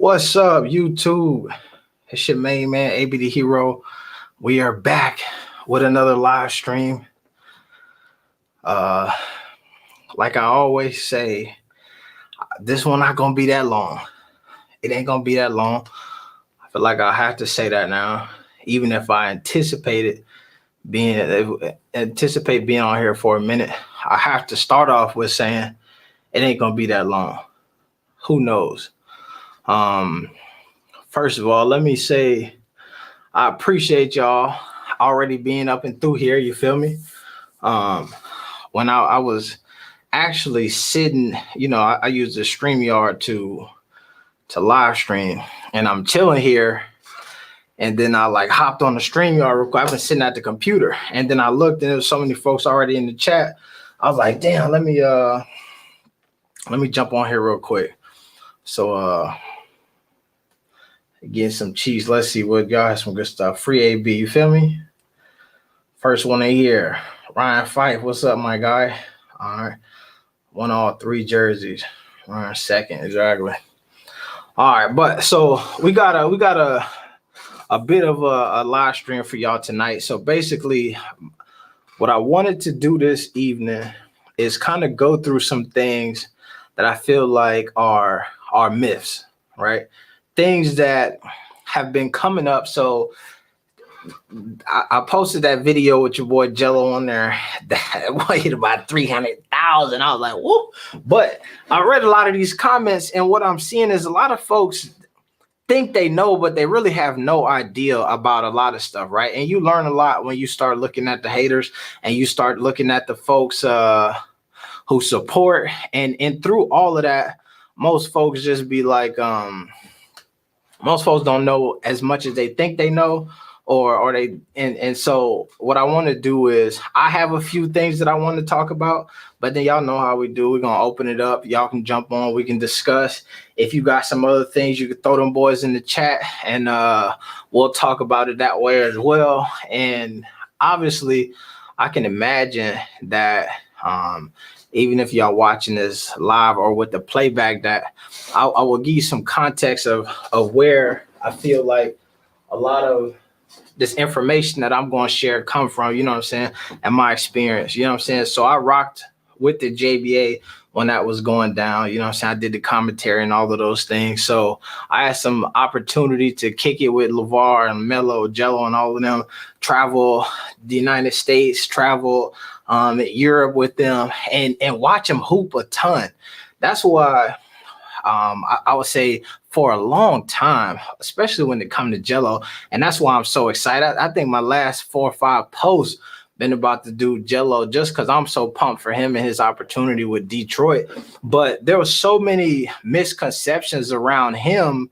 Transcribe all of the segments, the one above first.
What's up, YouTube? It's your main man, AB the Hero. We are back with another live stream. Uh, like I always say, this one not gonna be that long. It ain't gonna be that long. I feel like I have to say that now, even if I anticipate being on here for a minute. I have to start off with saying it ain't gonna be that long. Who knows? First of all, let me say I appreciate y'all already being up and through here. You feel me? When I was actually sitting, I use the StreamYard to live stream, and I'm chilling here, and then I hopped on the StreamYard real quick. I've been sitting at the computer, and then I looked, and there was so many folks already in the chat. I was like, damn, let me jump on here real quick. So get some cheese. Let's see what y'all have some good stuff. Free AB, you feel me? First one of year. Ryan Fife, what's up, my guy? All right. Won all 3 jerseys. Ryan second, exactly. All right, but so we got a bit of a live stream for y'all tonight. So basically, what I wanted to do this evening is kind of go through some things that I feel like are myths, right? Things that have been coming up. So I posted that video with your boy Jello on there that hit about 300,000. I was like, whoa. But I read a lot of these comments, and what I'm seeing is a lot of folks think they know, but they really have no idea about a lot of stuff, right? And you learn a lot when you start looking at the haters and you start looking at the folks who support, and through all of that, most folks just be like, most folks don't know as much as they think they know, or they, and so what I want to do is I have a few things that I want to talk about, but then y'all know how we do. We're gonna open it up. Y'all can jump on. We can discuss. If you got some other things, you can throw them boys in the chat, and we'll talk about it that way as well. And obviously, I can imagine that even if y'all watching this live or with the playback, that I will give you some context of where I feel like a lot of this information that I'm going to share come from, you know what I'm saying, and my experience, you know what I'm saying. So I rocked with the JBA when that was going down, you know what I'm saying. I did the commentary and all of those things. So I had some opportunity to kick it with LeVar and Mello, Jello, and all of them, travel the United States, travel Europe with them, and watch them hoop a ton. That's why I would say for a long time, especially when it comes to Jello, and that's why I'm so excited. I think my last 4 or 5 posts been about to do Jello just because I'm so pumped for him and his opportunity with Detroit. But there were so many misconceptions around him,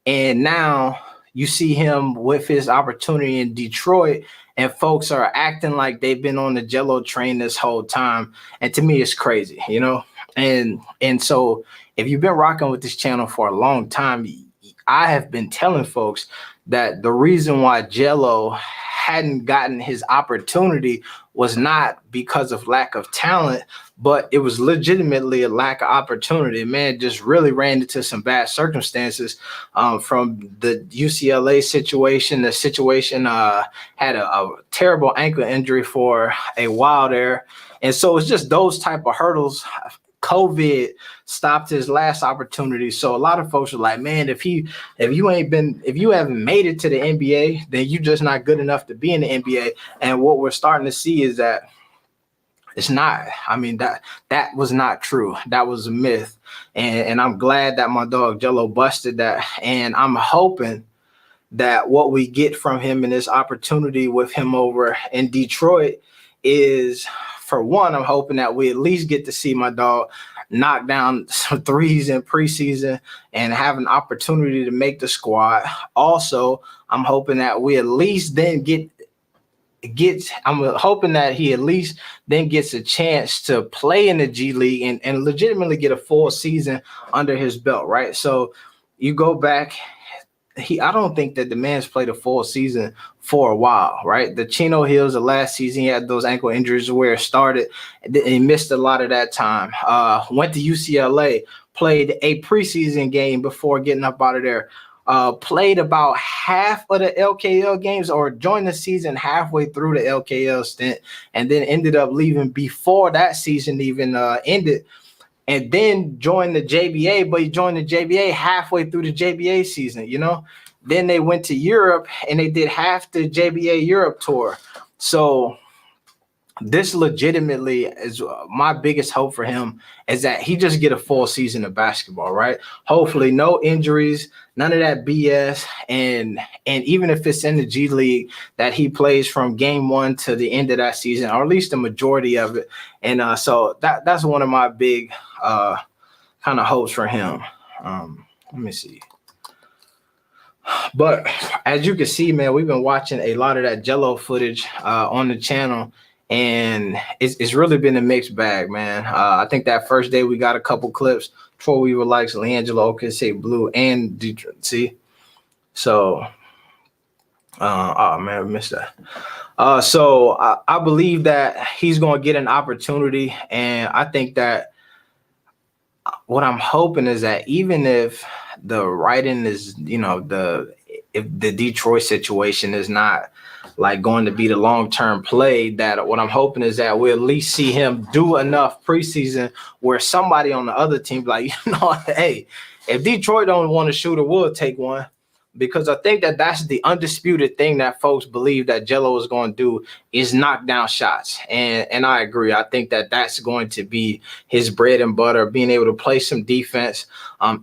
and now you see him with his opportunity in Detroit, and folks are acting like they've been on the Jello train this whole time. And to me, it's crazy, you know? And so if you've been rocking with this channel for a long time, I have been telling folks that the reason why Jello hadn't gotten his opportunity was not because of lack of talent, but it was legitimately a lack of opportunity. Man just really ran into some bad circumstances from the UCLA situation. The situation had a terrible ankle injury for a while there. And so it's just those type of hurdles. COVID stopped his last opportunity. So a lot of folks are like, man, if you haven't made it to the NBA, then you're just not good enough to be in the NBA. And what we're starting to see is that it's not. I mean, that was not true. That was a myth. And I'm glad that my dog Jello busted that. And I'm hoping that what we get from him in this opportunity with him over in Detroit is, for one, I'm hoping that we at least get to see my dog knock down some threes in preseason and have an opportunity to make the squad. Also, I'm hoping that we at least then I'm hoping that he at least then gets a chance to play in the G League and legitimately get a full season under his belt, right? So you go back I don't think that the man's played a full season for a while, right? The Chino Hills, the last season, he had those ankle injuries where it started, and he missed a lot of that time. Went to UCLA, played a preseason game before getting up out of there. Played about half of the LKL games or joined the season halfway through the LKL stint, and then ended up leaving before that season even ended, and then joined the JBA, but he joined the JBA halfway through the JBA season, you know? Then they went to Europe and they did half the JBA Europe tour. So this legitimately is my biggest hope for him, is that he just get a full season of basketball, right? Hopefully no injuries, none of that BS. And even if it's in the G League, that he plays from game 1 to the end of that season, or at least the majority of it. And so that's one of my big kind of hopes for him. Let me see. But as you can see, man, we've been watching a lot of that Jello footage on the channel. And it's really been a mixed bag, man. I think that first day we got a couple clips. Troy Weaver likes LiAngelo, OKC Blue, and Detroit. See? So, oh, man, I missed that. So I believe that he's going to get an opportunity. And I think that what I'm hoping is that even if the writing is, you know, if the Detroit situation is not like going to be the long-term play, that what I'm hoping is that we'll at least see him do enough preseason where somebody on the other team like, you know, hey, if Detroit don't want to shoot, we'll take one. Because I think that that's the undisputed thing that folks believe that Jello is going to do, is knock down shots. And I agree. I think that that's going to be his bread and butter, being able to play some defense.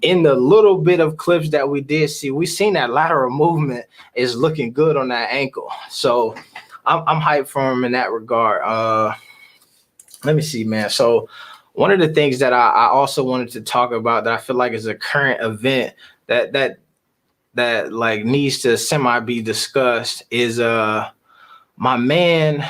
In the little bit of clips that we did see, we seen that lateral movement is looking good on that ankle. So I'm hyped for him in that regard. Let me see, man. So one of the things that I also wanted to talk about that I feel like is a current event that like needs to semi be discussed is my man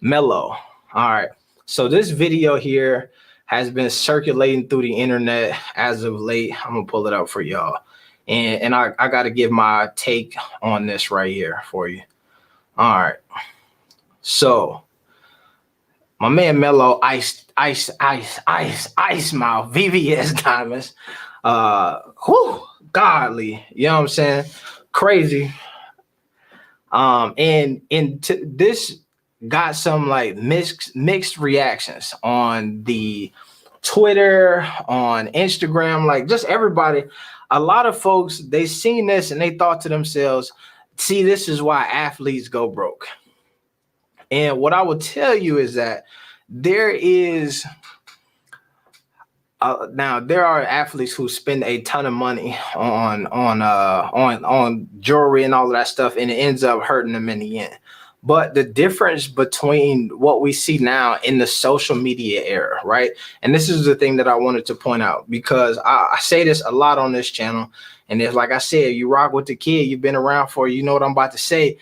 Mello. All right. So this video here has been circulating through the internet as of late. I'm gonna pull it up for y'all. And I gotta give my take on this right here for you. All right. So my man Mello, ice mouth, VVS diamonds. Godly, you know what I'm saying? Crazy. And this got some like mixed reactions on the Twitter, on Instagram, like just everybody. A lot of folks, they seen this and they thought to themselves, see, this is why athletes go broke. And what I will tell you is that there is now there are athletes who spend a ton of money on jewelry and all of that stuff, and it ends up hurting them in the end. But the difference between what we see now in the social media era, right? And this is the thing that I wanted to point out, because I say this a lot on this channel. And it's like I said, you rock with the kid, you've been around for, you know what I'm about to say.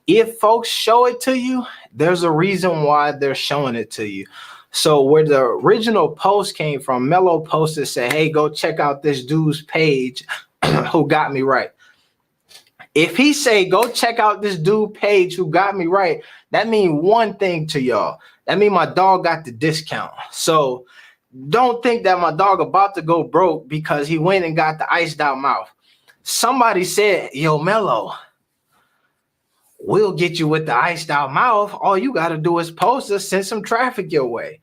If folks show it to you, there's a reason why they're showing it to you. So where the original post came from, Mello posted, said, hey, go check out this dude's page who got me right. If he say, go check out this dude page who got me right, that means one thing to y'all. That means my dog got the discount. So don't think that my dog about to go broke because he went and got the iced out mouth. Somebody said, yo, Mello, we'll get you with the iced out mouth. All you got to do is post us, send some traffic your way.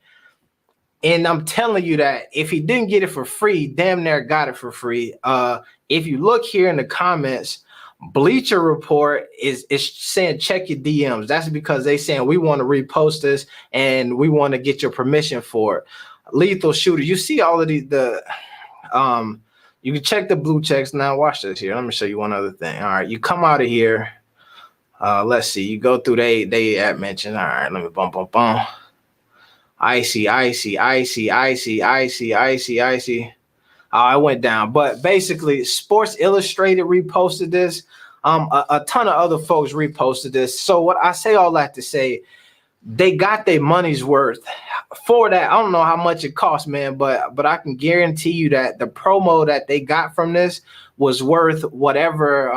And I'm telling you that if he didn't get it for free, damn near got it for free. If you look here in the comments, Bleacher Report is saying check your DMs. That's because they saying we want to repost this and we want to get your permission for it. Lethal Shooter, you see all of you can check the blue checks. Now watch this here. Let me show you one other thing. All right, you come out of here. Let's see. You go through they at mentioned. All right, let me bump. Icy. Oh, I went down. But basically, Sports Illustrated reposted this. A ton of other folks reposted this. So what I say all that to say, they got their money's worth for that. I don't know how much it cost, man, but I can guarantee you that the promo that they got from this was worth whatever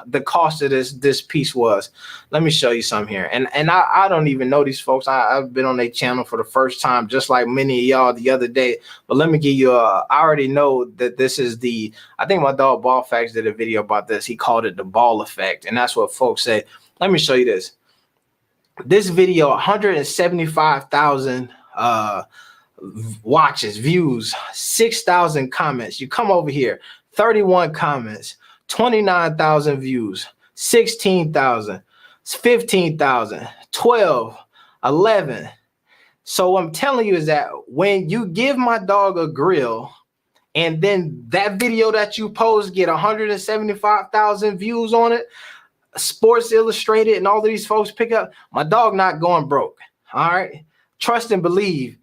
the cost of this piece was. Let me show you some here. And I don't even know these folks. I've been on their channel for the first time, just like many of y'all the other day. But let me give you I already know that this is I think my dog Ball Facts did a video about this. He called it the ball effect. And that's what folks say. Let me show you this. This video, 175,000 watches, views, 6,000 comments. You come over here, 31 comments, 29,000 views, 16,000, 15,000, 12, 11. So what I'm telling you is that when you give my dog a grill and then that video that you post get 175,000 views on it, Sports Illustrated and all of these folks pick up, my dog not going broke. All right. Trust and believe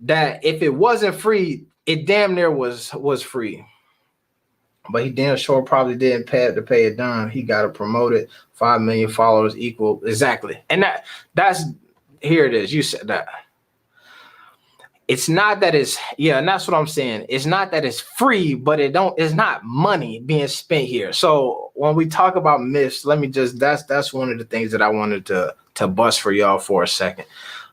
that if it wasn't free, it damn near was free. But he damn sure probably didn't have to pay a dime. He got to promote it. 5 million followers equal. Exactly. And that's here it is. You said that. It's not that it's, yeah, and that's what I'm saying. It's not that it's free, but it's not money being spent here. So when we talk about myths, let me just, that's one of the things that I wanted to bust for y'all for a second.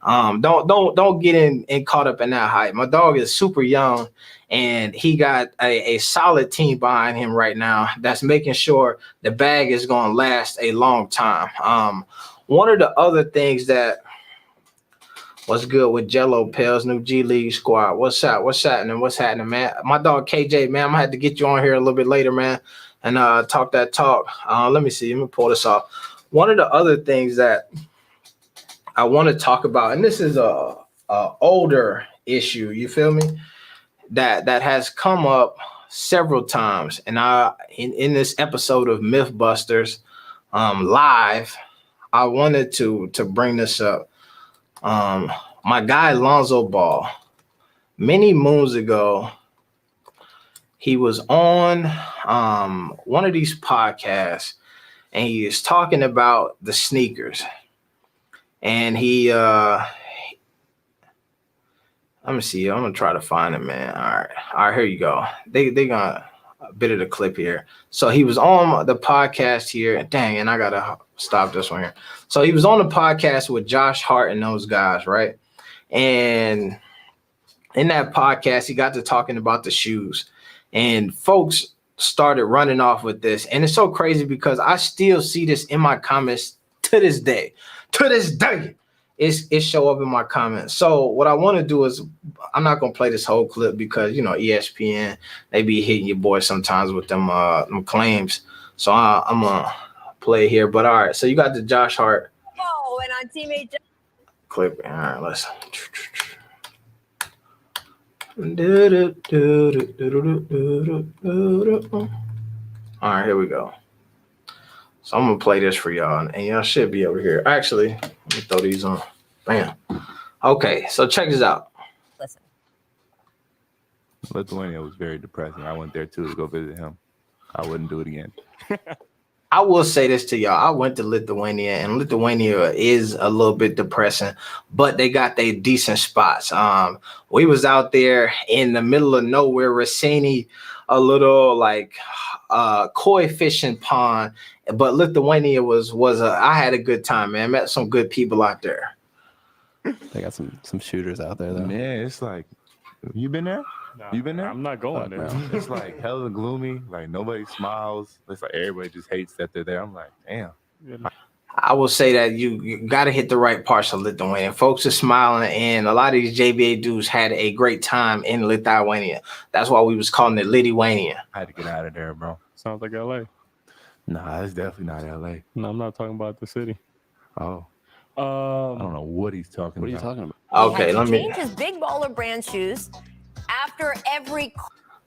Don't get in caught up in that hype. My dog is super young and he got a solid team behind him right now that's making sure the bag is going to last a long time. One of the other things that what's good with Jello Pels, new G League squad. What's happening? What's happening, man? My dog KJ, man, I'm gonna have to get you on here a little bit later, man, and talk that talk. Let me see. Let me pull this off. One of the other things that I want to talk about, and this is a older issue, you feel me? That has come up several times, and in this episode of Mythbusters live, I wanted to bring this up. My guy Lonzo Ball, many moons ago, he was on one of these podcasts and he is talking about the sneakers. And let me see, I'm gonna try to find it, man. All right, here you go. They got a bit of the clip here. So he was on the podcast here. Dang, and I gotta stop this one here. So he was on the podcast with Josh Hart and those guys, right? And in that podcast, he got to talking about the shoes, and folks started running off with this. And it's so crazy because I still see this in my comments to this day. To this day, it show up in my comments. So what I want to do is, I'm not gonna play this whole clip because you know ESPN, they be hitting your boy sometimes with them claims. So I'm gonna play here. But all right, so you got the Josh Hart. Oh, and on teammate clip. All right, let's. All right, here we go. So I'm gonna play this for y'all, and y'all should be over here. Actually, let me throw these on. Bam. Okay, so check this out. Listen. Lithuania was very depressing. I went there too to go visit him. I wouldn't do it again. I will say this to y'all. I went to Lithuania, and Lithuania is a little bit depressing, but they got their decent spots. We was out there in the middle of nowhere, Rassini, a little like koi fishing pond, but Lithuania was I had a good time, man. Met some good people out there. They got some shooters out there though. Man, it's like, you been there? Nah, you been there? I'm not going there. It's like hella gloomy. Like nobody smiles. It's like everybody just hates that they're there. I'm like, damn. I will say that you got to hit the right parts of Lithuania. Folks are smiling, and a lot of these JBA dudes had a great time in Lithuania. That's why we was calling it Lithuania. I had to get out of there, bro. Sounds like LA. Nah, it's definitely not LA. No, I'm not talking about the city. Oh. I don't know what he's talking about. What are you talking about? Okay, let me change his big baller brand shoes after every.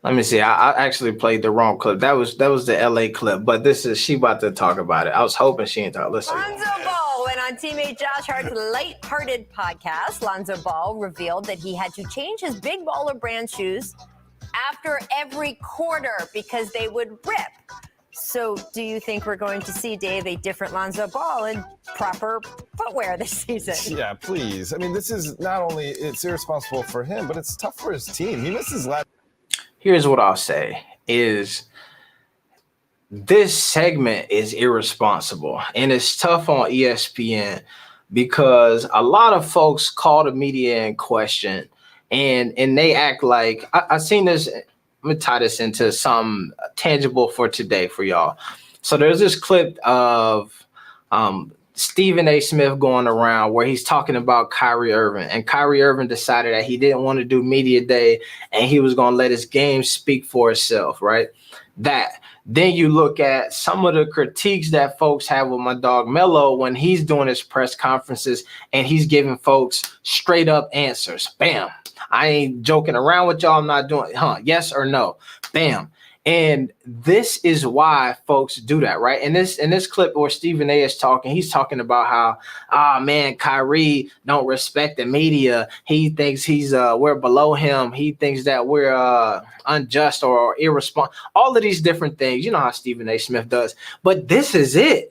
Let me see. I actually played the wrong clip. That was the LA clip, but this is she about to talk about it. I was hoping she didn't talk. Listen. Lonzo Ball went on teammate Josh Hart's lighthearted podcast. Lonzo Ball revealed that he had to change his big baller brand shoes after every quarter because they would rip. So do you think we're going to see, Dave, a different Lonzo Ball in proper footwear this season? Yeah, please. I mean, this is not only it's irresponsible for him, but it's tough for his team. He misses last. Here's what I'll say is this segment is irresponsible, and it's tough on ESPN because a lot of folks call the media in question and they act like I seen this. Let me tie this into some tangible for today for y'all. So there's this clip of Stephen A. Smith going around where he's talking about Kyrie Irving, and Kyrie Irving decided that he didn't want to do media day and he was going to let his game speak for itself, right? Then you look at some of the critiques that folks have with my dog Mello when he's doing his press conferences and he's giving folks straight up answers. Bam. I ain't joking around with y'all. I'm not doing, yes or no. Bam. And this is why folks do that, right? In this clip where Stephen A is talking, he's talking about how, man, Kyrie don't respect the media. He thinks we're below him. He thinks that we're unjust or irresponsible. All of these different things. You know how Stephen A. Smith does. But this is it.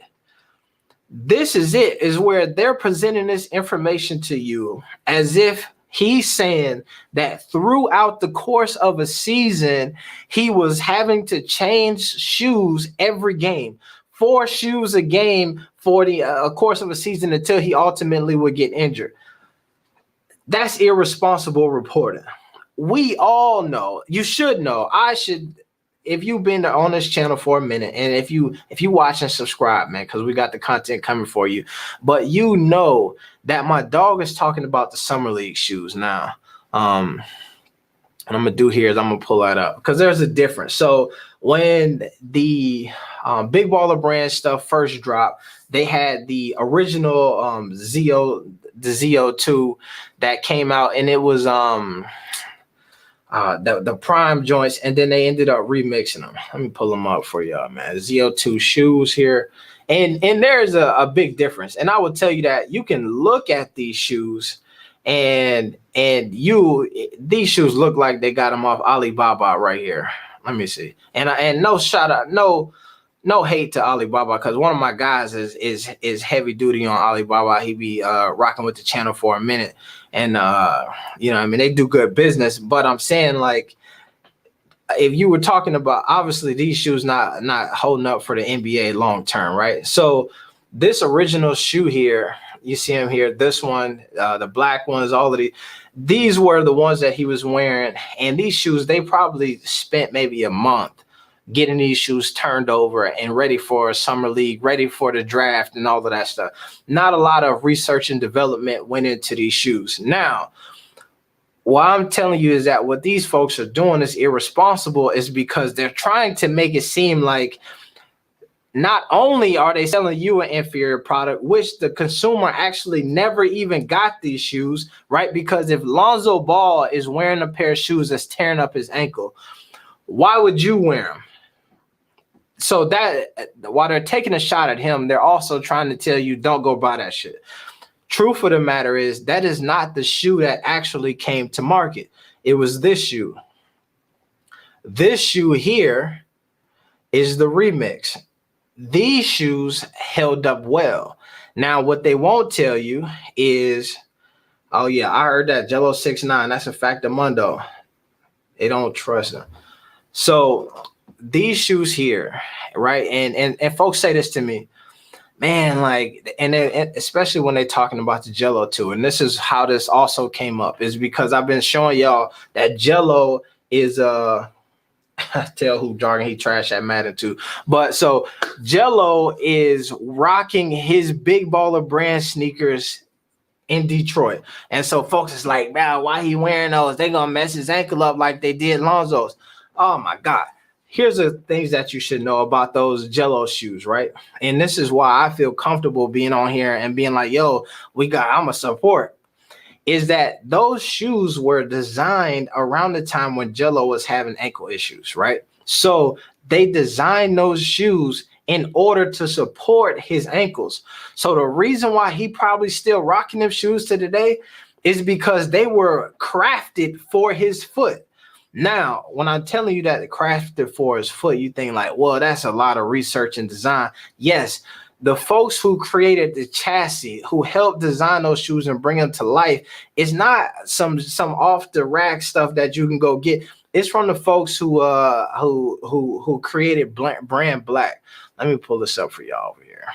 This is where they're presenting this information to you as if he's saying that throughout the course of a season, he was having to change shoes every game, 4 shoes a game for the course of a season until he ultimately would get injured. That's irresponsible reporting. We all know, you should know, I should, if you've been on this channel for a minute, and if you watch and subscribe, man, because we got the content coming for you, but you know that my dog is talking about the Summer League shoes now. And I'm going to do here is I'm going to pull that up because there's a difference. So when the Big Baller Brand stuff first dropped, they had the original ZO2 that came out, and it was the prime joints, and then they ended up remixing them. Let me pull them up for y'all, man. ZO2 shoes here. And there's a big difference. And I will tell you that you can look at these shoes and these shoes look like they got them off Alibaba right here. Let me see. And no shout out, no hate to Alibaba, because one of my guys is heavy duty on Alibaba. He be rocking with the channel for a minute. And you know, I mean, they do good business, but I'm saying, like, if you were talking about, obviously these shoes not holding up for the NBA long term, right? So this original shoe here, you see him here, this one, the black ones, all of these were the ones that he was wearing. And these shoes, they probably spent maybe a month getting these shoes turned over and ready for a summer league, ready for the draft and all of that stuff. Not a lot of research and development went into these shoes. Now, what I'm telling you is that what these folks are doing is irresponsible, is because they're trying to make it seem like not only are they selling you an inferior product, which the consumer actually never even got these shoes, right? Because if Lonzo Ball is wearing a pair of shoes that's tearing up his ankle, why would you wear them? So that while they're taking a shot at him, they're also trying to tell you, don't go buy that shit. Truth of the matter is that is not the shoe that actually came to market. It was this shoe. This shoe here is the remix. These shoes held up well. Now, what they won't tell you is, oh yeah, I heard that Jello 6'9". That's a fact of Mundo. They don't trust them. So these shoes here, right? And folks say this to me, man, like, and especially when they're talking about the Jello too. And this is how this also came up, is because I've been showing y'all that Jello is tell who jargon he trash at Madden too. But so Jello is rocking his Big Baller Brand sneakers in Detroit. And so folks is like, man, why he wearing those? They gonna mess his ankle up like they did Lonzo's. Oh my God. Here's the things that you should know about those Jello shoes, right? And this is why I feel comfortable being on here and being like, yo, I'm a support. Is that those shoes were designed around the time when Jello was having ankle issues, right? So they designed those shoes in order to support his ankles. So the reason why he probably still rocking them shoes to today is because they were crafted for his foot. Now, when I'm telling you that crafted for his foot, you think like, well, that's a lot of research and design. Yes, the folks who created the chassis, who helped design those shoes and bring them to life, it's not some off the rack stuff that you can go get. It's from the folks who created Brand Black. Let me pull this up for y'all over here.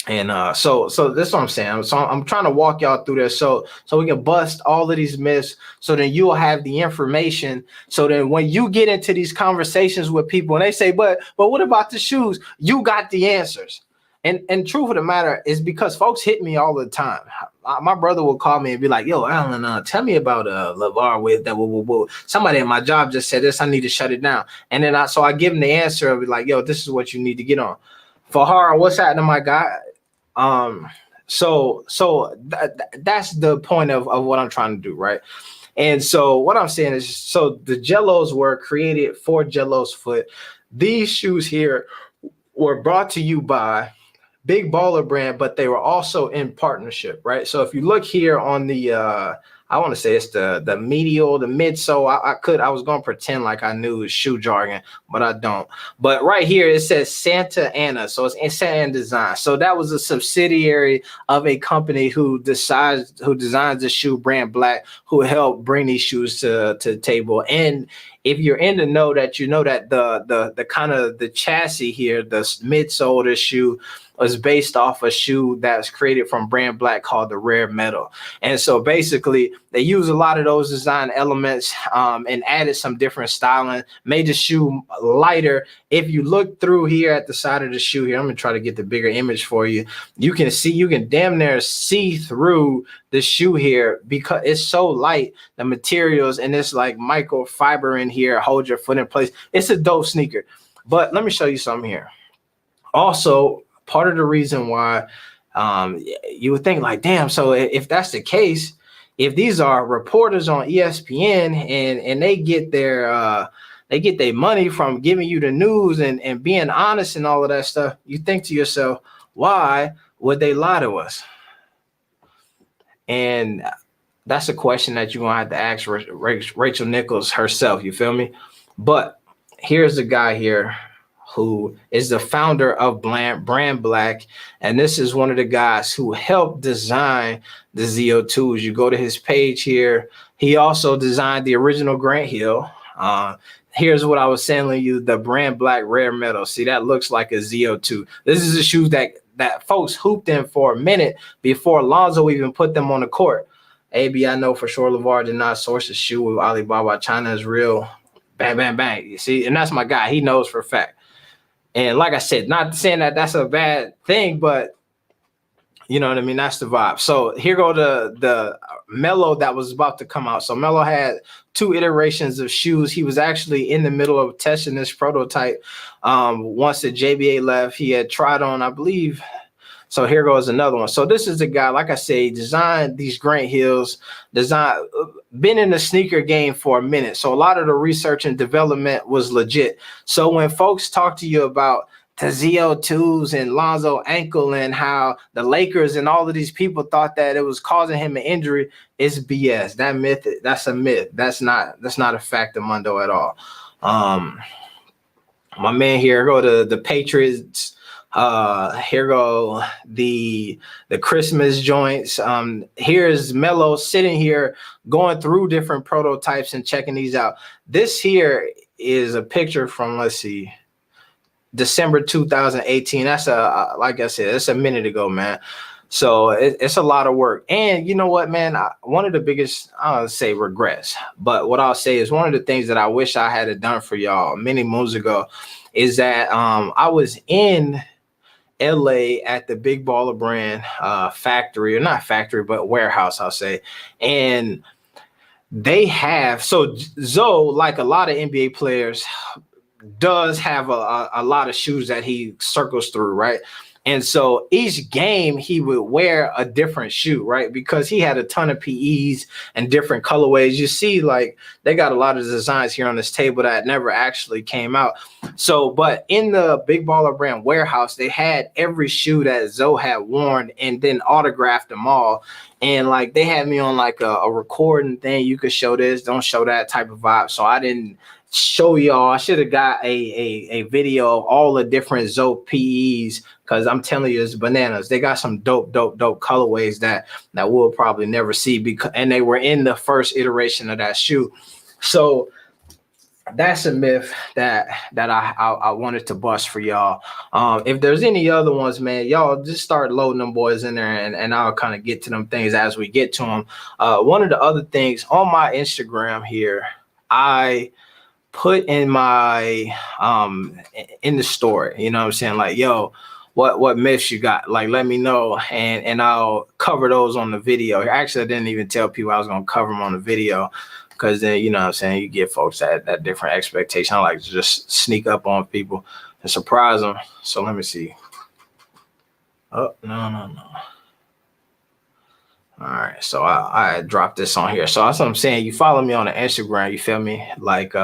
And so this is what I'm saying. So I'm trying to walk y'all through this so we can bust all of these myths, so then you'll have the information. So then when you get into these conversations with people and they say, but what about the shoes? You got the answers. And truth of the matter is, because folks hit me all the time. My brother will call me and be like, yo, Alan, tell me about LeVar with that. Somebody at my job just said this. I need to shut it down. And then I give him the answer of like, yo, this is what you need to get on. Fahar, what's happening, my guy? So that's the point of what I'm trying to do, right? And so what I'm saying is, so the Jellos were created for Jello's foot. These shoes here were brought to you by Big Baller Brand, but they were also in partnership, right? So if you look here on the I want to say it's the medial, the midsole. I was going to pretend like I knew shoe jargon, but I don't. But right here it says Santa Ana, so it's Santa Ana Design. So that was a subsidiary of a company who designs the shoe Brand Black, who helped bring these shoes to the table. And if you're in the know, that you know that the kind of the chassis here, the midsole of the shoe, was based off a shoe that's created from Brand Black called the Rare Metal. And so basically they use a lot of those design elements and added some different styling, made the shoe lighter. If you look through here at the side of the shoe here, I'm gonna try to get the bigger image for you. You can damn near see through the shoe here because it's so light, the materials, and it's like microfiber in here, hold your foot in place. It's a dope sneaker. But let me show you something here. Also, part of the reason why you would think like, damn, so if that's the case, if these are reporters on ESPN and they get their money from giving you the news and being honest and all of that stuff, you think to yourself, why would they lie to us? And that's a question that you're gonna have to ask Rachel Nichols herself, you feel me? But here's a guy here who is the founder of Brand Black. And this is one of the guys who helped design the ZO2s. You go to his page here. He also designed the original Grant Hill. Here's what I was telling you, the Brand Black Rare Metal. See, that looks like a ZO2. This is a shoe that folks hooped in for a minute before Lonzo even put them on the court. AB, I know for sure LeVar did not source a shoe with Alibaba. China is real. Bang, bang, bang. You see, and that's my guy. He knows for a fact. And like I said, not saying that that's a bad thing, but you know what I mean? That's the vibe. So here go the Mello that was about to come out. So Mello had 2 iterations of shoes. He was actually in the middle of testing this prototype. Once the JBA left, he had tried on, I believe. So here goes another one. So this is the guy, like I say, designed these Grant Hills, been in the sneaker game for a minute. So a lot of the research and development was legit. So when folks talk to you about the ZO2s and Lonzo ankle and how the Lakers and all of these people thought that it was causing him an injury, it's BS. That myth, that's a myth. That's not a fact of Mundo at all. My man here, go to the Patriots. Here go the Christmas joints. Here's Mello sitting here going through different prototypes and checking these out. This here is a picture from, let's see, December 2018. That's like I said, it's a minute ago, man. So it's a lot of work. And you know what, man, one of the biggest, I don't say regrets, but what I'll say is one of the things that I wish I had done for y'all many moons ago is that I was in LA at the Big Baller Brand factory, or not factory, but warehouse, I'll say. And they have, so Zoe, like a lot of NBA players, does have a lot of shoes that he circles through, right? And so each game he would wear a different shoe, right? Because he had a ton of PEs and different colorways. You see, like they got a lot of designs here on this table that never actually came out. So, but in the Big Baller Brand warehouse, they had every shoe that Zoe had worn and then autographed them all. And like they had me on like a recording thing. You could show this, don't show that type of vibe. So I didn't show y'all. I should have got a video of all the different Zoe PEs, because I'm telling you, it's bananas. They got some dope colorways that we'll probably never see, because and they were in the first iteration of that shoe. So that's a myth that I wanted to bust for y'all. If there's any other ones, man, y'all just start loading them boys in there, and I'll kind of get to them things as we get to them. One of the other things on my Instagram here, I put in my in the story, you know what I'm saying, like, yo, what myths you got, like let me know, and I'll cover those on the video. Actually, I didn't even tell people I was gonna cover them on the video, because then, you know what I'm saying, you get folks that different expectation. I like to just sneak up on people and surprise them. So let me see. Oh, no. All right, so I dropped this on here. So that's what I'm saying. You follow me on the Instagram, you feel me? Like,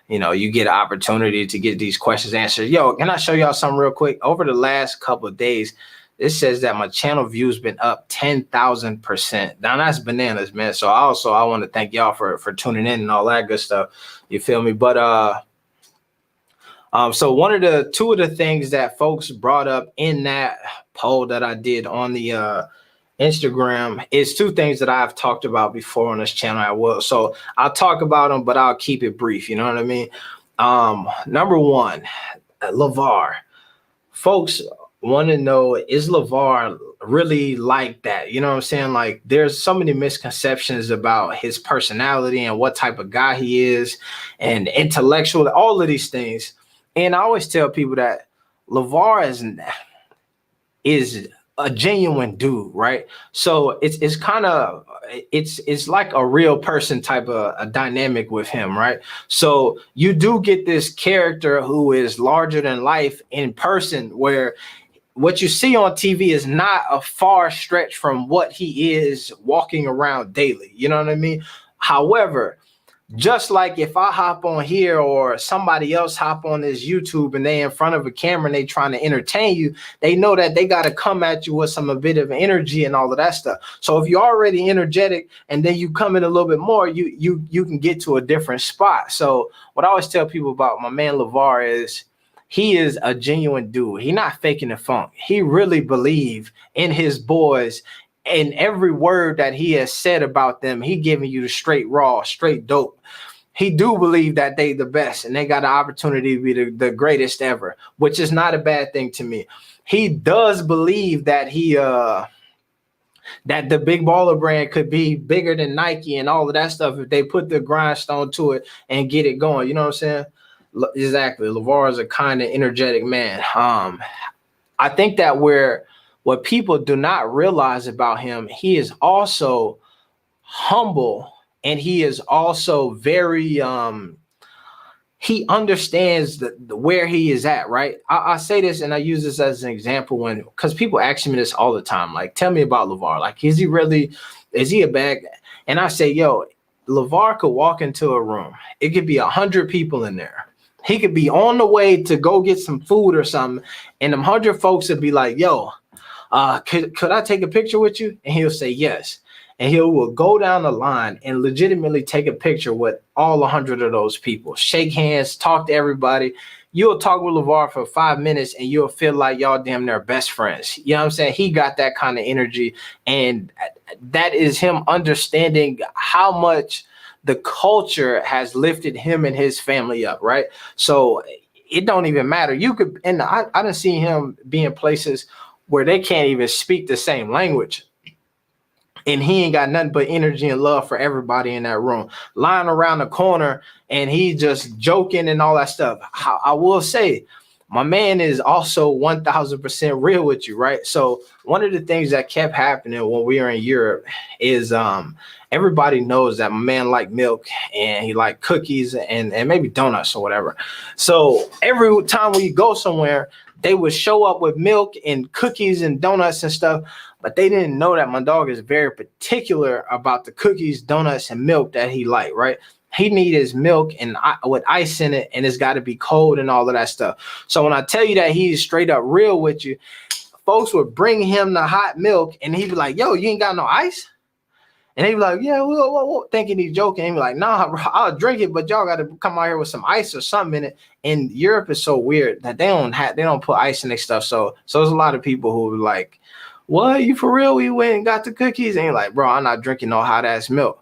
you know, you get an opportunity to get these questions answered. Yo, can I show y'all something real quick? Over the last couple of days, it says that my channel views been up 10,000%. Now that's bananas, man. So I want to thank y'all for tuning in and all that good stuff. You feel me? But so two of the things that folks brought up in that poll that I did on the Instagram is two things that I've talked about before on this channel. I will. So I'll talk about them, but I'll keep it brief. You know what I mean? Number one, LeVar. Folks want to know, is LeVar really like that? You know what I'm saying? Like, there's so many misconceptions about his personality and what type of guy he is, and intellectual, all of these things. And I always tell people that LeVar is a genuine dude, right? So it's kind of it's like a real person type of a dynamic with him, right? So you do get this character who is larger than life in person, where what you see on TV is not a far stretch from what he is walking around daily. You know what I mean? However, just like if I hop on here or somebody else hop on this YouTube and they in front of a camera and they trying to entertain you, they know that they got to come at you with a bit of energy and all of that stuff. So if you're already energetic and then you come in a little bit more, you can get to a different spot. So what I always tell people about my man LeVar is, he is a genuine dude. He not faking the funk. He really believe in his boys, and every word that he has said about them, he giving you the straight raw, straight dope. He do believe that they the best and they got the opportunity to be the greatest ever, which is not a bad thing to me. He does believe that that the Big Baller Brand could be bigger than Nike and all of that stuff if they put the grindstone to it and get it going. You know what I'm saying? Exactly. LeVar is a kind of energetic man. I think that what people do not realize about him, he is also humble, and he is also very he understands where he is at, right? I say this and I use this as an example because people ask me this all the time, like, tell me about LeVar. Like, is he a bad guy? And I say, yo, LeVar could walk into a room. It could be 100 people in there. He could be on the way to go get some food or something, and them 100 folks would be like, yo, could I take a picture with you? And he'll say yes. And he will go down the line and legitimately take a picture with all 100 of those people, shake hands, talk to everybody. You'll talk with LeVar for 5 minutes and you'll feel like y'all damn near best friends. You know what I'm saying? He got that kind of energy, and that is him understanding how much the culture has lifted him and his family up, right? So it don't even matter. You could, and I done seen him be in places where they can't even speak the same language, and he ain't got nothing but energy and love for everybody in that room, lying around the corner, and he just joking and all that stuff. I will say, my man is also 1000% real with you, right? So one of the things that kept happening when we were in Europe is everybody knows that my man like milk and he like cookies and maybe donuts or whatever. So every time we go somewhere, they would show up with milk and cookies and donuts and stuff, but they didn't know that my dog is very particular about the cookies, donuts, and milk that he liked, right? He needs his milk and with ice in it, and it's got to be cold and all of that stuff. So when I tell you that he's straight up real with you, folks would bring him the hot milk, and he'd be like, yo, you ain't got no ice? And he'd be like, yeah, well, thinking he's joking. He'd be like, nah, bro, I'll drink it, but y'all got to come out here with some ice or something in it. And Europe is so weird that they don't put ice in their stuff. So there's a lot of people who are like, what, you for real? We went and got the cookies? And you're like, bro, I'm not drinking no hot ass milk.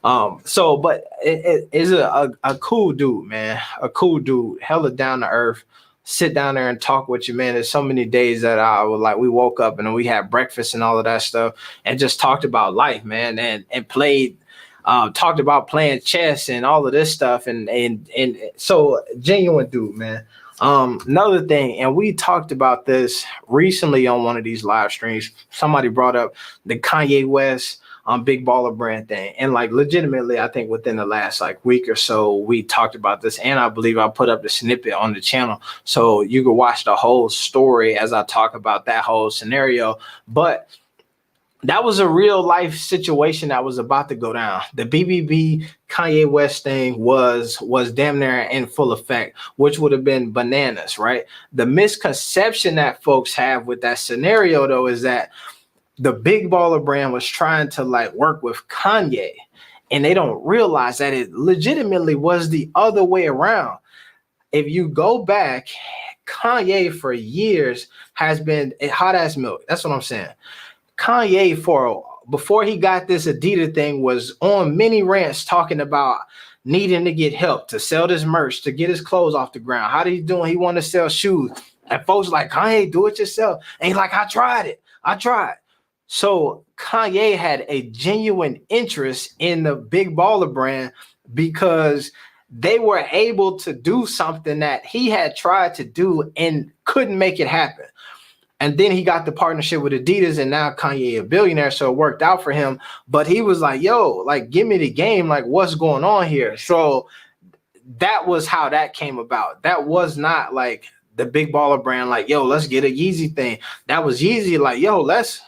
But it is a cool dude, man. A cool dude, hella down to earth. Sit down there and talk with you, man. There's so many days that I would like, we woke up and then we had breakfast and all of that stuff and just talked about life, man, and played, talked about playing chess and all of this stuff. And so genuine dude, man. Another thing, and we talked about this recently on one of these live streams. Somebody brought up the Kanye West Big Baller Brand thing, and like legitimately, I think within the last like week or so, we talked about this, and I believe I put up the snippet on the channel, so you can watch the whole story as I talk about that whole scenario. But that was a real life situation that was about to go down. The BBB Kanye West thing was damn near in full effect, which would have been bananas, right? The misconception that folks have with that scenario, though, is that the Big Baller Brand was trying to like work with Kanye, and they don't realize that it legitimately was the other way around. If you go back, Kanye for years has been a hot ass milk. That's what I'm saying. Kanye before he got this Adidas thing was on many rants talking about needing to get help to sell this merch, to get his clothes off the ground. How did he doing? He wanted to sell shoes. And folks like, Kanye, do it yourself. And he's like, I tried. So Kanye had a genuine interest in the Big Baller Brand because they were able to do something that he had tried to do and couldn't make it happen. And then he got the partnership with Adidas, and now Kanye a billionaire, so it worked out for him. But he was like, yo, like, give me the game, like, what's going on here? So that was how that came about. That was not like the Big Baller Brand, like, yo, let's get a Yeezy thing. That was Yeezy, like, yo, let's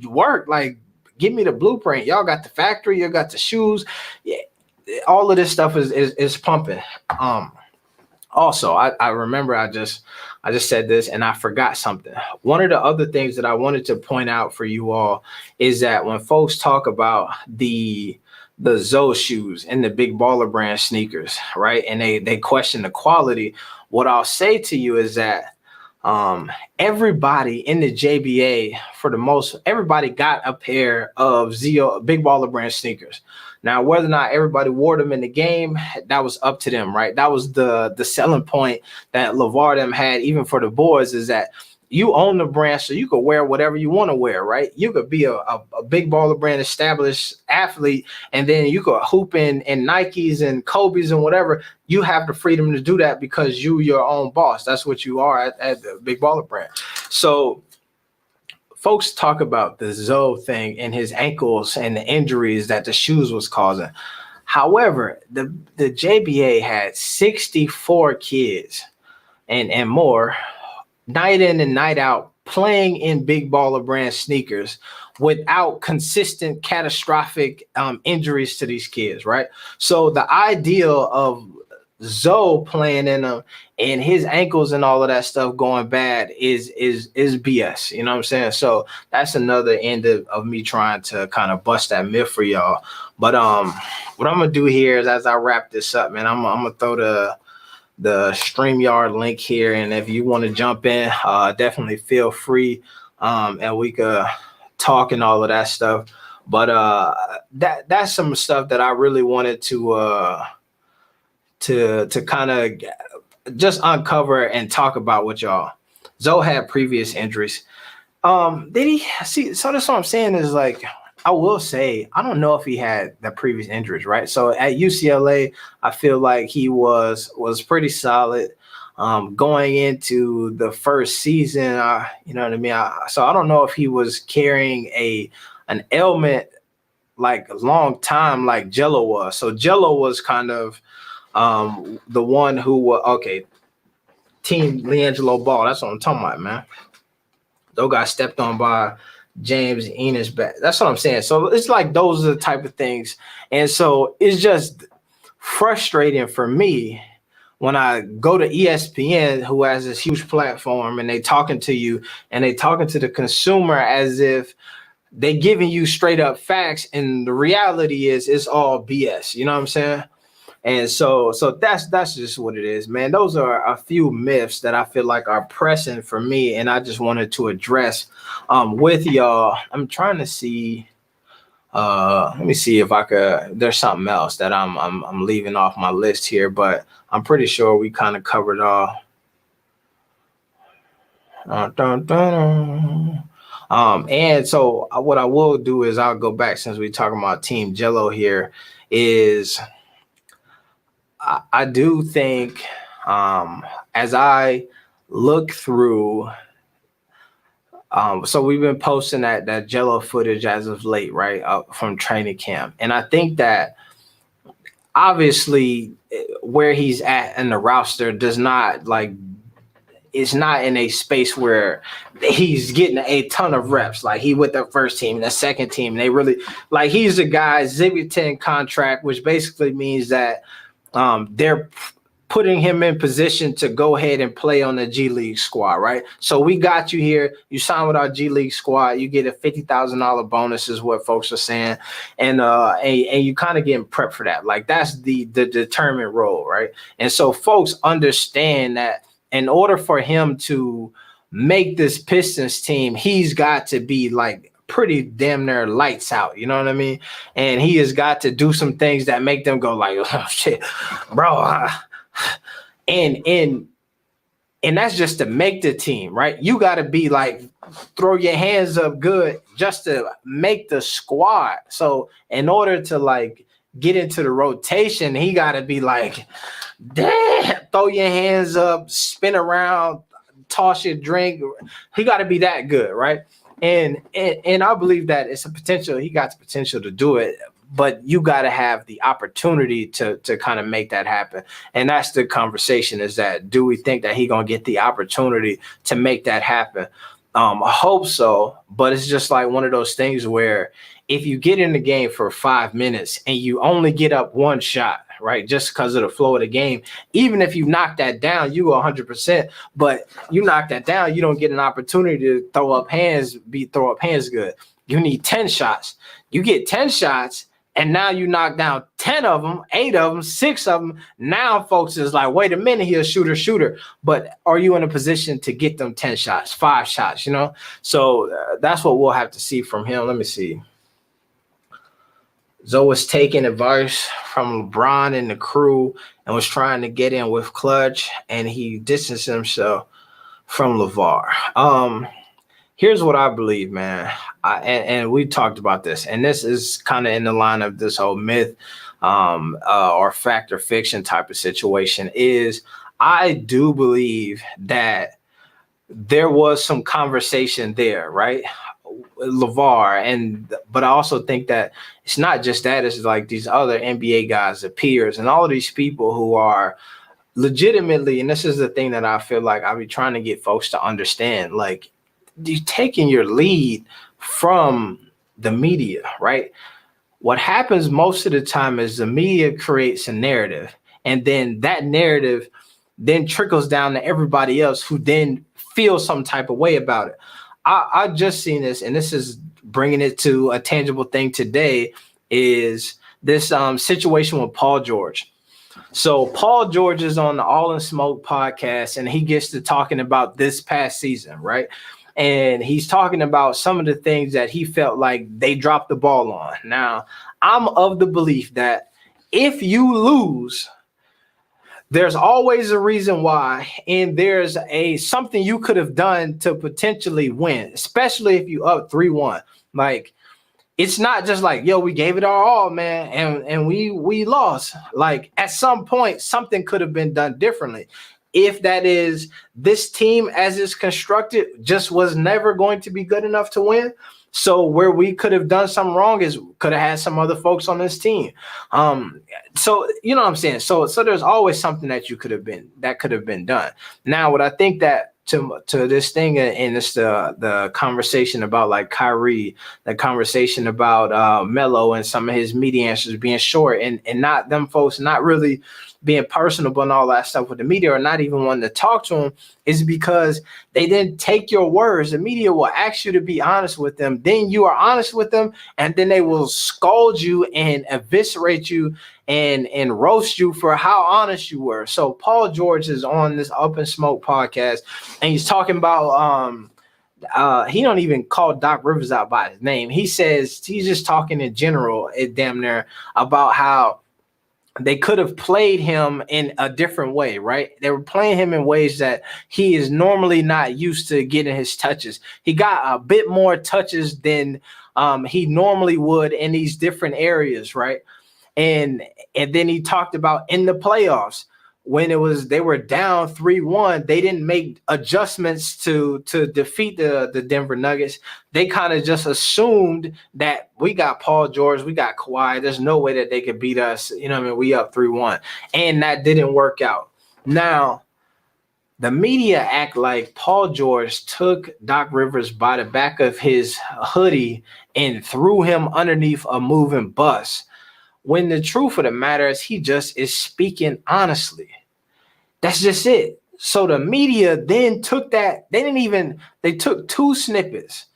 work, like, give me the blueprint. Y'all got the factory, you got the shoes. Yeah, all of this stuff is pumping. Also, I remember I just said this and I forgot something. One of the other things that I wanted to point out for you all is that when folks talk about the Zoe shoes and the Big Baller Brand sneakers, right, and they question the quality, what I'll say to you is that everybody in the JBA, everybody got a pair of Big Baller Brand sneakers. Now, whether or not everybody wore them in the game, that was up to them, right? That was the selling point that LeVar them had, even for the boys, is that you own the brand, so you could wear whatever you want to wear, right? You could be a Big Baller Brand established athlete, and then you could hoop in Nikes and Kobe's and whatever. You have the freedom to do that because you're your own boss. That's what you are at the Big Baller Brand. So folks talk about the Zoe thing and his ankles and the injuries that the shoes was causing. However, the JBA had 64 kids and more night in and night out playing in Big Baller Brand sneakers without consistent catastrophic injuries to these kids, right? So the ideal of Zoe playing in them and his ankles and all of that stuff going bad is BS. You know what I'm saying? So that's another end of me trying to kind of bust that myth for y'all. But what I'm gonna do here is, as I wrap this up, man, I'm gonna throw the StreamYard link here, and if you want to jump in, definitely feel free, and we could talk and all of that stuff. But that's some stuff that I really wanted to kind of just uncover and talk about with y'all. Zoe had previous injuries. Did he see? So that's what I'm saying is, like, I will say, I don't know if he had the previous injuries, right? So at UCLA, I feel like he was pretty solid going into the first season. You know what I mean? So I don't know if he was carrying an ailment like a long time like Jello was. So Jello was kind of the one who was, okay, Team LiAngelo Ball. That's what I'm talking about, man. Those got stepped on by James Enos. That's what I'm saying. So it's like those are the type of things. And so it's just frustrating for me when I go to ESPN, who has this huge platform, and they talking to you and they talking to the consumer as if they giving you straight up facts. And the reality is it's all BS. You know what I'm saying? And so that's just what it is, man. Those are a few myths that I feel like are pressing for me, and I just wanted to address with y'all. I'm trying to see. Let me see if I could. There's something else that I'm leaving off my list here, but I'm pretty sure we kind of covered all. And so what I will do is I'll go back, since we're talking about Team Jello here, is I do think as I look through, so we've been posting that Jello footage as of late, right, from training camp. And I think that obviously where he's at in the roster does not it's not in a space where he's getting a ton of reps. Like he with the first team and the second team, they really like he's a guy Exhibit 10 contract, which basically means that they're putting him in position to go ahead and play on the G League squad, right? So we got you here. You sign with our G League squad. You get a $50,000 bonus, is what folks are saying, and you kind of getting prepped for that. Like that's the determined role, right? And so folks understand that in order for him to make this Pistons team, he's got to be like pretty damn near lights out, you know what I mean? And he has got to do some things that make them go like, oh shit, bro. And that's just to make the team, right? You got to be like, throw your hands up good just to make the squad. So in order to like get into the rotation, he got to be like, damn, throw your hands up, spin around, toss your drink. He got to be that good, right? And I believe that it's a potential. He got the potential to do it, but you got to have the opportunity to kind of make that happen. And that's the conversation, is that do we think that he going to get the opportunity to make that happen? I hope so, but it's just like one of those things where if you get in the game for 5 minutes and you only get up one shot, right, just because of the flow of the game, even if you knock that down, you go 100%, but you knock that down, you don't get an opportunity to throw up hands good. You need 10 shots. You get 10 shots, and now you knock down 10 of them, 8 of them, 6 of them. Now folks is like, wait a minute, he's a shooter. But are you in a position to get them 10 shots, 5 shots, you know? So that's what we'll have to see from him. Let me see. Zoe was taking advice from LeBron and the crew and was trying to get in with Clutch, and he distanced himself from LeVar. Here's what I believe, man. And we talked about this, and this is kind of in the line of this whole myth or fact or fiction type of situation, is I do believe that there was some conversation there, right? LeVar, but I also think that it's not just that, it's like these other NBA guys, the peers, and all of these people who are legitimately, and this is the thing that I feel like I'll be trying to get folks to understand, like you're taking your lead from the media, right? What happens most of the time is the media creates a narrative, and then that narrative then trickles down to everybody else who then feels some type of way about it. I just seen this, and this is bringing it to a tangible thing today, is this situation with Paul George. So Paul George is on the All in Smoke podcast, and he gets to talking about this past season, right? And he's talking about some of the things that he felt like they dropped the ball on. Now, I'm of the belief that if you lose, there's always a reason why, and there's something you could have done to potentially win, especially if you up 3-1. Like, it's not just like, yo, we gave it our all, man, and we lost. Like, at some point, something could have been done differently. If that is, this team as it's constructed just was never going to be good enough to win, So where we could have done something wrong is could have had some other folks on this team. So you know what I'm saying? So there's always something that could have been done. Now, what I think that to this thing, and it's the conversation about like Kyrie, the conversation about Melo and some of his media answers being short, and not them folks not really being personable and all that stuff with the media, or not even wanting to talk to him, is because they didn't take your words. The media will ask you to be honest with them. Then you are honest with them, and then they will scold you and eviscerate you and roast you for how honest you were. So Paul George is on this Up in Smoke podcast, and he's talking about he don't even call Doc Rivers out by his name. He says he's just talking in general, damn near, about how they could have played him in a different way, right? They were playing him in ways that he is normally not used to getting his touches. He got a bit more touches than he normally would in these different areas, right? And then he talked about in the playoffs, when they were down 3-1, they didn't make adjustments to defeat the Denver Nuggets. They kind of just assumed that we got Paul George, we got Kawhi. There's no way that they could beat us. You know what I mean? We up 3-1. And that didn't work out. Now, the media act like Paul George took Doc Rivers by the back of his hoodie and threw him underneath a moving bus, when the truth of the matter is he just is speaking honestly. That's just it. So the media then took that. They took two snippets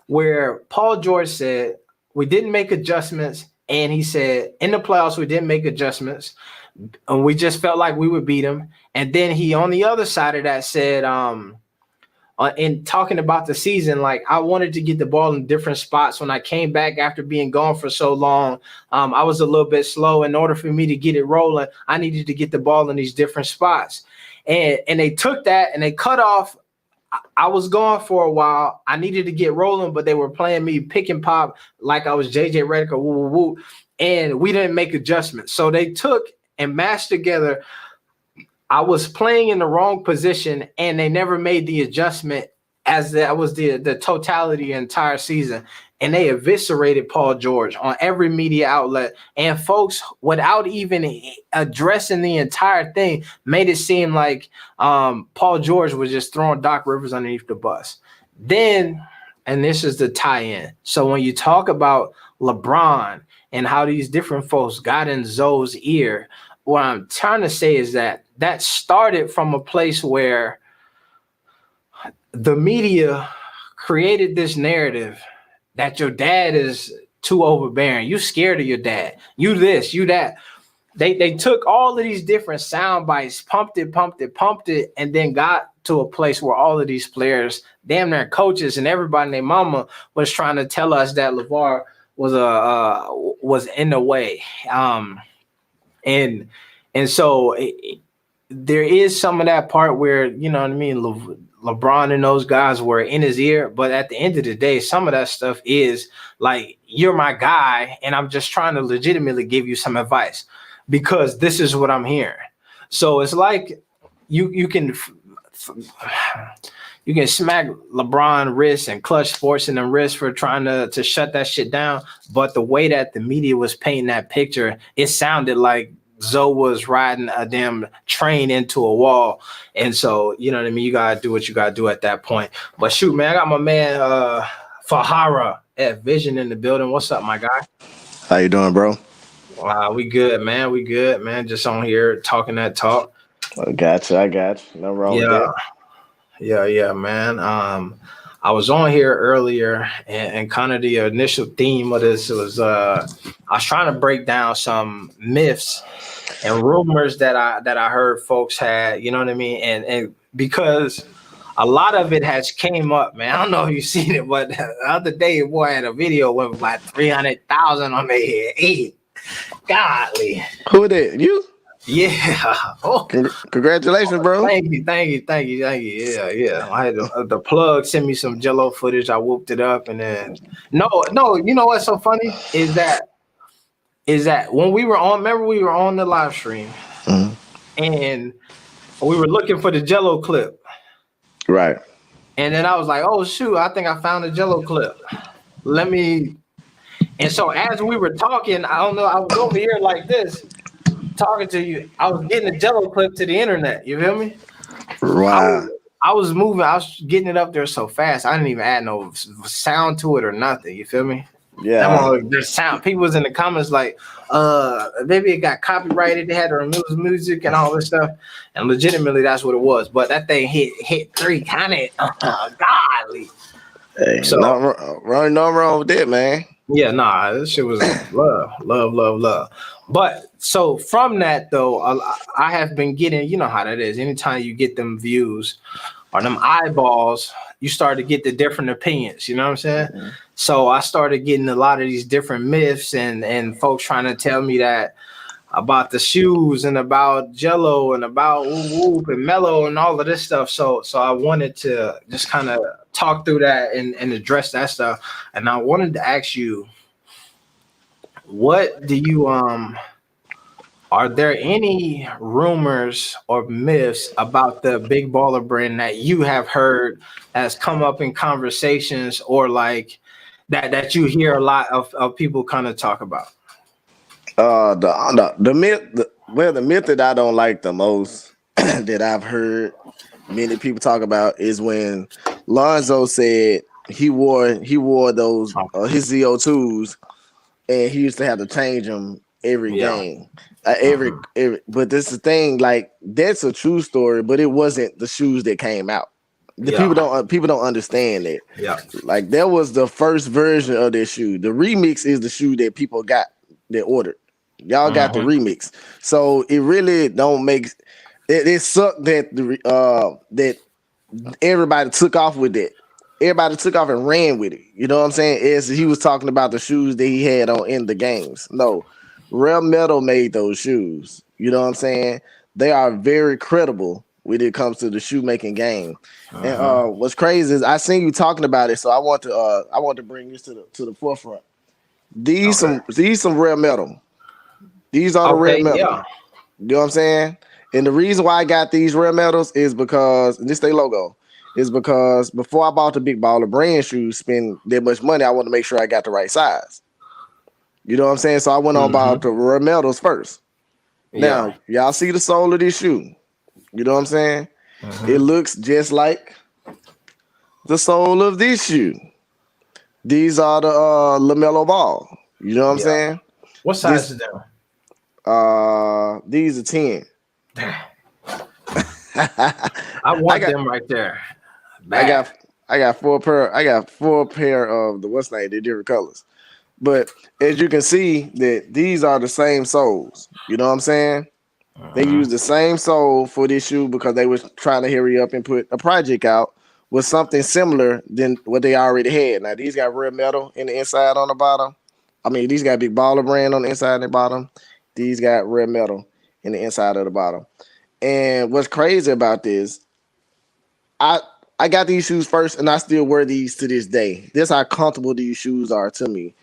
where Paul George said, we didn't make adjustments. And he said, in the playoffs, we didn't make adjustments. And we just felt like we would beat him. And then he, on the other side of that, said, in talking about the season, like, I wanted to get the ball in different spots. When I came back after being gone for so long, I was a little bit slow. In order for me to get it rolling, I needed to get the ball in these different spots. And they took that and they cut off. I was gone for a while. I needed to get rolling, but they were playing me pick and pop like I was JJ Redick or woo woo woo, and we didn't make adjustments. So they took and mashed together. I was playing in the wrong position, and they never made the adjustment as that was the totality of the entire season. And they eviscerated Paul George on every media outlet. And folks, without even addressing the entire thing, made it seem like Paul George was just throwing Doc Rivers underneath the bus. Then, and this is the tie-in. So when you talk about LeBron and how these different folks got in Zoe's ear, what I'm trying to say is that started from a place where the media created this narrative that your dad is too overbearing. You scared of your dad. You this, you that. They took all of these different sound bites, pumped it, and then got to a place where all of these players, damn near coaches and everybody and their mama, was trying to tell us that LeVar was in the way. And so there is some of that part where, you know what I mean, LeBron and those guys were in his ear. But at the end of the day, some of that stuff is like, you're my guy, and I'm just trying to legitimately give you some advice because this is what I'm hearing. So it's like you can smack LeBron wrists and Clutch Sports in the wrist for trying to shut that shit down. But the way that the media was painting that picture, it sounded like Zoe was riding a damn train into a wall. And so, you know what I mean? You got to do what you got to do at that point. But shoot, man, I got my man Fahara at Vision in the building. What's up, my guy? How you doing, bro? We good, man. We good, man. Just on here talking that talk. I got you. No wrong with that. Yeah, man. I was on here earlier, and kind of the initial theme of this was I was trying to break down some myths and rumors that I heard folks had, you know what I mean? And because a lot of it has came up, man. I don't know if you've seen it, but the other day, boy, I had a video with like 300,000 on their head. Hey, godly. Who did you? Yeah. Oh. Congratulations, bro. Thank you. Yeah. I had the plug send me some Jello footage. I whooped it up, and then no. You know what's so funny is that when we were on, remember we were on the live stream, and we were looking for the Jello clip, right? And then I was like, oh shoot, I think I found the Jello clip. let me. And so as we were talking, I don't know, I was over here like this, talking to you. I was getting a Jello clip to the internet. You feel me? Wow. I was moving. I was getting it up there so fast. I didn't even add no sound to it or nothing. You feel me? Yeah. The sound. People was in the comments like, maybe it got copyrighted. They had to remove music and all this stuff. And legitimately, that's what it was. But that thing hit 3 kind of godly. Hey, So no wrong with that, man. yeah, nah, this shit was love. But so from that though, I have been getting, you know how that is. Anytime you get them views or them eyeballs, you start to get the different opinions. You know what I'm saying? Mm-hmm. So I started getting a lot of these different myths and folks trying to tell me that about the shoes and about Jello and about Whoop and Mello and all of this stuff. So I wanted to just kind of talk through that and address that stuff. And I wanted to ask you, what do you are there any rumors or myths about the Big Baller brand that you have heard has come up in conversations or like that you hear a lot of people kind of talk about? The myth that I don't like the most that I've heard many people talk about is when Lonzo said he wore those his ZO2s and he used to have to change them every game. Every but this is the thing, like that's a true story, but it wasn't the shoes that came out. People don't understand that. Yeah, like that was the first version of their shoe. The remix is the shoe that people got that ordered. Y'all got the remix, so it really don't make it sucked that that everybody took off with it. Everybody took off and ran with it. You know what I'm saying? As he was talking about the shoes that he had on in the games. No, Real Metal made those shoes. You know what I'm saying? They are very credible when it comes to the shoemaking game. And what's crazy is I seen you talking about it, so I want to bring this to the forefront. These some Real Metal. These are the Real Metal. Yeah. You know what I'm saying? And the reason why I got these Real Metals is because, and this their logo, is because before I bought the Big Baller brand shoes, spend that much money, I want to make sure I got the right size. You know what I'm saying? So I went on about the Real Metals first. Now, y'all see the sole of this shoe. You know what I'm saying? It looks just like the sole of this shoe. These are the LaMelo Ball. You know what I'm saying? What size is that? These are 10. I want them right there. I got 4 pair. I got 4 pair of the what's name, the different colors. But as you can see, that these are the same soles. You know what I'm saying? They use the same sole for this shoe because they was trying to hurry up and put a project out with something similar than what they already had. Now these got Real Metal in the inside on the bottom. I mean, these got Big Baller brand on the inside and the bottom. These got Real Metal in the inside of the bottom. And what's crazy about this, I got these shoes first and I still wear these to this day. This how comfortable these shoes are to me.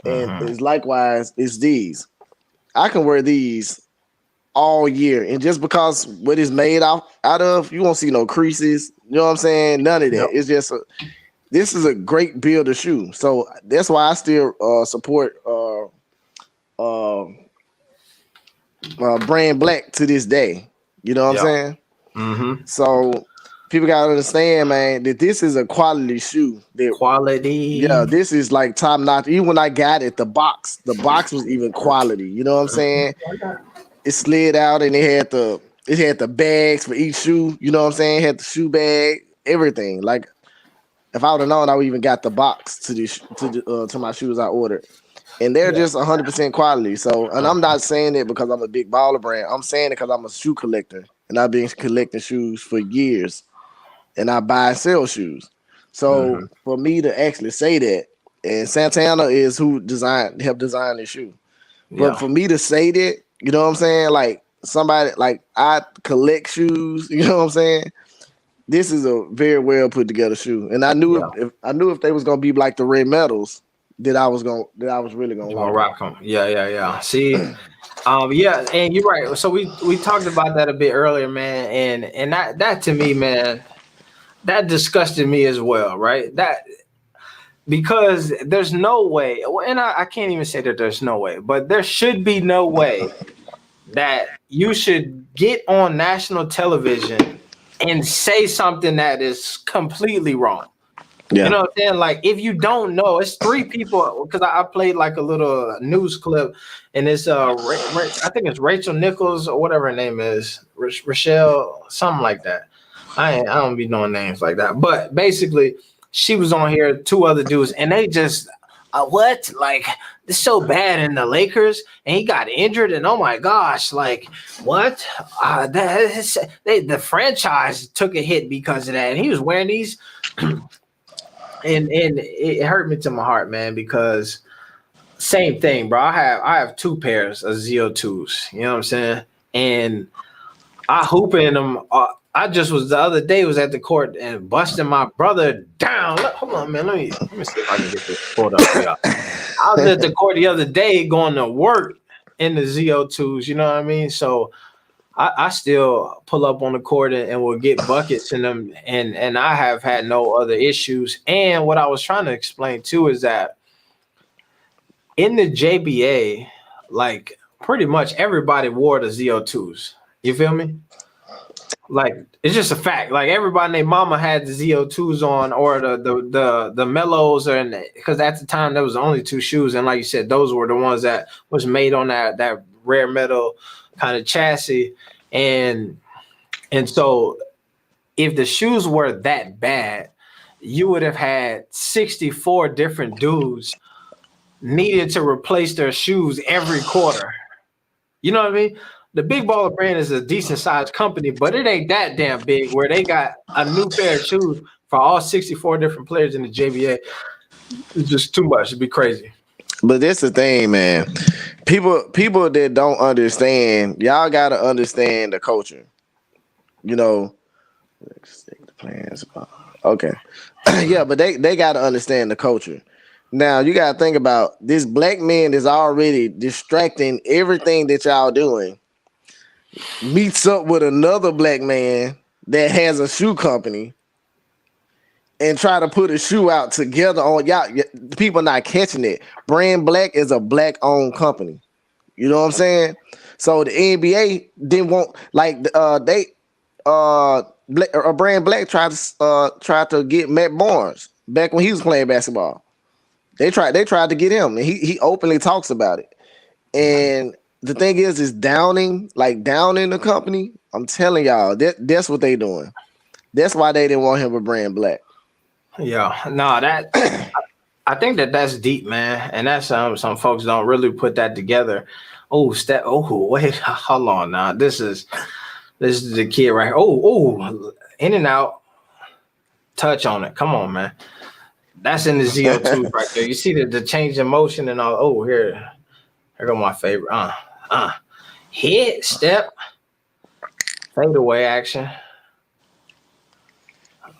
And it's likewise, it's these. I can wear these all year. And just because what it's made out of, you won't see no creases. You know what I'm saying? None of that. Yep. It's just this is a great builder shoe. So that's why I still support brand black to this day. You know what I'm saying? So people gotta understand, man, that this is a quality shoe. Yeah, this is like top notch. Even when I got it, the box was even quality. You know what I'm saying? It slid out and it had the bags for each shoe. You know what I'm saying? It had the shoe bag, everything. Like if I would have known, I would even got the box to my shoes I ordered. And they're just 100% quality. So, and I'm not saying it because I'm a Big Baller brand. I'm saying it because I'm a shoe collector and I've been collecting shoes for years. And I buy and sell shoes. So for me to actually say that, and Santana is who helped design the shoe. But for me to say that, you know what I'm saying? Like somebody, like I collect shoes, you know what I'm saying? This is a very well put together shoe. And I knew if they was gonna be like the Red Metals, that I was really gonna rock them. Yeah. See, and you're right. So we talked about that a bit earlier, man. And that to me, man, that disgusted me as well, right? because there's no way, and I can't even say that there's no way, but there should be no way that you should get on national television and say something that is completely wrong. Yeah. You know what I'm saying? Like, if you don't know, it's 3 people, because I played like a little news clip, and it's I think it's Rachel Nichols or whatever her name is, Rochelle, something like that. I don't be knowing names like that, but basically she was on here, 2 other dudes, and they just what, like, it's so bad in the Lakers, and he got injured, and oh my gosh, like, what? The franchise took a hit because of that, and he was wearing these, and it hurt me to my heart, man, because same thing, bro. I have 2 pairs of ZO2s, you know what I'm saying, and I hoop in them. I just was the other day was at the court and busting my brother down. Look, hold on, man. Let me see if I can get this pulled up for y'all. I was at the court the other day going to work in the ZO2s. You know what I mean? So I still pull up on the court and will get buckets in them, and I have had no other issues. And what I was trying to explain too is that in the JBA, like, pretty much everybody wore the ZO2s. You feel me? Like, it's just a fact. Like, everybody and their mama had the ZO2s on, or the Mellows, and because at the time there was only 2 shoes, and like you said, those were the ones that was made on that rare metal kind of chassis, and so if the shoes were that bad, you would have had 64 different dudes needed to replace their shoes every quarter. You know what I mean? The Big Baller brand is a decent sized company, but it ain't that damn big where they got a new pair of shoes for all 64 different players in the JBA. It's just too much. It'd be crazy. But that's the thing, man. People that don't understand, y'all gotta understand the culture. You know, the plans. Okay. Yeah, but they gotta understand the culture. Now you gotta think about this black man is already distracting everything that y'all doing. Meets up with another black man that has a shoe company and try to put a shoe out together on y'all. People not catching it. Brand Black is a black owned company. You know what I'm saying? So the NBA didn't want, like, Brand Black tried to get Matt Barnes back when he was playing basketball. They tried to get him, and he openly talks about it. And the thing is downing the company. I'm telling y'all, that's what they doing. That's why they didn't want him with Brand Black. Yeah, no, that I think that's deep, man, and that's some folks don't really put that together. Wait, hold on now. This is the kid right here. In and out, touch on it. Come on, man. That's in the ZO2 right there. You see the change in motion and all. Oh, here go my favorite. Hit, step, fade away action.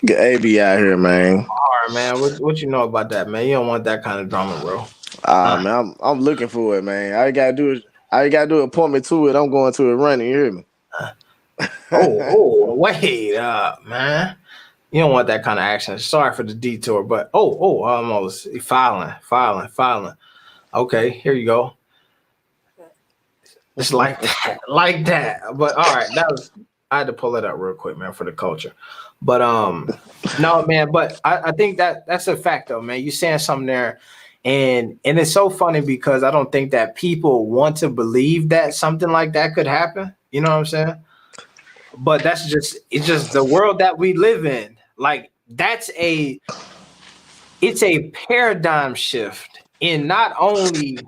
Get AB out here, man. All right, man. What you know about that, man? You don't want that kind of drama, bro. Man, I'm looking for it, man. All you gotta do an appointment to it. I'm going to it running. You hear me? Wait up, man. You don't want that kind of action. Sorry for the detour, but almost filing. Okay, here you go. It's like that. But all right, I had to pull it up real quick, man, for the culture. But no, man. But I think that's a fact, though, man. You saying something there, and it's so funny because I don't think that people want to believe that something like that could happen. You know what I'm saying? But it's just the world that we live in. Like, it's a paradigm shift in not only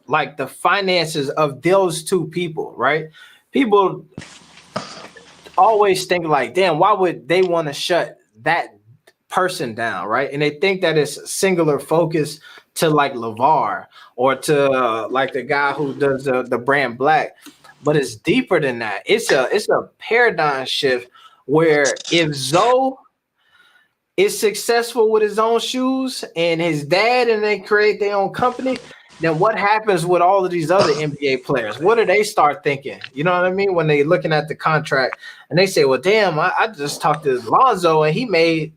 like the finances of those 2 people, right? People always think like, damn, why would they want to shut that person down, right? And they think that it's singular focus to like LeVar or to like the guy who does the Brand Black, but it's deeper than that. It's a paradigm shift where if Zoe is successful with his own shoes and his dad and they create their own company, then what happens with all of these other NBA players? What do they start thinking? You know what I mean? When they looking at the contract and they say, well, damn, I just talked to Lonzo and he made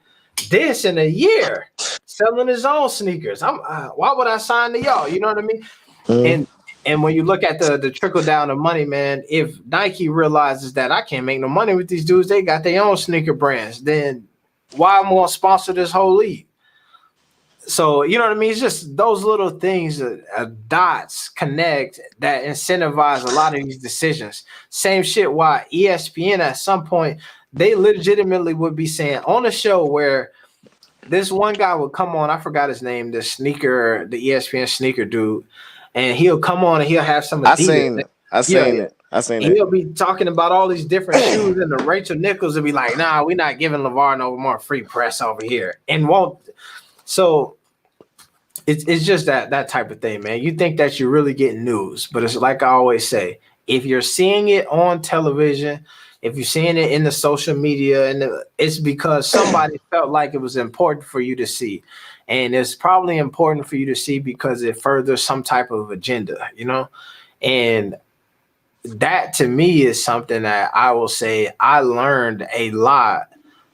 this in a year, selling his own sneakers. Why would I sign to y'all? You know what I mean? Mm-hmm. And when you look at the trickle down of money, man, if Nike realizes that I can't make no money with these dudes, they got their own sneaker brands, then why am I going to sponsor this whole league? So, you know what I mean? It's just those little things, dots connect that incentivize a lot of these decisions. Same shit why ESPN at some point, they legitimately would be saying on a show where this one guy would come on, I forgot his name, the ESPN sneaker dude, and he'll come on and he'll have some Adidas. I seen it. He'll be talking about all these different shoes, and the Rachel Nichols will be like, nah, we're not giving LeVar no more free press over here. And won't. So it's just that type of thing, man. You think that you're really getting news, but it's like I always say, if you're seeing it on television, if you're seeing it in the social media, and it's because somebody felt like it was important for you to see. And it's probably important for you to see because it furthers some type of agenda, you know? And that to me is something that I will say I learned a lot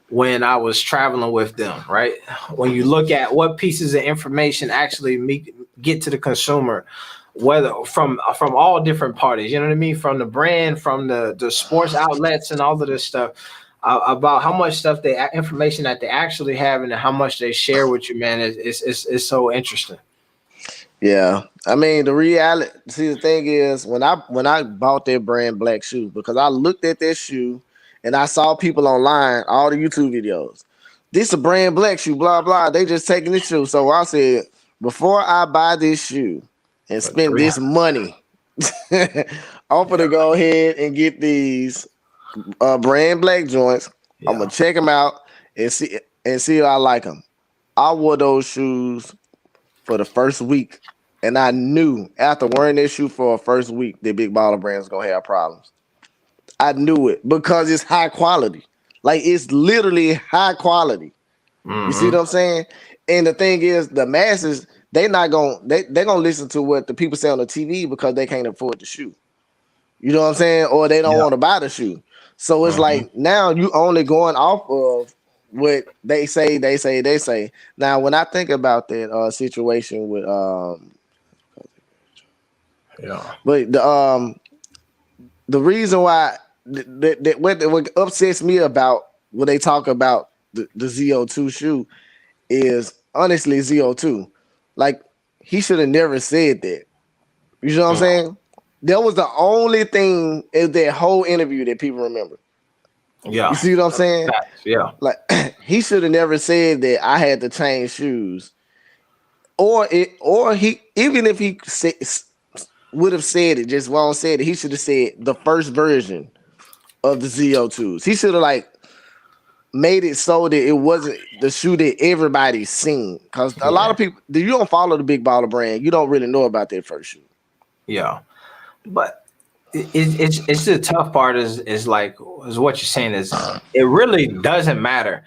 when I was traveling with them, right? When you look at what pieces of information actually get to the consumer, whether from all different parties, you know what I mean? From the brand, from the sports outlets and all of this stuff, about how much stuff information that they actually have and how much they share with you, man, is so interesting. Yeah, I mean the reality. See, the thing is, when I bought that brand black shoe, because I looked at that shoe and I saw people online, all the YouTube videos. This a brand black shoe, blah blah. They just taking this shoe. So I said, before I buy this shoe and spend this money, I'm gonna go ahead and get these brand black joints. Yeah. I'm gonna check them out and see if I like them. I wore those shoes for the first week, and I knew after wearing this shoe for a first week that Big Baller Brand was gonna have problems. I knew it because it's high quality. Like, it's literally high quality. Mm-hmm. You see what I'm saying? And the thing is, the masses, they're gonna listen to what the people say on the TV because they can't afford the shoe. You know what I'm saying? Or they don't want to buy the shoe. So it's like, now you only going off of what they say. Now, when I think about that situation with but the reason why what upsets me about when they talk about the ZO2 shoe is honestly ZO2. Like, he should have never said that. You know what I'm saying? That was the only thing in that whole interview that people remember. Yeah. You see what I'm saying? Yeah. Like, he should have never said that I had to change shoes. Or he, even if he would have said it, just won't say it, he should have said the first version of the ZO2s. He should have made it so that it wasn't the shoe that everybody's seen. Because a lot of people, you don't follow the Big Baller Brand, you don't really know about that first shoe. Yeah. But it's the tough part is what you're saying is it really doesn't matter.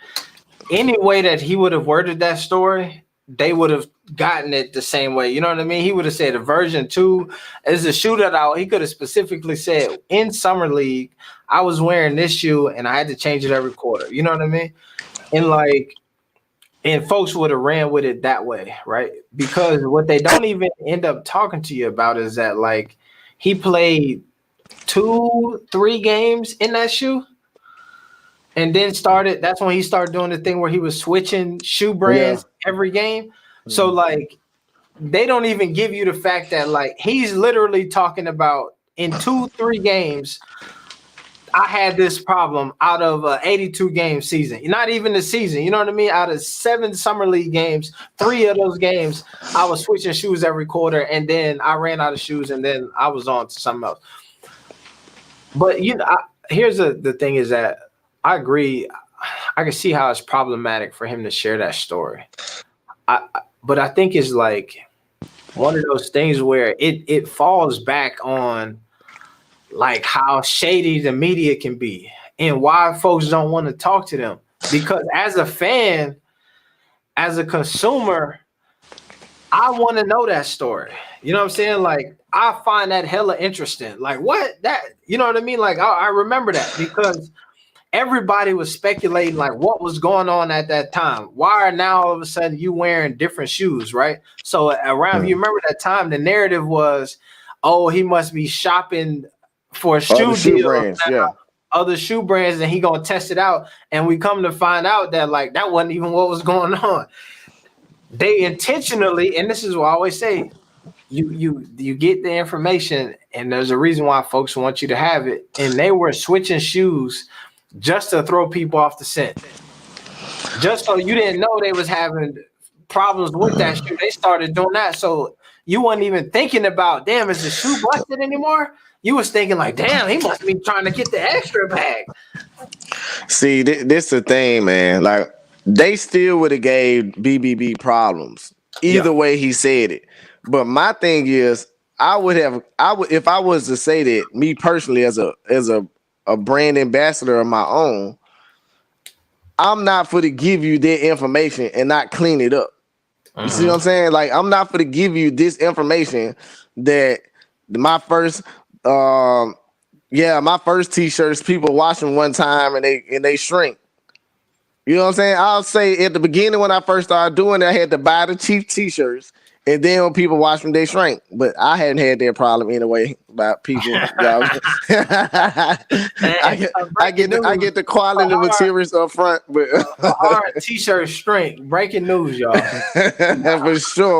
Any way that he would have worded that story, they would have gotten it the same way. You know what I mean? He would have said a version 2 is a shoe that he could have specifically said in Summer League, I was wearing this shoe and I had to change it every quarter. You know what I mean? And folks would have ran with it that way, right? Because what they don't even end up talking to you about is that he played 2-3 games in that shoe. And then that's when he started doing the thing where he was switching shoe brands every game. Mm-hmm. So they don't even give you the fact that he's literally talking about in 2-3 games, I had this problem out of an 82 game season. Not even the season, you know what I mean? Out of 7 Summer League games, 3 of those games, I was switching shoes every quarter, and then I ran out of shoes, and then I was on to something else. But here's the thing is that I agree. I can see how it's problematic for him to share that story. But I think it's one of those things where it falls back on how shady the media can be and why folks don't want to talk to them. Because as a fan, as a consumer, I want to know that story. You know what I'm saying? I find that hella interesting. What? That, you know what I mean? I remember that because everybody was speculating like what was going on at that time. Why are now all of a sudden you wearing different shoes, right? So around, you remember that time, the narrative was, oh, he must be shopping for a shoe deal, brands, other shoe brands, and he gonna test it out. And we come to find out that like that wasn't even what was going on. They intentionally, and this is what I always say, you get the information, and there's a reason why folks want you to have it. And they were switching shoes just to throw people off the scent, just so you didn't know they was having problems with that shoe. They started doing that, so you wasn't even thinking about, damn, is the shoe busted anymore? You was thinking like, damn, he must be trying to get the extra bag. See, this the thing, man. Like, they still would have gave BBB problems either way he said it. But my thing is, I would if I was to say that, me personally as a brand ambassador of my own, I'm not for to give you that information and not clean it up. You see what I'm saying? Like, I'm not for to give you this information that my first t-shirts, people wash them one time and they shrink. You know what I'm saying? I'll say at the beginning when I first started doing it, I had to buy the cheap t-shirts, and then when people wash them, they shrink. But I hadn't had that problem anyway about people. I get the quality of materials up front, but hard t-shirt shrink. Breaking news, y'all.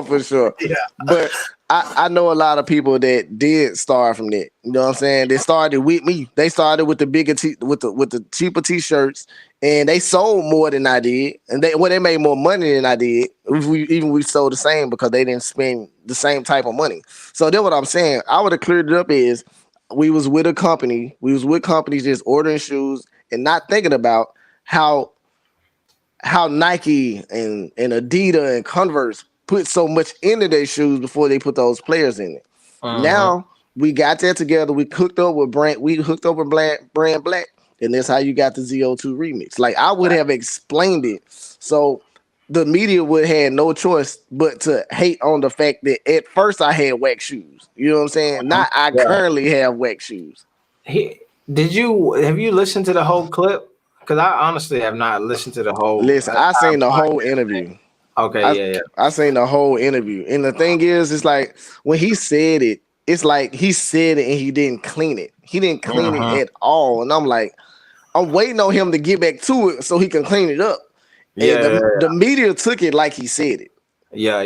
for sure. Yeah. But I know a lot of people that did start from that. You know what I'm saying? They started with me. They started with the bigger with the cheaper t-shirts, and they sold more than I did. And they made more money than I did. We sold the same because they didn't spend the same type of money. So that's what I'm saying. I would have cleared it up is we was with a company. We was with companies just ordering shoes and not thinking about how Nike and Adidas and Converse put so much into their shoes before they put those players in it. Now we got that together. We hooked up with Brand Black, and that's how you got the ZO2 remix. Like, I would have explained it, so the media would have no choice but to hate on the fact that at first I had whack shoes. You know what I'm saying? Not I currently have whack shoes. Have you listened to the whole clip? Because I honestly have not listened to the whole. Listen, I seen the whole interview. Okay, I seen the whole interview. And the thing is, it's like when he said it, it's like he said it and he didn't clean it. He didn't clean it at all. And I'm like, I'm waiting on him to get back to it so he can clean it up. And the media took it like he said it. Yeah.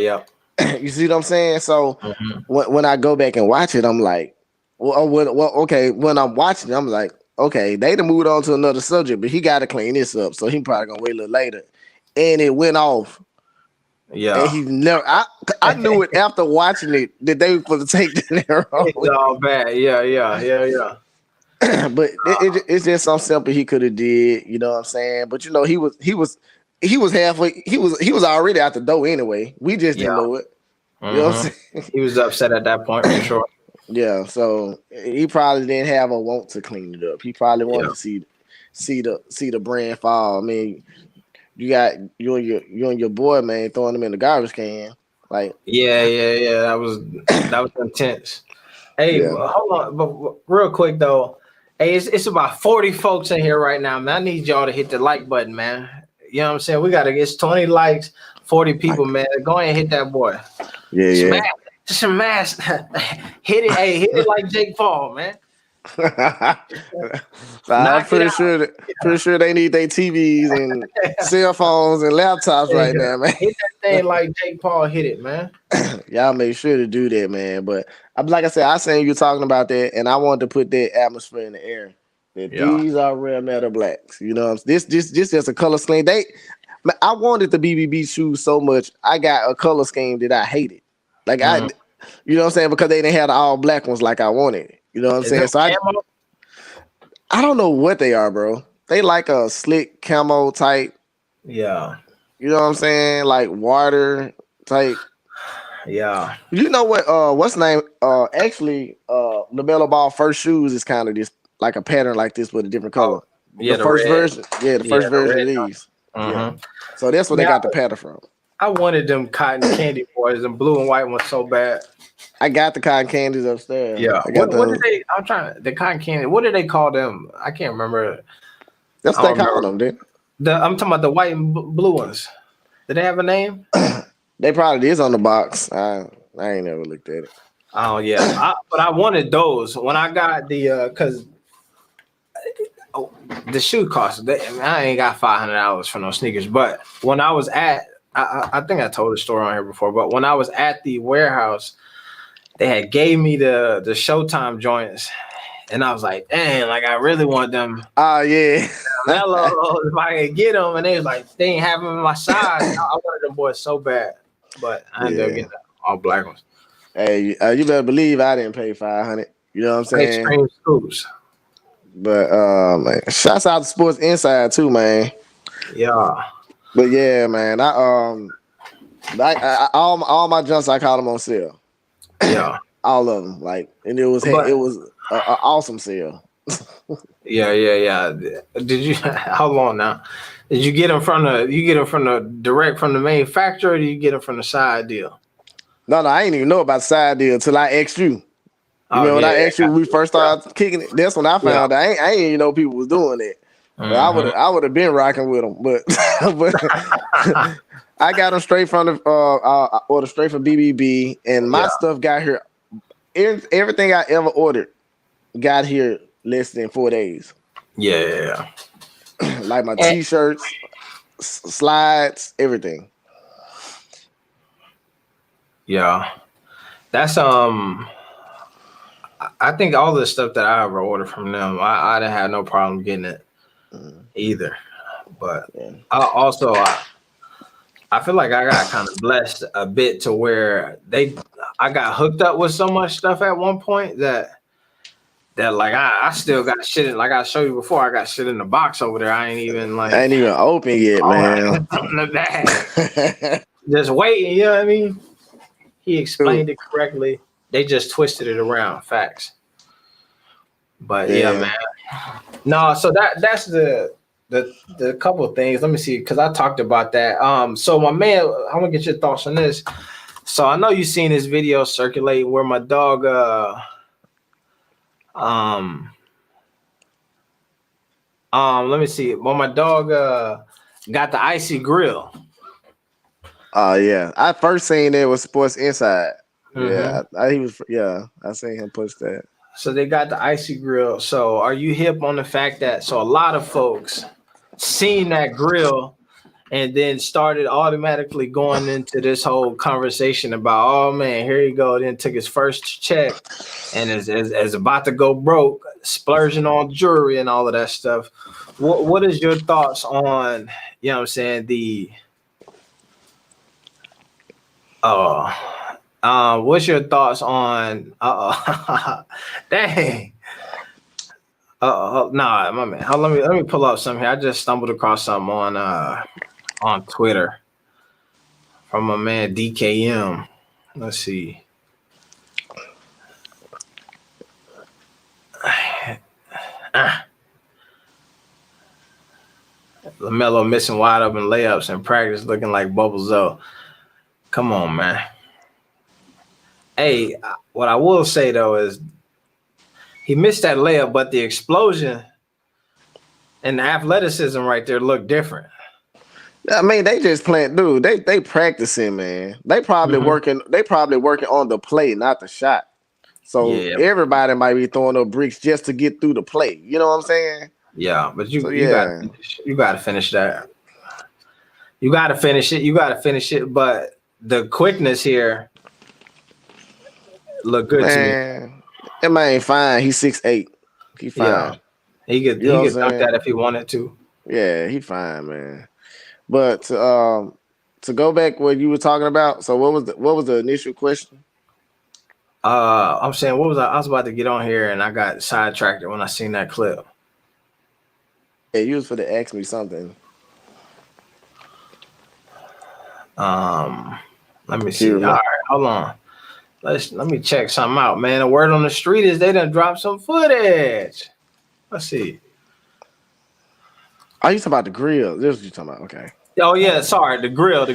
You see what I'm saying? So when I go back and watch it, I'm like, okay. When I'm watching it, I'm like, okay, they done moved on to another subject, but he got to clean this up. So he probably going to wait a little later. And it went off. Yeah, and he never. I knew it after watching it that they were supposed to take the narrow. It's all bad. Yeah. But it's just something simple he could have did. You know what I'm saying? But you know, he was halfway. He was already out the door anyway. We just didn't know it. You know what I'm saying? He was upset at that point for sure. Yeah, so he probably didn't have a want to clean it up. He probably wanted to see the brand fall. I mean, you and your boy, man, throwing them in the garbage can. Like, yeah. That was intense. Hey, hold on, but real quick though. Hey, it's about 40 folks in here right now, man. I need y'all to hit the like button, man. You know what I'm saying? We gotta get 20 likes, 40 people, man. Go ahead and hit that boy. Yeah. Smash. Hit it. Hey, hit it like Jake Paul, man. I'm pretty sure they need their TVs and cell phones and laptops right now, man. Hit that thing like Jake Paul hit it, man. Y'all make sure to do that, man. But like I said, I seen you talking about that, and I wanted to put that atmosphere in the air. That these are real metal blacks. You know, this just a color scheme. I wanted the BBB shoes so much. I got a color scheme that I hated. Like you know what I'm saying? Because they didn't have the all black ones like I wanted. You know what I'm saying? So I don't know what they are, bro. They like a slick camo type. Yeah. You know what I'm saying? Like water type. Yeah. You know what? What's the name? Actually, LaMelo Ball first shoes is kind of this like a pattern like this with a different color. Yeah, the first version. Yeah, the first version of these. Yeah. So that's where they got the pattern from. I wanted them cotton candy boys, them blue and white ones so bad. I got the cotton candies upstairs. Yeah. What did they? I'm trying the cotton candy. What did they call them? I can't remember. That's what they call them, dude. I'm talking about the white and blue ones. Did they have a name? They probably is on the box. I ain't never looked at it. Oh yeah, but I wanted those when I got the because the shoe cost. I ain't got $500 for no sneakers. But when I was at, I think I told the story on here before. But when I was at the warehouse, they had gave me the Showtime joints, and I was like, dang, like I really want them. Oh yeah, Mellow, if I could get them, and they was like, they ain't have them in my size. I wanted them boys so bad, but I ended up getting all black ones. Hey, you better believe I didn't pay $500. You know what I'm saying? Extreme scoops. But man, shouts out to Sports Inside too, man. Yeah. But yeah, man, I all my junks I caught them on sale. Yeah. All of them, like, and it was an awesome sale. Yeah. Did you? How long now? Did you get them from the direct from the manufacturer, or did you get them from the side deal? No, I ain't even know about the side deal till I asked you. When I asked you, we first started kicking it. That's when I found out. I ain't even know people was doing it. But I would have been rocking with them. But I got them straight from the ordered straight from BBB, and my stuff got here. Everything I ever ordered got here less than 4 days. Yeah. Like my t-shirts, slides, everything. Yeah. That's I think all the stuff that I ever ordered from them, I didn't have no problem getting it either. But I feel like I got kind of blessed a bit to where I got hooked up with so much stuff at one point that like I still got shit in, like I showed you before, I got shit in the box over there. I ain't even open yet, man. In the bag. Just waiting, you know what I mean? He explained it correctly. They just twisted it around. Facts. But yeah, man. No, so that's the couple of things. Let me see, because I talked about that. So my man, I want to get your thoughts on this. So I know you've seen this video circulate where my dog let me see. Well, my dog got the icy grill. Oh yeah. I first seen it was Sports Inside. Mm-hmm. I seen him post that. So they got the icy grill. So are you hip on the fact that a lot of folks seen that grill and then started automatically going into this whole conversation about, oh man, here you go. Then took his first check and is about to go broke, splurging on jewelry and all of that stuff. What is your thoughts on, you know what I'm saying, what's your thoughts on dang. Nah, my man. Let me pull up something here. I just stumbled across something on Twitter from my man DKM. Let's see. LaMelo missing wide open layups in practice, looking like Bubble Zoe. Come on, man. Hey, what I will say though is he missed that layup, but the explosion and the athleticism right there looked different. I mean, they just playing, dude. They practicing, man. They probably working. They probably working on the play, not the shot. So everybody might be throwing up bricks just to get through the play. You know what I'm saying? Yeah, but you gotta finish that. You gotta finish it. But the quickness here look good to me. That man ain't fine. He's 6'8". He fine. Yeah. He could dunk that if he wanted to. Yeah, he fine, man. But to go back what you were talking about. So what was the initial question? I'm saying I was about to get on here and I got sidetracked when I seen that clip. Yeah, you was for to ask me something. Let me see. All right, hold on. Let me check something out, man. The word on the street is they done dropped some footage. Let's see. Oh, you talking about the grill? This is what you talking about? Okay. Oh yeah, sorry, the grill.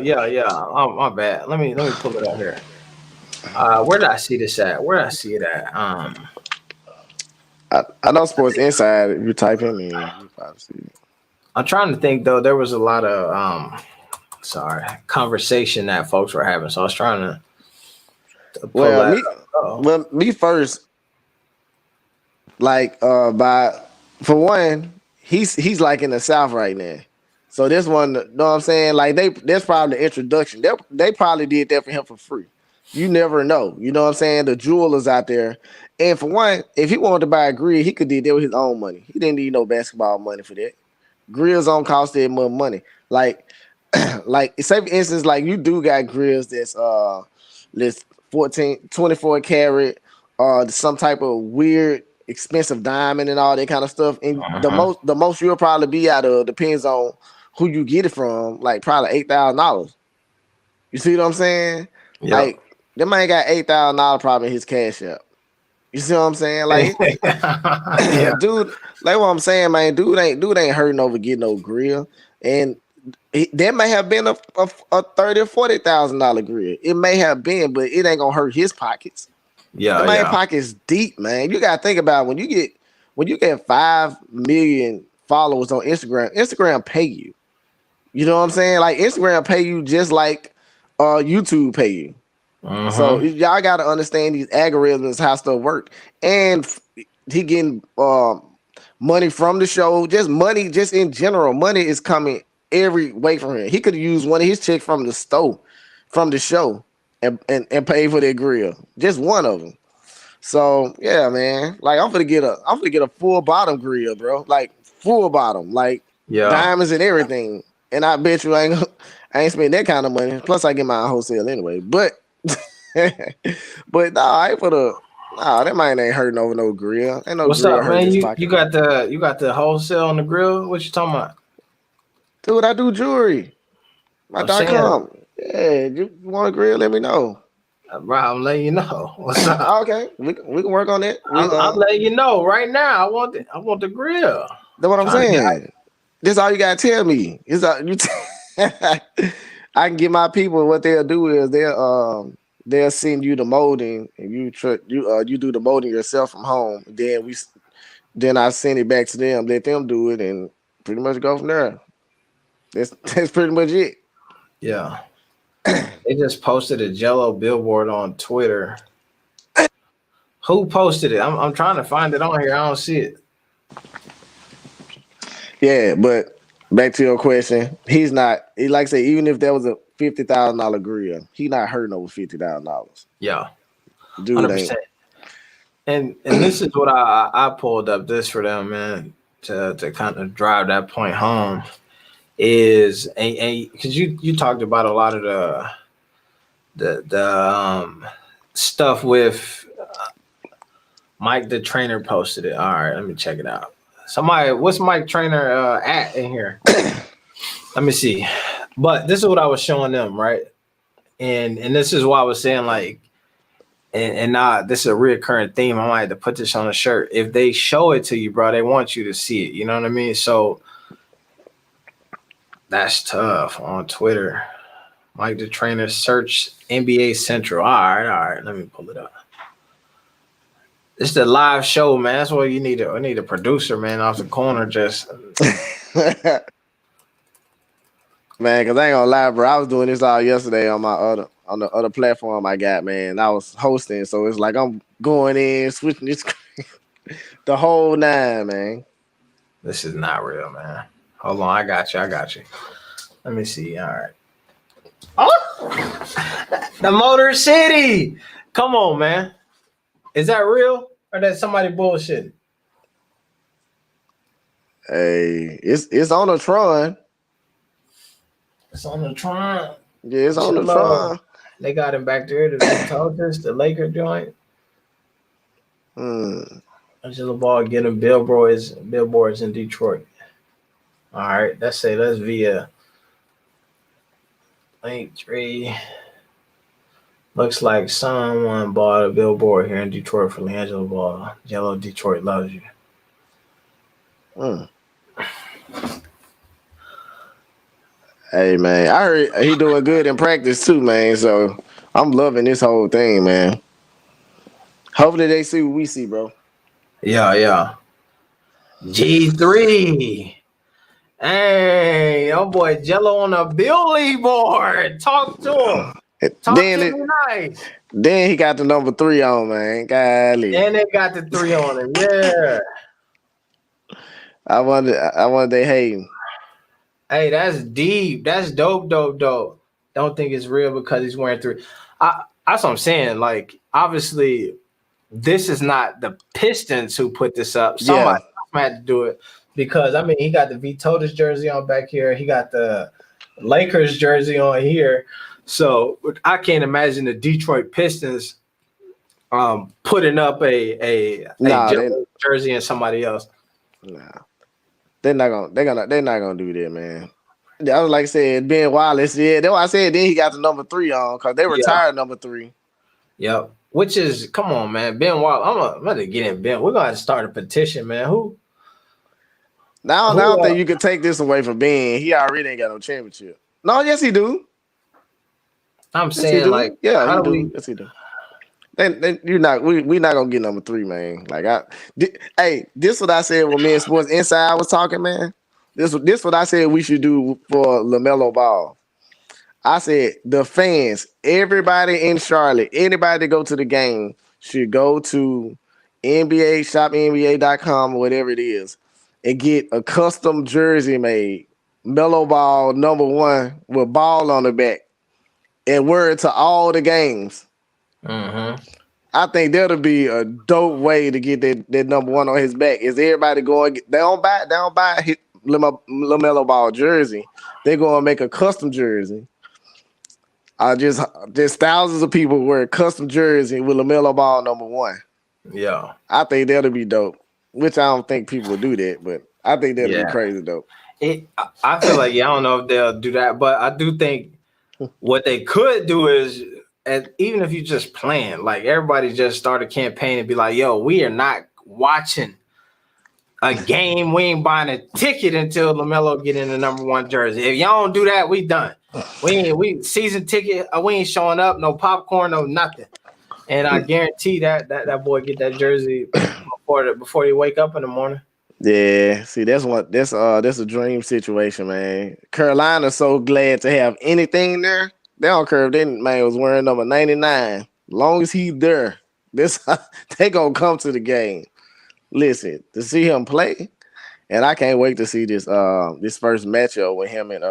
Yeah. Oh, my bad. Let me pull it up here. Where did I see this at? Where did I see it at? I know Sports Inside. If you type him in, you probably see it. I'm trying to think though. There was a lot of conversation that folks were having, so I was trying to pull that up. Me first. Like for one, he's like in the South right now. So this one, you know what I'm saying? Like that's probably the introduction. They probably did that for him for free. You never know. You know what I'm saying? The jewelers out there. And for one, if he wanted to buy a grill, he could do that with his own money. He didn't need no basketball money for that. Grills don't cost that much money. Like say for instance, like you do got grills that's 24 karat, some type of weird expensive diamond and all that kind of stuff. And the most you'll probably be out of depends on who you get it from, like probably $8,000. You see what I'm saying? Yep. Like that man got $8,000 probably in his cash app. You see what I'm saying? Like dude, like what I'm saying, man, dude ain't hurting over getting no grill. And that may have been a $30,000 or $40,000 grill. It may have been, but it ain't gonna hurt his pockets. Yeah, the man pockets deep, man. You gotta think about when you get 5 million followers on Instagram. Instagram pay you. You know what I'm saying? Like Instagram pay you just like YouTube pay you. So y'all gotta understand these algorithms, how stuff work. And he getting money from the show, just money, just in general. Money is coming every way from him. He could have used one of his checks from the store, from the show, and pay for their grill. Just one of them. So yeah, man. Like I'm gonna get a full bottom grill, bro. Like full bottom, like diamonds and everything. And I bet you I ain't spending that kind of money. Plus I get my wholesale anyway. But but that man ain't hurting over no grill. Ain't no What's grill up, man? You got the wholesale on the grill? What you talking about? Dude, I do jewelry. My .com. Yeah, you want a grill? Let me know. Bro, I'm letting you know. What's up? Okay, we can work on it. I'm letting you know right now. I want the grill. That's what I'm saying. This all you gotta tell me. I can get my people. What they'll do is they'll send you the molding, and you do the molding yourself from home. Then I send it back to them. Let them do it, and pretty much go from there. That's pretty much it. Yeah. They just posted a Jello billboard on Twitter. Who posted it? I'm trying to find it on here. I don't see it. Yeah, but back to your question, he's not. He like I say, even if there was a $50,000 grill, he not hurting over $50,000. Yeah, dude 100%. And this is what I pulled up this for them, man, to kind of drive that point home. Is because you talked about a lot of the stuff with Mike the trainer posted it. All right, let me check it out. What's Mike Trainer at in here? Let me see. But this is what I was showing them, right? And this is why I was saying, like, and now this is a reoccurring theme. I might have to put this on a shirt. If they show it to you, bro, they want you to see it. You know what I mean? So that's tough on Twitter. Mike the Trainer, search NBA Central. All right. Let me pull it up. It's the live show, man. That's what you need. I need a producer, man, off the corner. Just man, because I ain't gonna lie, bro. I was doing this all yesterday on the other platform I got, man. I was hosting, so it's like I'm going in, switching this the whole nine, man. This is not real, man. Hold on, I got you. Let me see. All right. Oh, the Motor City. Come on, man. Is that real or that somebody bullshitting? Hey, it's on the Tron. It's on the Tron. Yeah, it's on the Tron. They got him back there. The Laker joint. Jello Ball getting billboards in Detroit. All right, that's via link 3. Looks like someone bought a billboard here in Detroit for LeAngelo Ball. Jello, Detroit loves you. Hey, man, I heard he doing good in practice too, man. So I'm loving this whole thing, man. Hopefully they see what we see, bro. Yeah. G3. Hey, your boy Jello on a billboard. Talk to him. Talk to me nice. Then he got the number 3 on, man. Golly. And they got the 3 on him. Yeah. I wonder they hating. Hey, that's deep. That's dope. Don't think it's real because he's wearing 3. That's what I'm saying. Like, obviously, this is not the Pistons who put this up. Somebody had to do it because, I mean, he got the Vitotas jersey on back here. He got the Lakers jersey on here. So I can't imagine the Detroit Pistons putting up a jersey and somebody else. Nah. They're not gonna do that, man. I was like I said, Ben Wallace, that's why I said then he got the number 3 on because they retired number 3. Yep. Which is, come on, man. Ben Wallace. I'm gonna get in Ben. We're gonna start a petition, man. Who? Now I don't think you could take this away from Ben. He already ain't got no championship. No, yes, he do. I'm saying, like, yeah, he do. Yes, he do. Then we're not gonna get number 3, man. Like this what I said when me and Sports Inside was talking, man. This what I said we should do for LaMelo Ball. I said the fans, everybody in Charlotte, anybody that go to the game should go to NBA shopnba.com or whatever it is and get a custom jersey made, Melo Ball number 1 with ball on the back, and wear it to all the games. Mm-hmm. I think that'll be a dope way to get that number 1 on his back. Is everybody going? They don't buy his LaMelo Ball jersey. They're going to make a custom jersey. Just thousands of people wear a custom jersey with LaMelo Ball number 1. Yeah, I think that'll be dope. Which I don't think people will do that, but I think that'll be crazy dope. I feel like I don't know if they'll do that, but I do think what they could do is. And even if you just plan, like everybody just start a campaign and be like, yo, we are not watching a game. We ain't buying a ticket until LaMelo get in the number 1 jersey. If y'all don't do that, we done. We season ticket, we ain't showing up, no popcorn, no nothing. And I guarantee that boy get that jersey before he wake up in the morning. Yeah, see, that's a dream situation, man. Carolina's so glad to have anything there. They don't care if that man was wearing number 99. Long as he's there, they gonna come to the game. Listen, to see him play, and I can't wait to see this first matchup with him and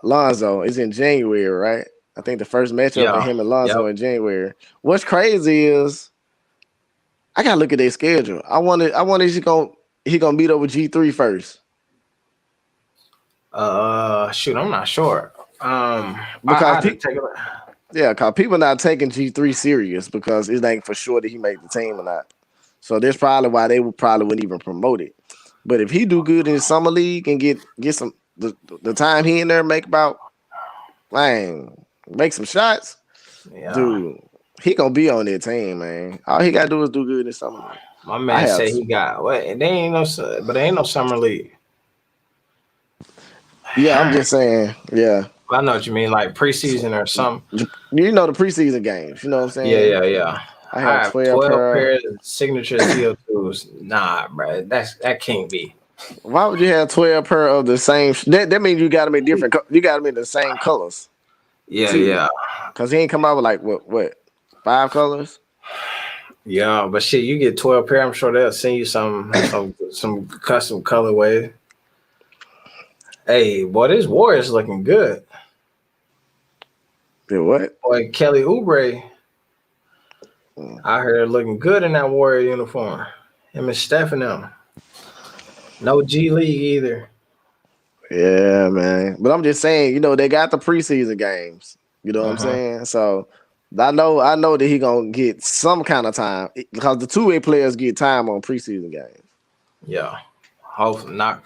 Lonzo. It's in January, right? I think the first matchup with him and Lonzo in January. What's crazy is I gotta look at their schedule. I wonder if he gonna beat up with G3 first. Shoot, I'm not sure. Because people not taking G3 serious because it ain't for sure that he made the team or not. So that's probably why they wouldn't even promote it. But if he do good in the summer league and get some the time he in there make some shots, dude, he gonna be on that team, man. All he gotta do is do good in the summer league. My man said he got but there ain't no summer league. Yeah, I'm just saying. Yeah, I know what you mean, like preseason or something. You know the preseason games. You know what I'm saying? Yeah. I have 12 pairs of signature CO2s. Nah, bro, that can't be. Why would you have 12 pair of the same? That means you got to be different. You got to be the same colors. Yeah. Because he ain't come out with like what 5 colors? Yeah, but shit, you get 12 pair. I'm sure they'll send you some custom colorway. Hey, boy, this Warriors looking good. Did what? Boy, Kelly Oubre. I heard looking good in that Warrior uniform. Him and Steph and them. No G League either. Yeah, man. But I'm just saying, they got the preseason games. You know what I'm saying? So I know that he gonna get some kind of time because the 2-way players get time on preseason games. Yeah, hopefully not.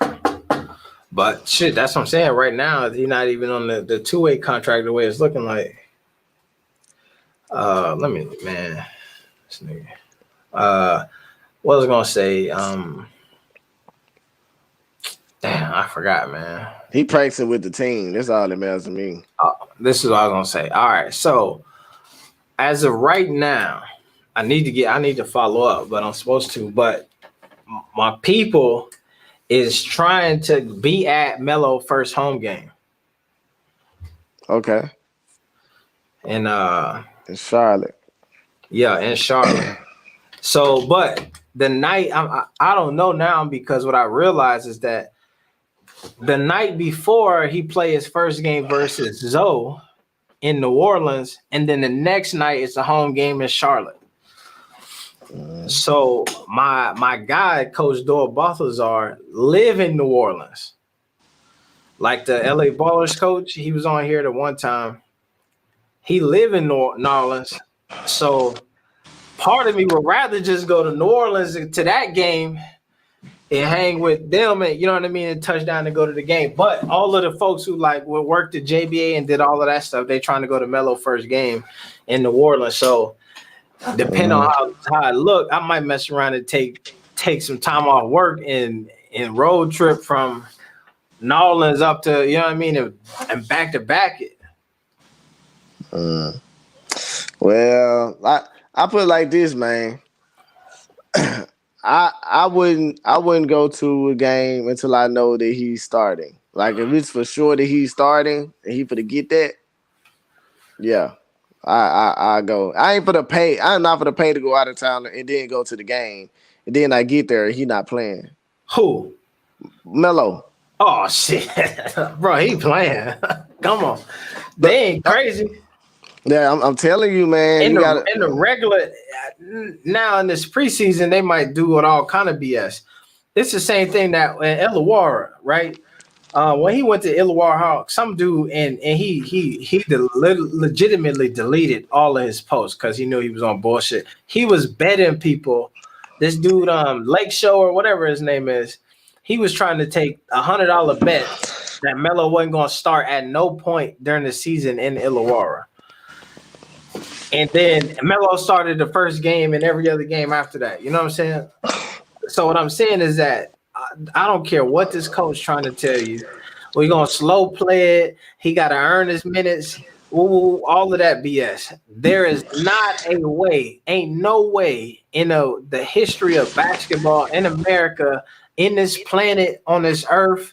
But shit, that's what I'm saying. Right now, he's not even on the 2-way contract the way it's looking like. This nigga. What was I gonna say? Damn, I forgot, man. He practicing with the team. That's all that matters to me. This is what I was gonna say. All right, so as of right now, I need to follow up, but I'm supposed to. But my people is trying to be at Melo first home game. Okay. And in Charlotte. Yeah, in Charlotte. So, but the night I don't know now, because what I realized is that the night before he played his first game versus Zoe in New Orleans, and then the next night it's a home game in Charlotte. So my guy, Coach Doyle Balthazar, live in New Orleans. Like the LA Ballers coach, he was on here the one time. He live in New Orleans. So part of me would rather just go to New Orleans to that game and hang with them, and you know what I mean, and touchdown to go to the game. But all of the folks who like would work the JBA and did all of that stuff, they trying to go to Melo first game in New Orleans. So depending on how I look, I might mess around and take some time off work and road trip from New Orleans up to, you know what I mean, and back to back it. Well, I put it like this, man. I wouldn't go to a game until I know that he's starting. Like if it's for sure that he's starting and he for to get that, yeah, I go. I ain't for the pay. I'm not for the pay to go out of town and then go to the game, and then I get there and he not playing. Who? Melo. Oh shit, bro, he playing. Come on, they ain't crazy. Yeah, I'm telling you, man. In the regular, now in this preseason, they might do it all kind of BS. It's the same thing that in Illawarra, right? When he went to Illawarra Hawks, some dude and he legitimately deleted all of his posts because he knew he was on bullshit. He was betting people. This dude, Lake Show or whatever his name is, he was trying to take $100 bet that Melo wasn't going to start at no point during the season in Illawarra. And then Melo started the first game and every other game after that. You know what I'm saying? So what I'm saying is that I don't care what this coach trying to tell you. We're going to slow play it. He got to earn his minutes. Ooh, all of that BS. There is not a way, ain't no way in the history of basketball in America, in this planet, on this earth,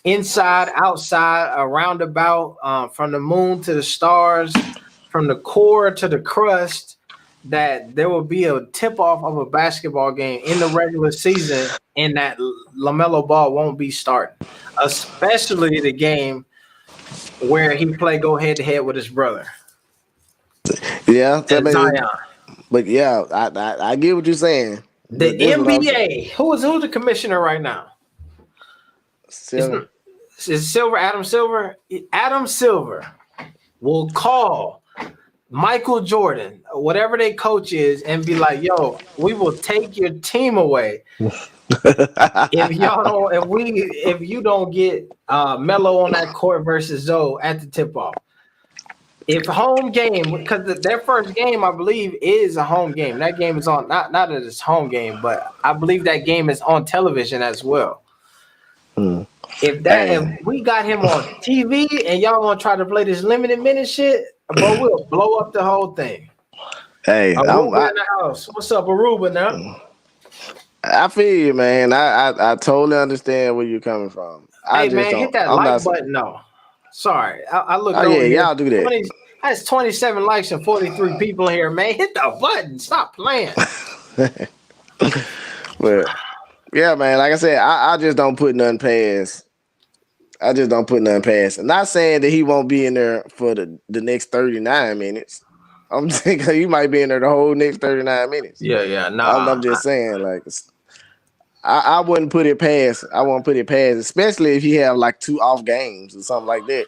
inside, outside, around about, from the moon to the stars, from the core to the crust, that there will be a tip-off of a basketball game in the regular season and that LaMelo Ball won't be starting, especially the game where he play go head-to-head with his brother. Yeah. Zion. But yeah, I get what you're saying. The NBA, who's the commissioner right now? Silver. Is Silver, Adam Silver? Adam Silver will call Michael Jordan, whatever their coach is, and be like, yo, we will take your team away if you don't get Melo on that court versus Zoe at the tip-off. If home game, because their first game, I believe, is a home game. That game is on, not that it's home game, but I believe that game is on television as well. If we got him on TV and y'all want to try to play this limited minute shit, bro, we'll blow up the whole thing. Hey, Aruba in the house. What's up, Aruba now? I feel you, man. I totally understand where you're coming from. Hey, man, hit that like button. No, sorry. I looked over yeah, here. y'all do that. That's 27 likes and 43 people here, man. Hit the button. Stop playing. But yeah, man, like I said, I just don't put nothing past. I'm not saying that he won't be in there for the next 39 minutes. I'm thinking he might be in there the whole next 39 minutes. Yeah. Nah, I'm just saying, like, I wouldn't put it past. I won't put it past, especially if he have like 2 off games or something like that.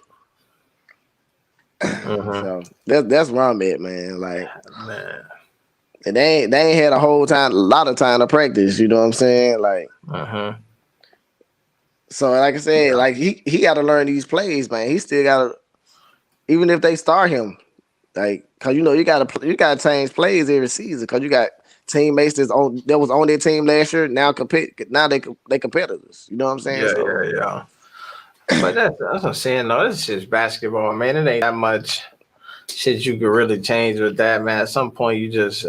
So that's where I'm at, man. Like, man. And they ain't had a lot of time to practice. You know what I'm saying? Like, So like I said, like he got to learn these plays, man. He still got to, even if they start him, like, cause you gotta change plays every season. Cause you got teammates that was on their team last year. Now they competitors. You know what I'm saying? Yeah. But that's what I'm saying. No, this is just basketball, man. It ain't that much. shit you could really change with that, man. At some point, you just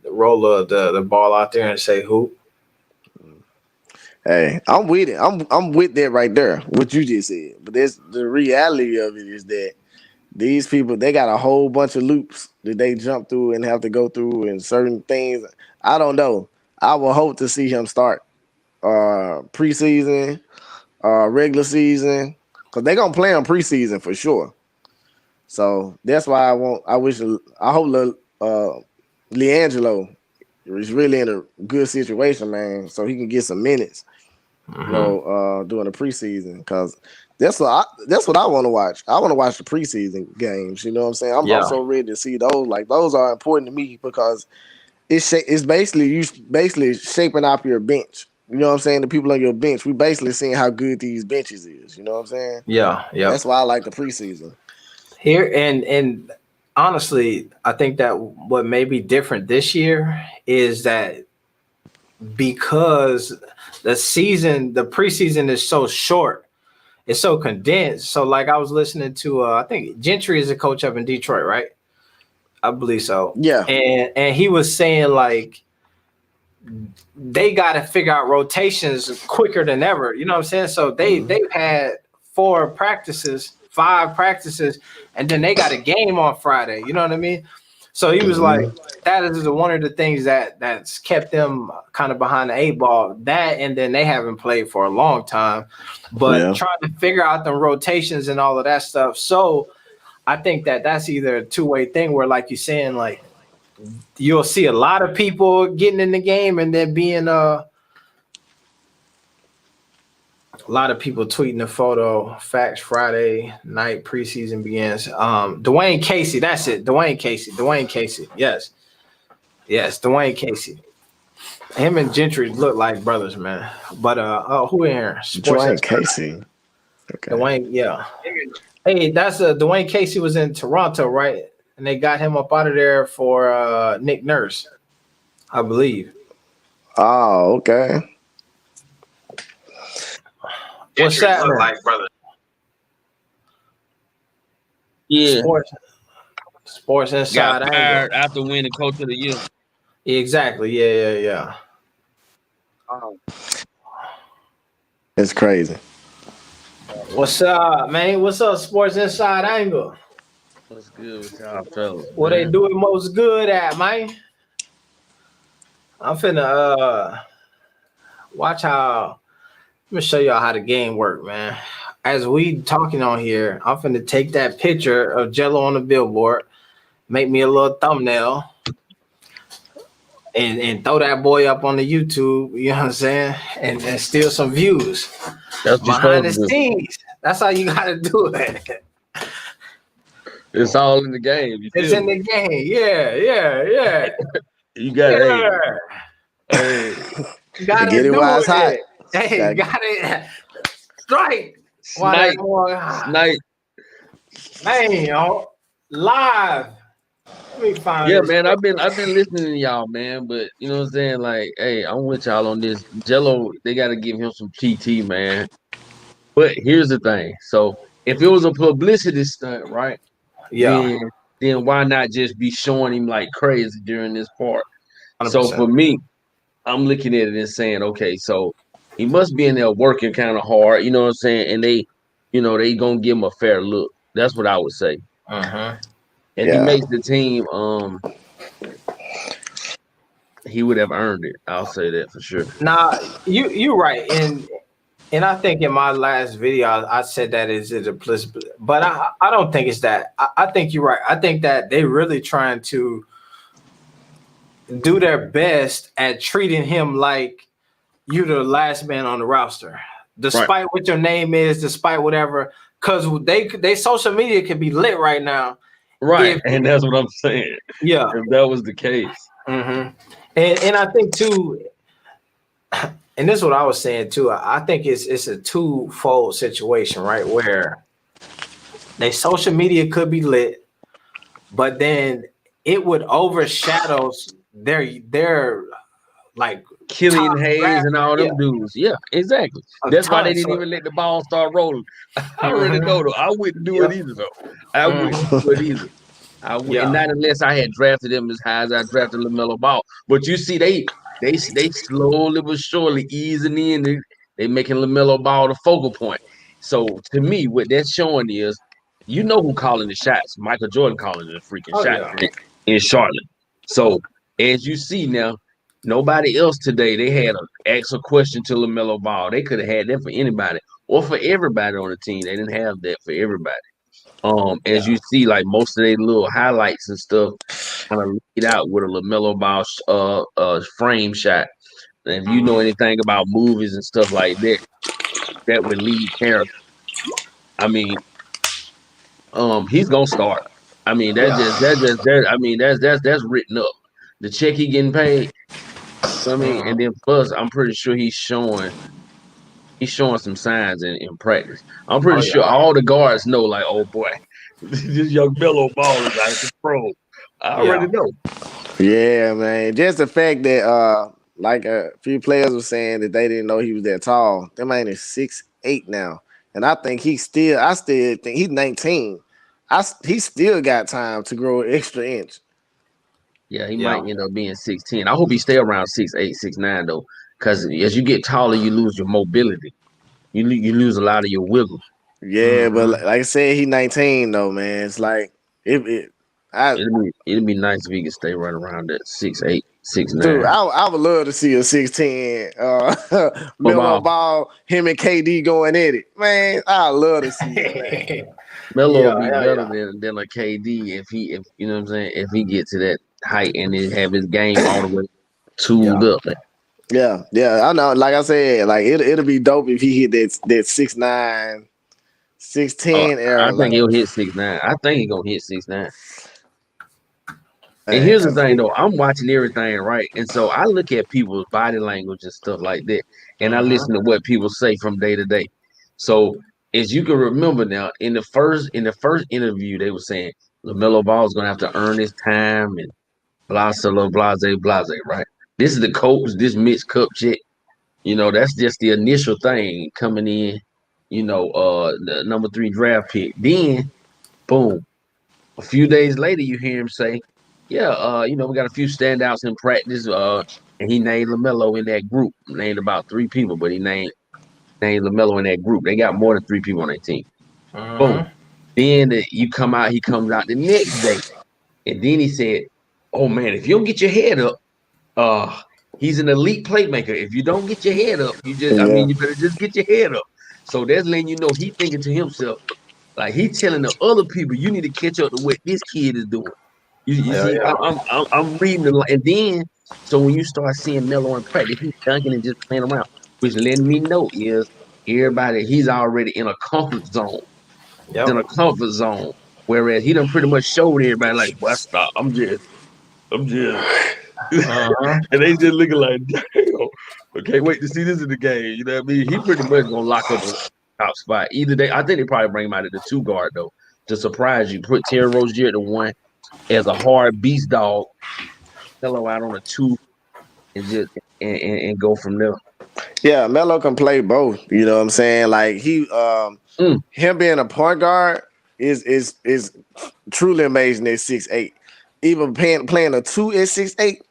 roll the ball out there and say hoop. Hey, I'm with it. I'm with that right there. What you just said, but that's the reality of it is that these people they got a whole bunch of loops that they jump through and have to go through, and certain things. I don't know. I will hope to see him start preseason, regular season, because they're gonna play on preseason for sure. So that's why I hope LiAngelo is really in a good situation, man, so he can get some minutes, during the preseason, because that's what I want to watch. I want to watch the preseason games. You know what I'm saying? I'm also ready to see those. Like those are important to me because it's basically shaping up your bench. You know what I'm saying? The people on your bench, we basically seeing how good these benches is. You know what I'm saying? Yeah. That's why I like the preseason. Here and honestly, I think that what may be different this year is that because the preseason is so short, it's so condensed. So like I was listening to I think Gentry is a coach up in Detroit, right? I believe so. Yeah. And he was saying like they got to figure out rotations quicker than ever. You know what I'm saying? So they've had 5 practices, and then they got a game on Friday. You know what I mean? So he was like, that is one of the things that's kept them kind of behind the 8 ball. That, and then they haven't played for a long time, but trying to figure out the rotations and all of that stuff. So I think that's either a two-way thing where, like you're saying, like you'll see a lot of people getting in the game and then being a lot of people tweeting the photo. Facts Friday night preseason begins. Dwayne Casey, that's it. Dwayne Casey. Yes, Dwayne Casey. Him and Gentry look like brothers, man. But who in here? Dwayne Casey. Okay. Dwayne, yeah. Hey, that's Dwayne Casey was in Toronto, right? And they got him up out of there for Nick Nurse, I believe. Oh, okay. What's that look like, brother? Yeah. Sports Inside. Got fired after winning Coach of the Year. Exactly. Yeah. It's crazy. What's up, man? What's up, Sports Inside Angle? What's good with y'all fellas? What they doing most good at, man? I'm finna watch how. Let me show y'all how the game work, man. As we talking on here, I'm finna take that picture of Jello on the billboard, make me a little thumbnail, and throw that boy up on the YouTube, you know what I'm saying? And steal some views. That's behind the scenes. That's how you gotta do it. It's all in the game. It's in the game. Yeah. You got You gotta get it while it's hot. Hey, got it. Strike. Snipe. Man, live. Let me find this. Man, I've been listening to y'all, man. But you know what I'm saying? Like, hey, I'm with y'all on this. Jello, they gotta give him some PT, man. But here's the thing. So if it was a publicity stunt, right? Yeah. Then why not just be showing him like crazy during this part? 100%. So for me, I'm looking at it and saying, okay, so he must be in there working kind of hard, you know what I'm saying? And they gonna give him a fair look. That's what I would say. And he makes the team, he would have earned it. I'll say that for sure. Nah, you're right. And I think in my last video, I said that is it a plus, but I don't think it's that. I think you're right. I think that they really trying to do their best at treating him like you're the last man on the roster, despite what your name is, despite whatever, because they social media can be lit right now. Right, and that's what I'm saying. Yeah. If that was the case. And I think too, and this is what I was saying too. I think it's a twofold situation, right? Where they social media could be lit, but then it would overshadow their like Killian Hayes and all them dudes. Yeah, exactly. That's why they didn't even let the ball start rolling. I already know though. I wouldn't do it either though. I wouldn't do it either. And not unless I had drafted him as high as I drafted LaMelo Ball. But you see, they slowly but surely easing in. They making LaMelo Ball the focal point. So to me, what that's showing is, you know who calling the shots. Michael Jordan calling the freaking shots in Charlotte. So as you see now, nobody else today, they had to ask a question to LaMelo Ball. They could have had that for anybody or for everybody on the team. They didn't have that for everybody. As you see, like most of their little highlights and stuff kind of lead out with a LaMelo Ball frame shot. And if you know anything about movies and stuff like that, that would lead character. I mean, he's gonna start. I mean, that's written up. The check he getting paid. I mean, and then plus, I'm pretty sure he's showing some signs in practice. I'm pretty sure all the guards know, like, oh boy, this young Melo Ball is out of control. I already know. Yeah, man. Just the fact that like a few players were saying that they didn't know he was that tall. That man is 6'8" now. And I think I still think he's 19. He still got time to grow an extra inch. Yeah, he might end up being 6'10". I hope he stay around 6'8", 6'9", though. Because as you get taller, you lose your mobility. You lose a lot of your wiggle. Yeah, but like I said, he's 19 though, man. It's like it'd be nice if he could stay right around that 6'8", 6'9". Dude, I would love to see a 6'10" Melo Ball, him and KD going at it. Man, I love to see it. Melo will be better than a KD if you know what I'm saying, if he get to that height and then have his game all the way tuned up. Yeah, I know. Like I said, like it'll be dope if he hit that 6'9", 6'10" era. I think he'll hit 6'9". I think he's gonna hit 6'9". And here's the thing, though. I'm watching everything, right? And so I look at people's body language and stuff like that, and I listen to what people say from day to day. So as you can remember now, in the first interview, they were saying LaMelo Ball is gonna have to earn his time and blase, right? This is the coach, this Mitch Kupchak. You know, that's just the initial thing coming in. You know, the number 3 draft pick. Then, boom, a few days later, you hear him say, yeah, you know, we got a few standouts in practice. And he named LaMelo in that group. Named about 3 people, but he named LaMelo in that group. They got more than 3 people on their team. Boom. Then he comes out the next day. And then he said, oh man, if you don't get your head up, he's an elite playmaker. If you don't get your head up, you better just get your head up. So that's letting you know he thinking to himself, like he's telling the other people, you need to catch up to what this kid is doing. You see, I'm reading the, and then so when you start seeing Melo in practice, he's dunking and just playing around, which letting me know is he's already in a comfort zone. He's in a comfort zone, whereas he done pretty much showed everybody like, well, stop. I'm just. And they just looking like, damn. Okay, wait to see this in the game. You know what I mean? He pretty much gonna lock up a top spot. I think they probably bring him out of the 2 guard though to surprise you. Put Terry Rozier at the 1 as a hard beast dog. Melo out on a 2 and just and go from there. Yeah, Melo can play both. You know what I'm saying? Like him being a point guard is truly amazing at 6'8". Even playing a 2 at 6'8",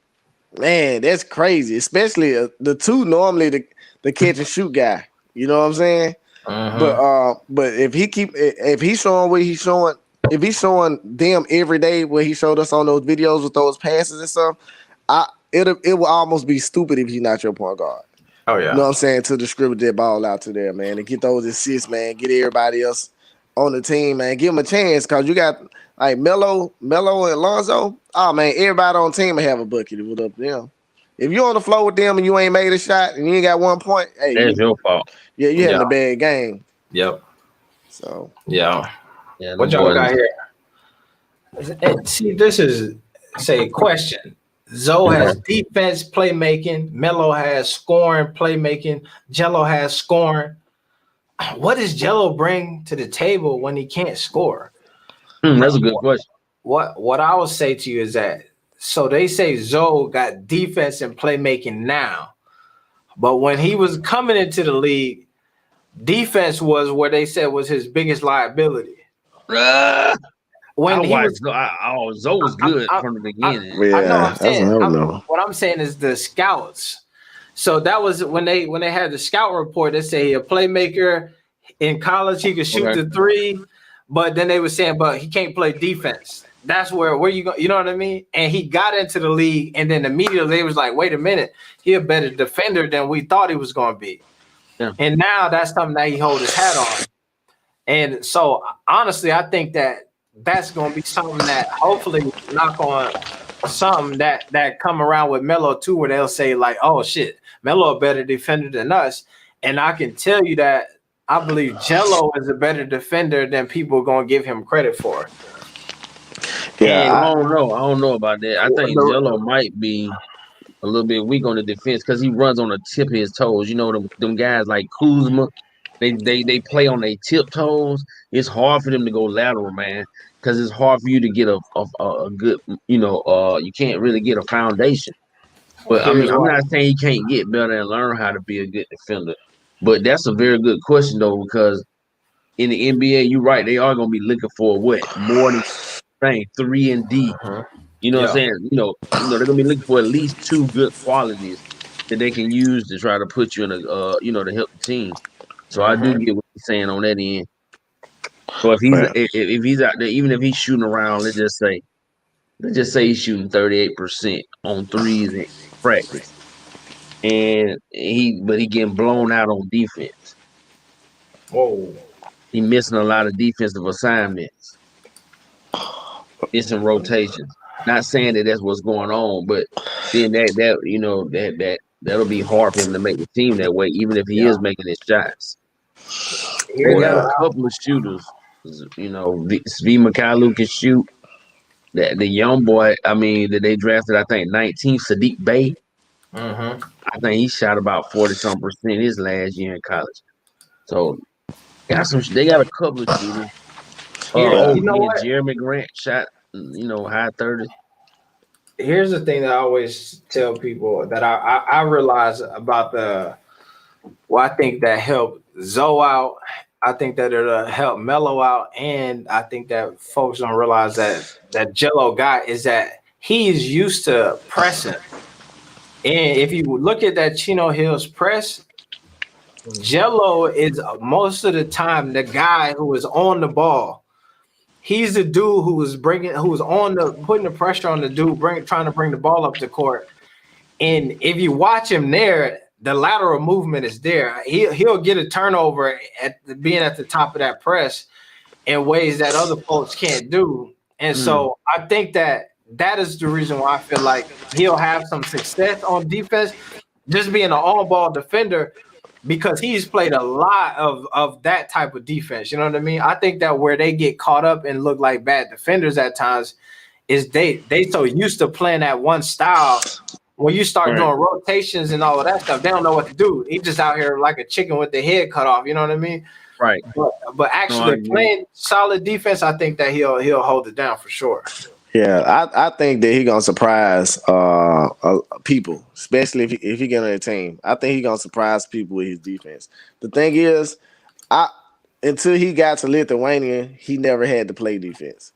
man, that's crazy. Especially the 2 normally the catch and shoot guy. You know what I'm saying? But if he's showing what he's showing, if he's showing them every day what he showed us on those videos with those passes and stuff, it will almost be stupid if he's not your point guard. Oh yeah, you know what I'm saying? To distribute that ball out to there, man, and get those assists, man. Get everybody else on the team, man. Give them a chance because you got like Melo and Lonzo. Oh man, everybody on the team will have a bucket with up them. If you're on the floor with them and you ain't made a shot and you ain't got 1 point, hey, that's your fault. Yeah, you having a bad game. Yep. So yeah. What y'all got here? See, this is a question. Zoe has defense playmaking. Melo has scoring playmaking. Jello has scoring. What does Jello bring to the table when he can't score? That's a good question. What I would say to you is that, so they say Zoe got defense and playmaking now, but when he was coming into the league, defense was where they said was his biggest liability. when he was, Zoe was good from the beginning. I know. I'm that's what I saying. remember. What I'm saying is the scouts. So that was when they had the scout report. They say he a playmaker in college. He could shoot the three, but then they were saying, but he can't play defense. That's where you go. You know what I mean? And he got into the league, and then immediately they was like, wait a minute, he a better defender than we thought he was going to be. Yeah. And now that's something that he hold his hat on. And so honestly, I think that's going to be something that hopefully knock on something that come around with Melo too, where they'll say like, oh shit, Melo a better defender than us. And I can tell you that I believe Jello is a better defender than people are going to give him credit for. Yeah, I don't know about that. I think Jello might be a little bit weak on the defense because he runs on the tip of his toes. You know, them guys like Kuzma, they play on their tiptoes. It's hard for them to go lateral, man, because it's hard for you to get a good, you can't really get a foundation. But I mean, I'm not saying he can't get better and learn how to be a good defender. But that's a very good question though, because in the NBA, you're right, they are gonna be looking for more than 3 and D. You know what I'm saying? You know, they're gonna be looking for at least 2 good qualities that they can use to try to put you in a to help the team. So I do get what you're saying on that end. So if he's out there, even if he's shooting around, let's just say he's shooting 38% on threes in practice, and he getting blown out on defense. Whoa, he missing a lot of defensive assignments. It's in rotations. Not saying that that's what's going on, but then that'll be hard for him to make the team that way, even if he is making his shots. They got a couple of shooters. You know, Svi Mykhailiuk can shoot. The young boy, that they drafted, I think 19, Sadiq Bey. I think he shot about 40-something% his last year in college. So they got a couple of shooters. Jeremy Grant shot, high 30s. Here's the thing that I always tell people that I realize about I think that helped Zoe out. I think that it'll help Melo out, and I think that folks don't realize that Jello guy is that he's used to pressing. And if you look at that Chino Hills press, Jello is most of the time the guy who is on the ball. He's the dude who was putting the pressure on the dude, trying to bring the ball up the court. And if you watch him there, the lateral movement is there. He'll get a turnover being at the top of that press in ways that other folks can't do. And so I think that is the reason why I feel like he'll have some success on defense, just being an all-ball defender, because he's played a lot of that type of defense. You know what I mean? I think that where they get caught up and look like bad defenders at times is they so used to playing that one style. When you start doing rotations and all of that stuff, they don't know what to do. He's just out here like a chicken with the head cut off. You know what I mean? Right. But actually playing solid defense, I think that he'll hold it down for sure. Yeah, I think that he's gonna surprise people, especially if he get on the team. I think he's gonna surprise people with his defense. The thing is, until he got to Lithuania, he never had to play defense.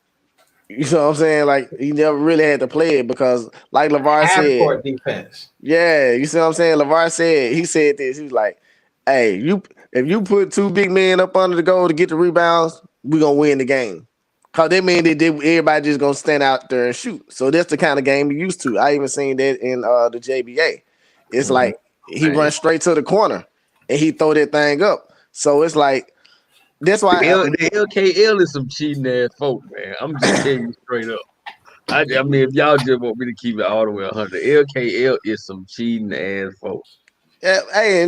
You know what I'm saying? Like, he never really had to play it because, like LeVar said, defense. Yeah, you see what I'm saying? LeVar said, he said this. He was like, "Hey, if you put 2 big men up under the goal to get the rebounds, we're gonna win the game." Cause that mean that everybody just gonna stand out there and shoot. So that's the kind of game we used to. I even seen that in the JBA. It's like he runs straight to the corner and he throw that thing up. So it's like that's why the LKL is some cheating ass folk, man. I'm just telling you straight up. I mean, if y'all just want me to keep it all the way 100, LKL is some cheating ass folk. Yeah, hey,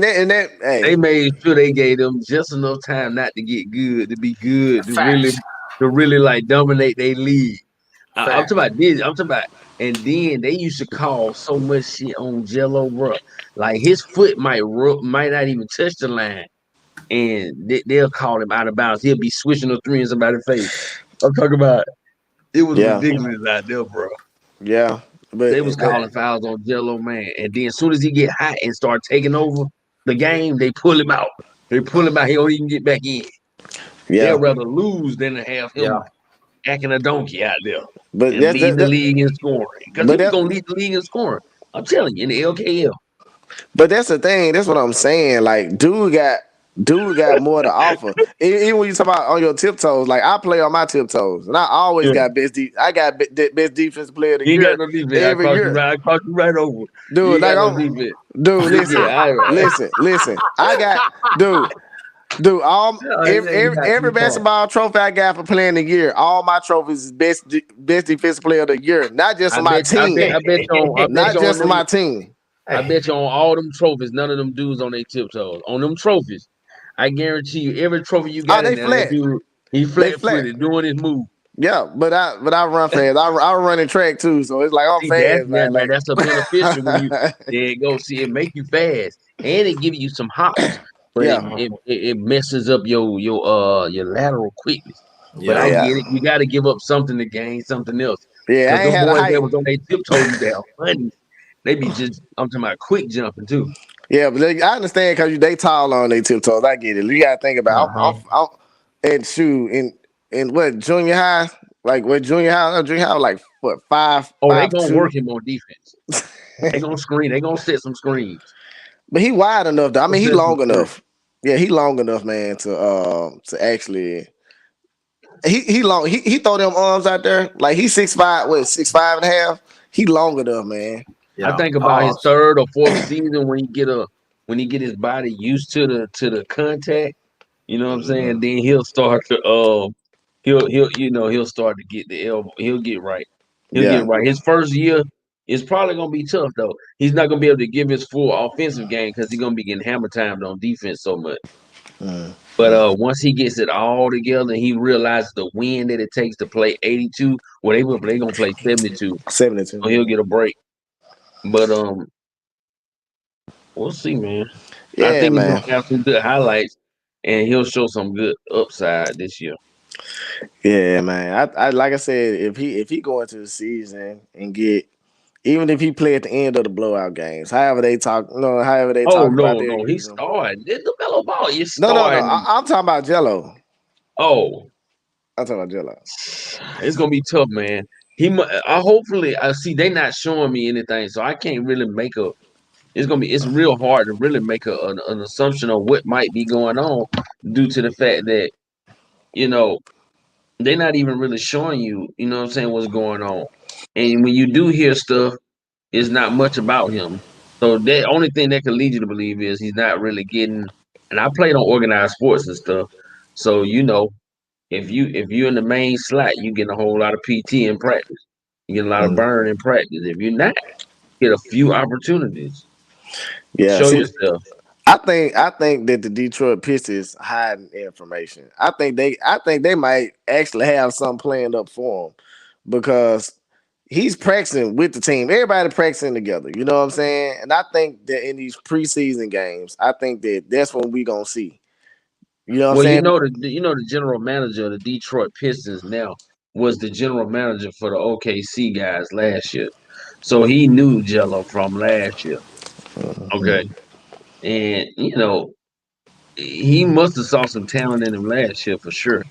they made sure they gave them just enough time not to get good, to be good, to really like dominate their league. I'm talking about this. I'm talking about, and then they used to call so much shit on Jello, bro. Like his foot might not even touch the line, and they'll call him out of bounds. He'll be switching the 3 in somebody's face. I'm talking about it was ridiculous out there, bro. Yeah, but they was calling fouls on Jello, man. And then as soon as he get hot and start taking over the game, they pull him out. He don't even get back in. Yeah, they'd rather lose than to have him acting a donkey out there But and leading the league in scoring. Because he was gonna lead the league in scoring. I'm telling you, in the LKL. But that's the thing. That's what I'm saying. Like, dude got more to offer. Even when you talk about on your tiptoes, like I play on my tiptoes, and I always got best. I got best defensive player of the You ain't year got no defense. every year. I crossed you right over. Dude, like no defense. Dude, listen. I got dude. Every basketball trophy I got for playing the year, all my trophies is best defensive player of the year, not just for my team. Not just for my team. I bet you on all them trophies, none of them dudes on their tiptoes. On them trophies, I guarantee you, every trophy you got in there, that dude, he flat-footed doing his move. Yeah, but I run fast. I run in track too, so it's like I'm fast. That's a beneficial when you go see it make you fast, and it give you some hops, but it messes up your lateral quickness. But I get it. You got to give up something to gain something else. Yeah, I ain't had boys that was on their tiptoes, they are funny. They be I'm talking about quick jumping too. Yeah, but I understand because they tall on their tiptoes. I get it. You got to think about. I'm at in what junior high? Like what junior high? Like what 5? Oh, they gonna work him on defense. They gonna screen. They gonna set some screens. But he wide enough though. I mean, he long enough. Yeah, he long enough, man, to actually. He long. He throw them arms out there like he's 6'5", 6'5.5". He long enough, man. I think about his 3rd or 4th season when he get his body used to the contact. You know what I'm saying? Then he'll start to he'll start to get the elbow. He'll get right. He'll get right. His first year is probably gonna be tough though. He's not gonna be able to give his full offensive game because he's gonna be getting hammer timed on defense so much. But once he gets it all together and he realizes the win that it takes to play 82, well, they gonna play 72. 72. So he'll get a break. But we'll see, man. Yeah, I think man. he's gonna have some good highlights, and he'll show some good upside this year. Yeah, man. I like I said, if he go into the season and get, even if he play at the end of the blowout games, however they talk about their he started. The mellow ball. You No. started. I'm talking about Jello. Oh, I'm talking about Jello. It's gonna be tough, man. I see they not showing me anything, so I can't really make a. It's real hard to really make an assumption of what might be going on due to the fact that they're not even really showing you, you know what I'm saying, what's going on. And when you do hear stuff, it's not much about him. So the only thing that can lead you to believe is he's not really getting. And I played on organized sports and stuff, so if you're in the main slot, you get a whole lot of PT in practice. You get a lot of burn in practice. If you're not, you get a few opportunities. Yeah, show yourself. I think that the Detroit Pistons hiding information. I think they might actually have something planned up for him because he's practicing with the team. Everybody practicing together. You know what I'm saying? And I think that in these preseason games, I think that's what we gonna see. You know what I'm saying? The general manager of the Detroit Pistons now was the general manager for the OKC guys last year. So he knew Jello from last year. Okay. And he must have saw some talent in him last year for sure.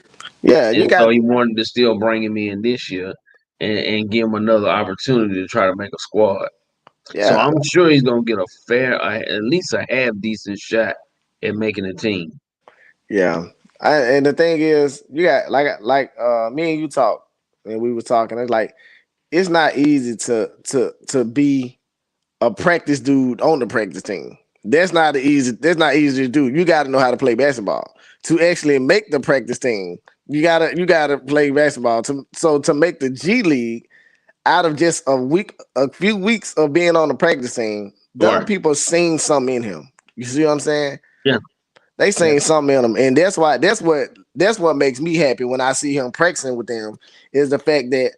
Yeah, so he wanted to still bring him in this year and give him another opportunity to try to make a squad. Yeah. So I'm sure he's gonna get at least a half decent shot at making a team. Yeah, and the thing is, you got like me and you talk, and we were talking. It's like it's not easy to be a practice dude on the practice team. That's not easy to do. You got to know how to play basketball to actually make the practice team. You gotta play basketball to make the G League out of just a few weeks of being on the practice team. Them people seen something in him. You see what I'm saying? Yeah. They seen something in him, and that's what makes me happy when I see him practicing with them is the fact that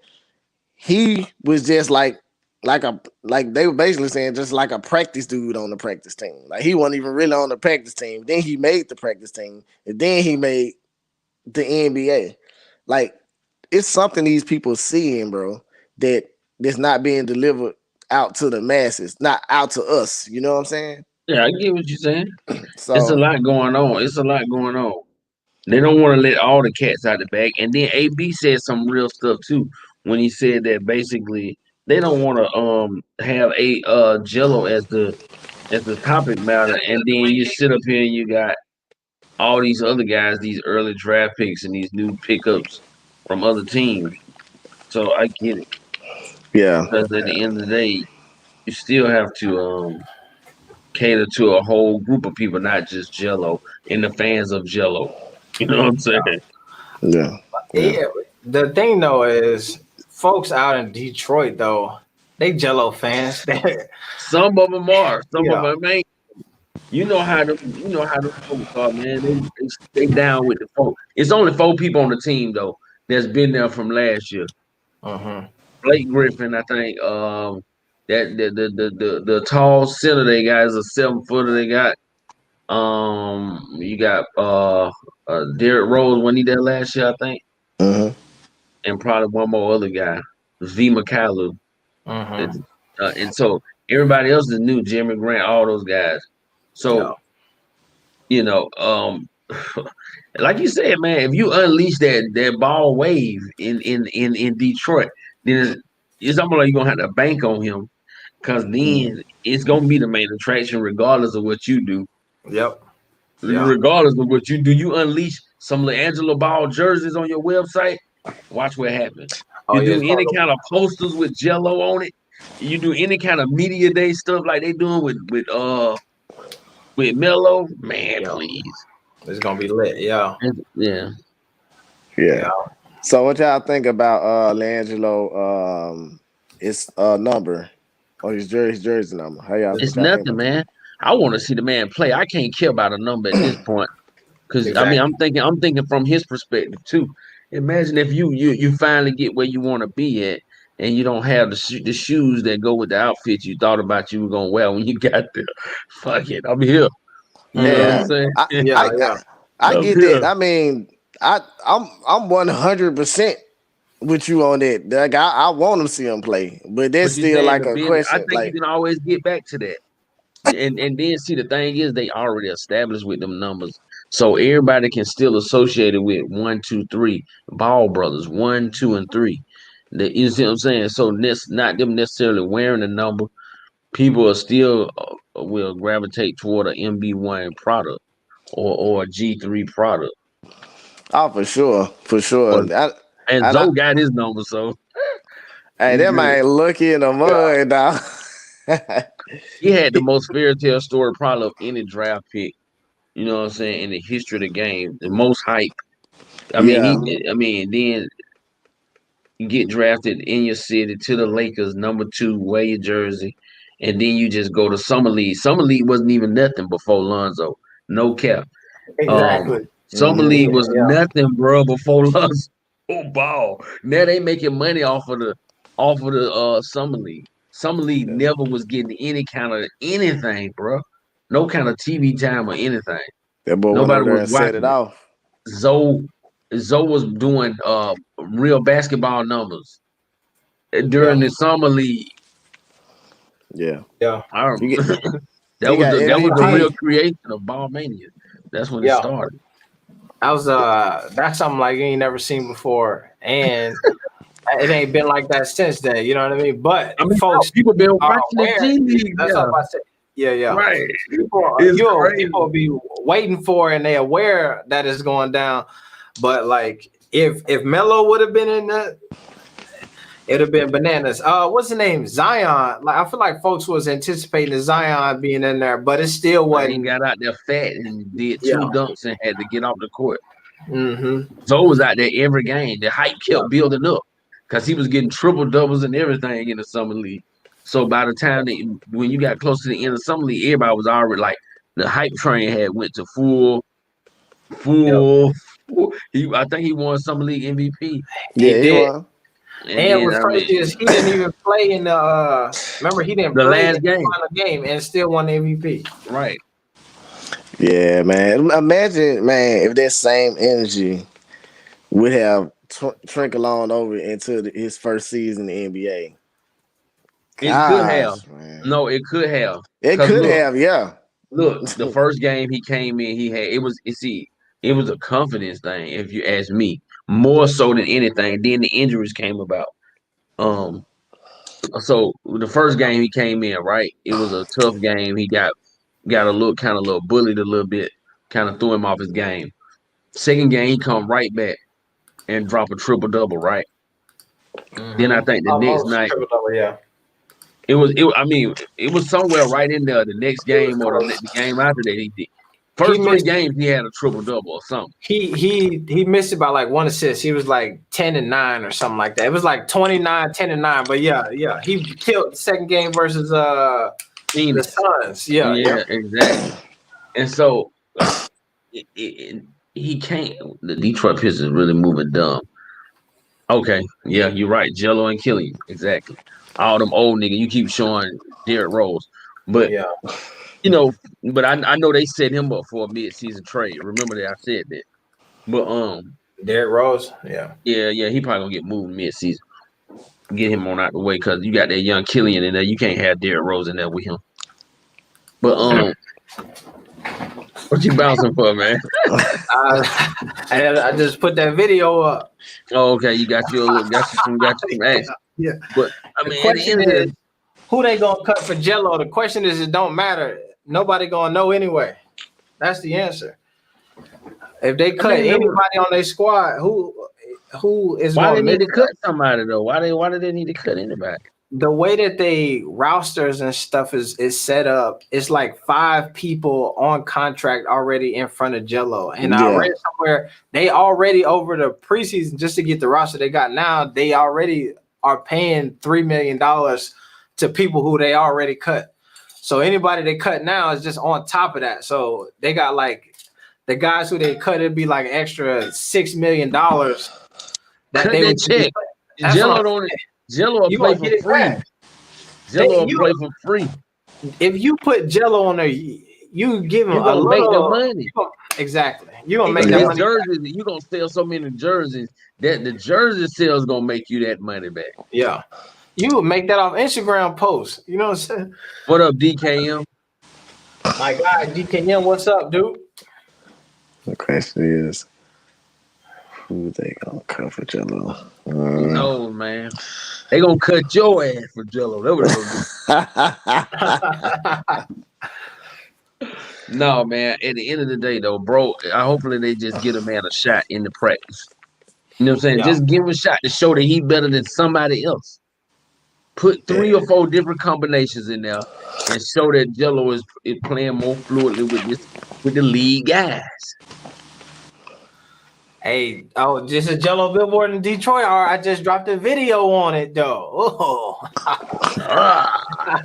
he was just like they were basically saying just like a practice dude on the practice team. Like he wasn't even really on the practice team. Then he made the practice team, and then he made the NBA. Like it's something these people seeing, bro, that's not being delivered out to the masses, not out to us. You know what I'm saying? Yeah, I get what you're saying. So, it's a lot going on. They don't want to let all the cats out the bag. And then AB said some real stuff too when he said that basically they don't want to have a Jello as the topic matter, and then you sit up here and you got all these other guys, these early draft picks and these new pickups from other teams. So I get it. Yeah. Because at the end of the day, you still have to cater to a whole group of people, not just Jello and the fans of Jello. You know what I'm saying? Yeah. The thing though is, folks out in Detroit though, they Jello fans. Some of them are. Some of them ain't. You know how the folks are, man. They down with the folks. It's only 4 people on the team though that's been there from last year. Blake Griffin, I think. That the tall center they got is a 7-footer. They got you got Derrick Rose when he there last year, I think, and probably one more other guy, V. McCallum. And so everybody else is new. Jeremy Grant, all those guys. So like you said, man, if you unleash that ball wave in Detroit, then it's almost like you're gonna have to bank on him, because then it's gonna be the main attraction regardless of what you do. Regardless of what you do, you unleash some LeAngelo Ball jerseys on your website. Watch what happens. You do any kind of posters with Jello on it. You do any kind of media day stuff like they doing with Melo. Man, please. It's gonna be lit. Yeah. So what y'all think about LeAngelo? His number or his jersey number? How y'all? It's nothing, man. I want to see the man play. I can't care about a number at this point, because Exactly. I'm thinking from his perspective too. Imagine if you finally get where you want to be at, and you don't have the shoes that go with the outfit you thought about you were gonna wear when you got there. Fuck it, I'm here. You know what I'm saying? I get that. I mean, I'm 100% with you on that. Like, I want to see him play, but that's still like a question. I think you can always get back to that. And then see, the thing is, they already established with them numbers, so everybody can still associate it with 1, 2, 3 Ball brothers, 1, 2, and 3. You see what I'm saying? So not them necessarily wearing the number. People are still will gravitate toward an MB1 product or a G3 product. Oh, for sure. And Zoe got his number, so hey, that man lucky in the mud, dog. He had the most fairy tale story probably of any draft pick, you know what I'm saying, in the history of the game. The most hype. Then you get drafted in your city to the Lakers, number 2, wear your jersey, and then you just go to Summer League. Summer League wasn't even nothing before Lonzo. No cap. Exactly. Summer League was nothing, bro, before Lonzo Ball. Now they making money off of the Summer League. Summer League never was getting any kind of anything, bro. No kind of TV time or anything. That boy nobody was watching. Set it off. Zoe was doing real basketball numbers during the Summer League. Yeah. I remember. That was the real creation of Ball Mania. That's when it started. That's something like you ain't never seen before, and it ain't been like that since then. You know what I mean? But folks, people been watching the TV. That's what I said. Yeah. Right. People be waiting for it, and they aware that it's going down. But like, if Melo would have been in that, it'd have been bananas. What's the name? Zion. Like, I feel like folks was anticipating Zion being in there, but it still wasn't. He got out there fat and did 2 dunks and had to get off the court. Zoe was out there every game. The hype kept building up because he was getting triple doubles and everything in the Summer League. So by the time when you got close to the end of Summer League, everybody was already like, the hype train had went to full. I think he won Summer League MVP. Yeah, he did. And what's crazy is he didn't even play in the. Remember, he didn't play in the final game and still won the MVP. Right. Yeah, man. Imagine, man, if that same energy would have trickled on over into his first season in the NBA. It could have. Man. No, it could have. It could have, yeah. Look, the first game he came in, it was a confidence thing, if you ask me, more so than anything. Then the injuries came about. So the first game he came in, right? It was a tough game. He got a little bullied a little bit, kind of threw him off his game. Second game, he come right back and drop a triple double, right? Then I think the next night, yeah. it was somewhere right in there. The next game or the game after that, he did. First three games, he had a triple double or something. He missed it by like 1 assist. He was like 10-9 or something like that. It was like 29, 10-9. But yeah, he killed the second game versus the Suns. Yeah, exactly. And so he can't. The Detroit Pistons really moving dumb. Okay, yeah, you're right. Jello and Killian, exactly. All them old niggas. You keep showing Derrick Rose, but but I know they set him up for a mid-season trade. Remember that I said that. But Derrick Rose, yeah, he probably gonna get moved mid-season. Get him on out the way because you got that young Killian in there. You can't have Derrick Rose in there with him. But what you bouncing for, man? I just put that video up. Oh, okay. You got some ass. Yeah. But I mean, the question is, who they gonna cut for Jello? The question is, it don't matter. Nobody gonna know anyway. That's the answer. If they cut anybody on their squad, who is why gonna they need to cut somebody though? Why do they need to cut anybody? The way that they rosters and stuff is set up, it's like 5 people on contract already in front of Jello. And I read somewhere they already over the preseason just to get the roster they got now, they already are paying $3 million to people who they already cut. So anybody they cut now is just on top of that. So they got like the guys who they cut, it'd be like extra $6 million that they would check. Jello will play for free. Jello will play for free. If you put Jello on there, you give him a make the money. Exactly. You're gonna make that money. Jerseys, you're gonna sell so many jerseys that the jersey sales gonna make you that money back. Yeah. You would make that off Instagram posts. You know what I'm saying? What up, DKM? My guy, DKM, what's up, dude? The question is, who they gonna cut for Jello? No, man. They gonna cut your ass for Jello. That was No, man. At the end of the day, though, bro, hopefully they just get a man a shot in the practice. You know what I'm saying? Yeah. Just give him a shot to show that he's better than somebody else. Put 3 or 4 different combinations in there and show that Jello is playing more fluidly with the lead guys. Hey, this is Jello billboard in Detroit, or I just dropped a video on it though. Oh,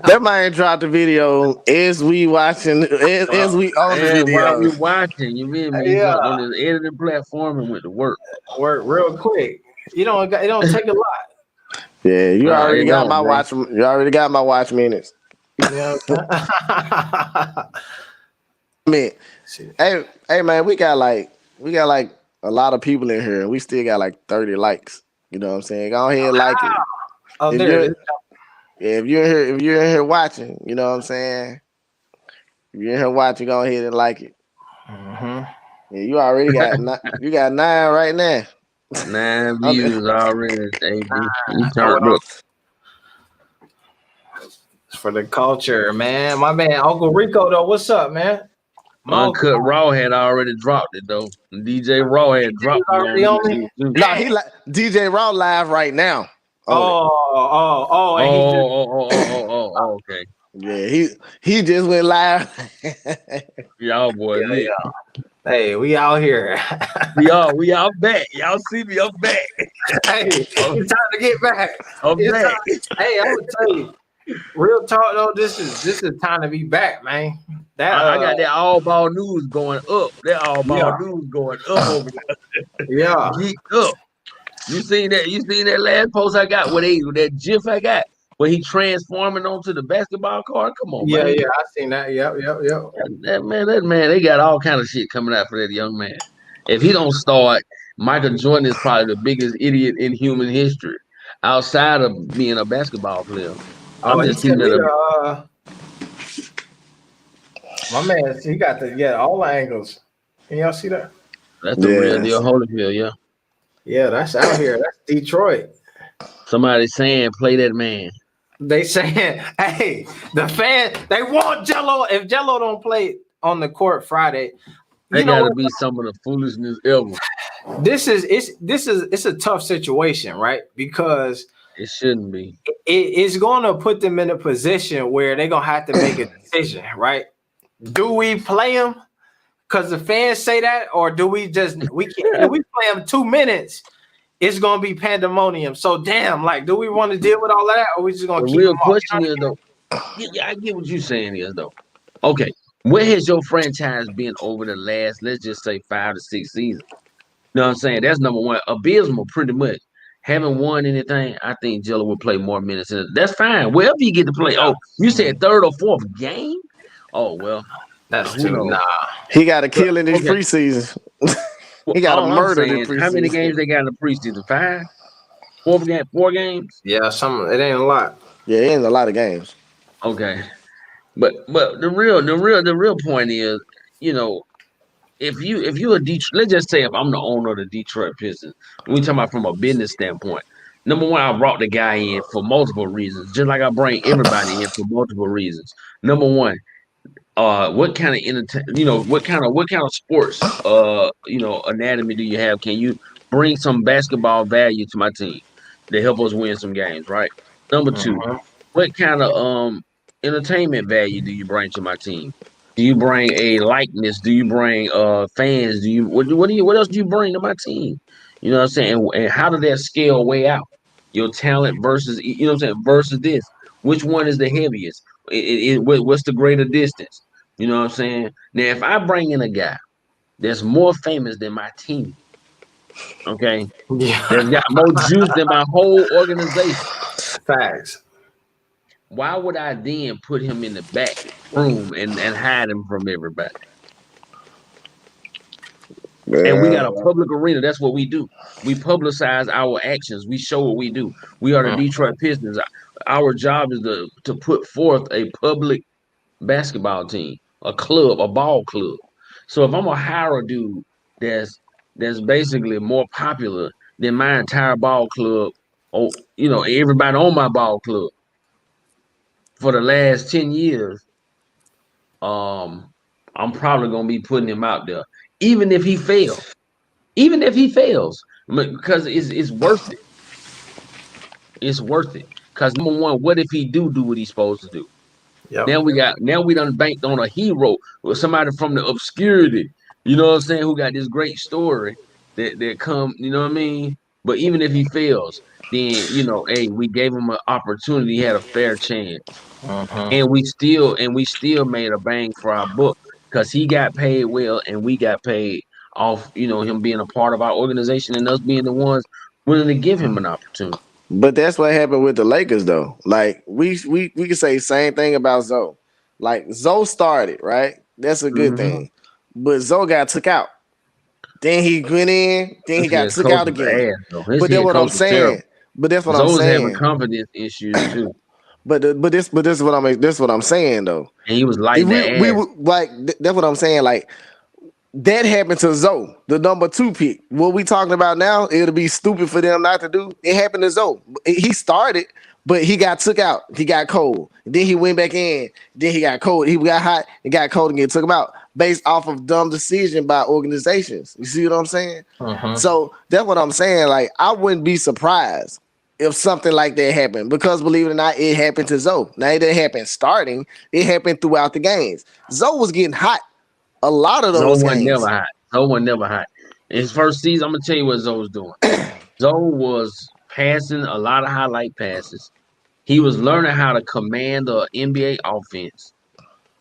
that man dropped the video as we watching, as we on the video. While we watching, you mean me? Yeah. On the editing platform and went to work. Work real quick. It don't take a lot. Yeah, you already got my watch. You already got my watch minutes. Yeah. Man, hey man, we got like a lot of people in here, and we still got like 30 likes. You know what I'm saying? Go ahead and like it. Oh, there. If you're in here watching, you know what I'm saying? If you're in here watching, go ahead and like it. Mm-hmm. Yeah, you already got you got 9 right now. 9 views already. You turned up. For the culture, man. My man, Uncle Rico, though. What's up, man? Uncut Raw had already dropped it though. DJ Raw had dropped it. No, DJ Raw live right now. Okay. Yeah, he just went live. Y'all boy, yeah. Hey, we out here. we out back. Y'all see me? I'm back. Hey, it's time to get back. I'm back. Hey, I would tell you, real talk though, this is time to be back, man. I got that all ball news going up. That all ball news going up over there. Yeah. Geeked up. You seen that last post I got with that GIF I got where he transforming onto the basketball card? Come on, man. Yeah, I seen that. Yep. That man, they got all kind of shit coming out for that young man. If he don't start, Michael Jordan is probably the biggest idiot in human history outside of being a basketball player. I'm just keeping it up. My man, he got all the angles. Can y'all see that? That's the real deal, Holyfield. Yeah. Yeah, that's out here. That's Detroit. Somebody saying, "Play that man." They saying, "Hey, the fan, they want Jello. If Jello don't play on the court Friday, That gotta be some of the foolishness ever. It's a tough situation, right? Because it shouldn't be. It's going to put them in a position where they're gonna have to make a decision, right? Do we play him because the fans say that, or do we just if we play him 2 minutes? It's gonna be pandemonium. So damn, like, do we want to deal with all of that, or we just gonna keep real him question is though? Yeah, I get what you're saying is though. Okay, where has your franchise been over the last, let's just say 5 to 6 seasons? You know what I'm saying? That's number one. Abysmal, pretty much. Haven't won anything. I think Jello will play more minutes. That's fine. Wherever you get to play. Oh, you said third or fourth game? Oh well, that's too. Nah, he got a kill in this preseason. He got a murder in preseason. How many games they got in the preseason? 5? 4 games? Yeah, it ain't a lot. Yeah, it ain't a lot of games. Okay, but the real point is, you know, if you a Detroit, let's just say if I'm the owner of the Detroit Pistons, we talking about from a business standpoint. Number one, I brought the guy in for multiple reasons, just like I bring everybody in for multiple reasons. Number one, what kind of what kind of sports anatomy do you have? Can you bring some basketball value to my team to help us win some games, right? Number two, what kind of entertainment value do you bring to my team? Do you bring a likeness? Do you bring fans? What else do you bring to my team? You know what I'm saying? And how does that scale weigh out? Your talent versus versus this. Which one is the heaviest? What's the greater distance? You know what I'm saying? Now, if I bring in a guy that's more famous than my team, okay, that's got more juice than my whole organization. Facts. Why would I then put him in the back room and hide him from everybody? And we got a public arena. That's what we do. We publicize our actions. We show what we do. We are the Detroit Pistons. Our job is to put forth a public basketball team, a club, a ball club. So if I'm gonna hire a dude that's basically more popular than my entire ball club, or everybody on my ball club for the last 10 years, I'm probably gonna be putting him out there, even if he fails. Even if he fails, because it's worth it. It's worth it. Because number one, what if he do what he's supposed to do? Yep. Now we done banked on a hero or somebody from the obscurity, you know what I'm saying, who got this great story that come, you know what I mean? But even if he fails, then hey, we gave him an opportunity, he had a fair chance. And we still made a bang for our buck because he got paid well and we got paid off, him being a part of our organization and us being the ones willing to give him an opportunity. But that's what happened with the Lakers, though. Like we can say the same thing about Zoe. Like Zoe started, right? That's a good thing. But Zoe got took out. Then he went in. Then he got took out again. But that's what I'm saying. But that's what I'm saying. Zoe's having confidence issues too. But this is what I'm saying though. And he was like that's what I'm saying. Like that happened to Zoe, the number 2 pick. What we talking about now, it'll be stupid for them not to do. It happened to Zoe. He started, but he got took out. He got cold. Then he went back in. Then he got cold. He got hot and got cold again. Took him out based off of dumb decision by organizations. You see what I'm saying? So that's what I'm saying. Like I wouldn't be surprised if something like that happened, because believe it or not, it happened to Zoe. Now it didn't happen starting. It happened throughout the games. Zoe was getting hot. A lot of those games. Zoe was never hot. In his first season, I'm gonna tell you what Zoe was doing. Zoe was passing a lot of highlight passes. He was learning how to command the NBA offense.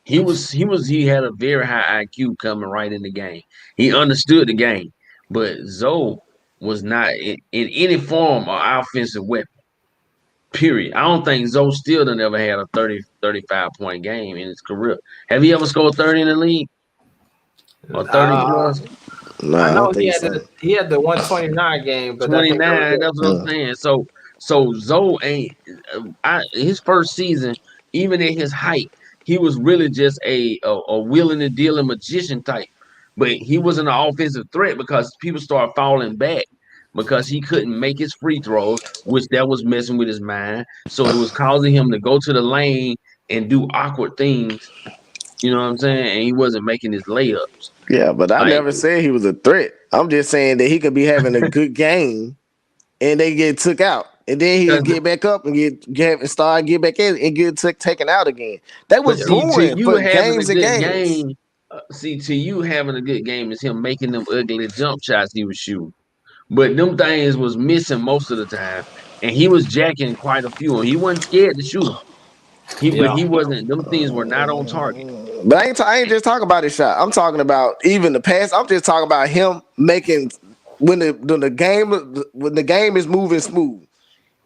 He had a very high IQ coming right in the game. He understood the game, but Zoe was not in any form of offensive weapon. Period. I don't think Zoe still done ever had a 30, 35 point game in his career. Have he ever scored 30 in the league? Or 30 plus? No, I know he had the 129 game, but 29. That's what I'm saying. So Zoe ain't his first season, even at his height, he was really just a willing and dealing magician type. but he wasn't an offensive threat because people started falling back because he couldn't make his free throws, which that was messing with his mind. So it was causing him to go to the lane and do awkward things. You know what I'm saying? And he wasn't making his layups. Yeah, but I never said he was a threat. I'm just saying that he could be having a good game and they get took out. And then he'll get back up and get back in and get taken out again. That was brewing for games and games. To you having a good game is him making them ugly jump shots he was shooting. But them things was missing most of the time. And he was jacking quite a few. And he wasn't scared to shoot them. But he wasn't. Them things were not on target. But I ain't just talking about his shot. I'm talking about even the pass. I'm just talking about him making when the game is moving smooth.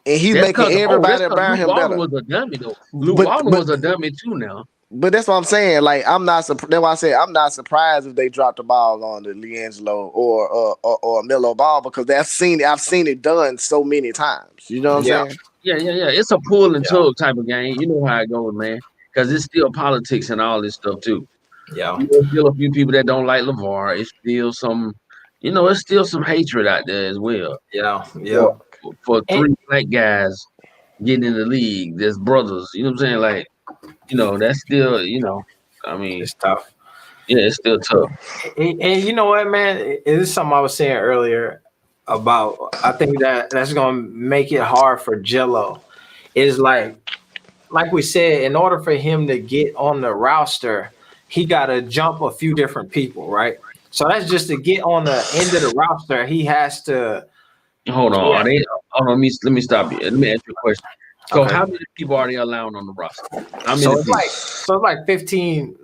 And he's making everybody around him better. Luke Walton was a dummy though. Luke Walton was a dummy too now. But that's what I'm saying. Like that's why I said I'm not surprised if they drop the ball on the Liangelo or Melo Ball because I've seen it done so many times. You know what I'm saying? Yeah. It's a pull and tug type of game. You know how it goes, man. Because it's still politics and all this stuff too. Yeah. There's still a few people that don't like LeVar. It's still some, it's still some hatred out there as well. Yeah. For three black guys getting in the league, there's brothers. You know what I'm saying? Like, that's still, I mean, it's tough. Yeah, it's still tough. And you know what, man? It is something I was saying earlier about. I think that's gonna make it hard for Jello. Is like we said, in order for him to get on the roster, he got to jump a few different people, right? So that's just to get on the end of the roster. He has to. Hold on. Let me stop you. Let me ask you a question. So how many people are they allowing on the roster? How many? It's like 15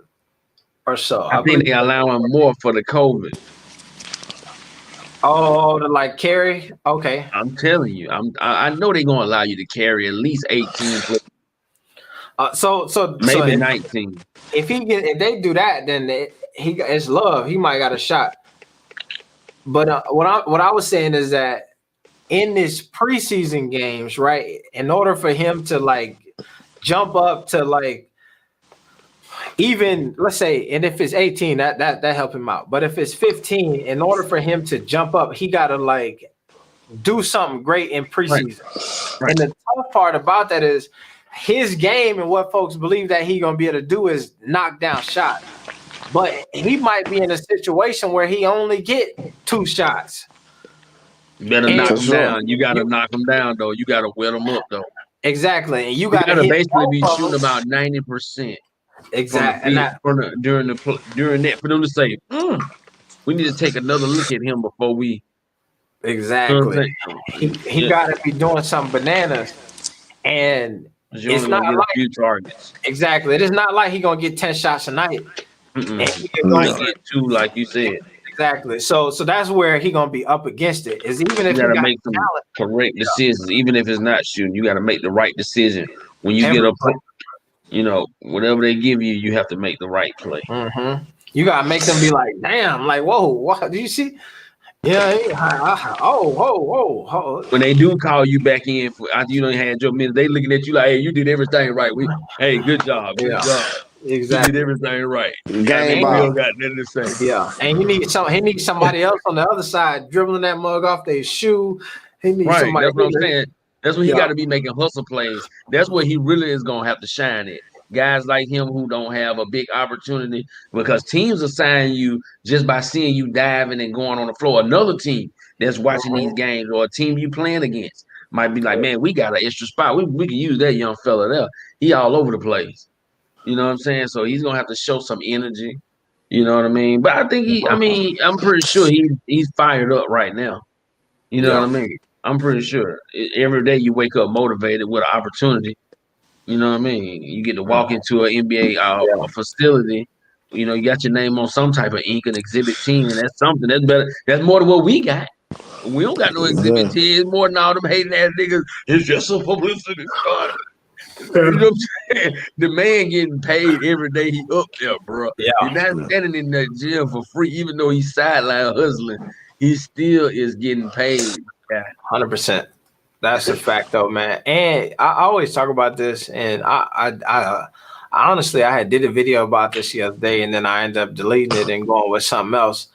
or so. I think they allowing more for the COVID. Oh, to like carry? Okay. I'm telling you, I know they're gonna allow you to carry at least 18 players. So maybe 19. If they do that, then it's love. He might got a shot. But what I was saying is that in this preseason games, right? In order for him to like jump up to like even let's say, and if it's 18, that help him out. But if it's 15, in order for him to jump up, he gotta like do something great in preseason. Right. And the tough part about that is his game and what folks believe that he gonna be able to do is knock down shots. But he might be in a situation where he only get 2 shots. You better knock him down. You gotta knock him down though. You gotta wet him up though. Exactly, and you gotta basically be shooting about 90%. Exactly, during that for them to say, we need to take another look at him before we. Exactly, he gotta be doing some bananas, and it's not like a few targets. Exactly, it is not like he gonna get 10 shots a night. And he might get 2, like you said. Exactly. So that's where he gonna be up against it. Is even if you gotta make some correct decisions, even if it's not shooting, you gotta make the right decision. When you get up, whatever they give you, you have to make the right play. Mm-hmm. You gotta make them be like, damn, like, whoa, what? Do you see? Yeah. Whoa. When they do call you back in after you done had your minutes, they looking at you like, hey, you did everything right. Hey, good job. Good job. Exactly. You did everything right. Game ball. Got nothing to say. Yeah. And he needs somebody else on the other side dribbling that mug off their shoe. He needs somebody. That's what I'm saying. That's what he got to be making hustle plays. That's what he really is gonna have to shine at. Guys like him who don't have a big opportunity because teams assign you just by seeing you diving and going on the floor. Another team that's watching these games or a team you playing against might be like, man, we got an extra spot. We can use that young fella there. He all over the place. You know what I'm saying? So he's gonna have to show some energy. You know what I mean? But I think I'm pretty sure he's fired up right now. You know what I mean? I'm pretty sure. Every day you wake up motivated with an opportunity. You know what I mean? You get to walk into an NBA facility. You know, you got your name on some type of ink and exhibit 10. That's something. That's better. That's more than what we got. We don't got no exhibit 10. It's more than all them hating ass niggas. It's just a publicity stunt. You know what I'm saying? The man getting paid every day he up there, bro. Yeah. He's not standing in that gym for free, even though he's sideline hustling. He still is getting paid. Yeah, 100%. That's a fact, though, man. And I always talk about this, and I Honestly, I had did a video about this the other day, and then I ended up deleting it and going with something else.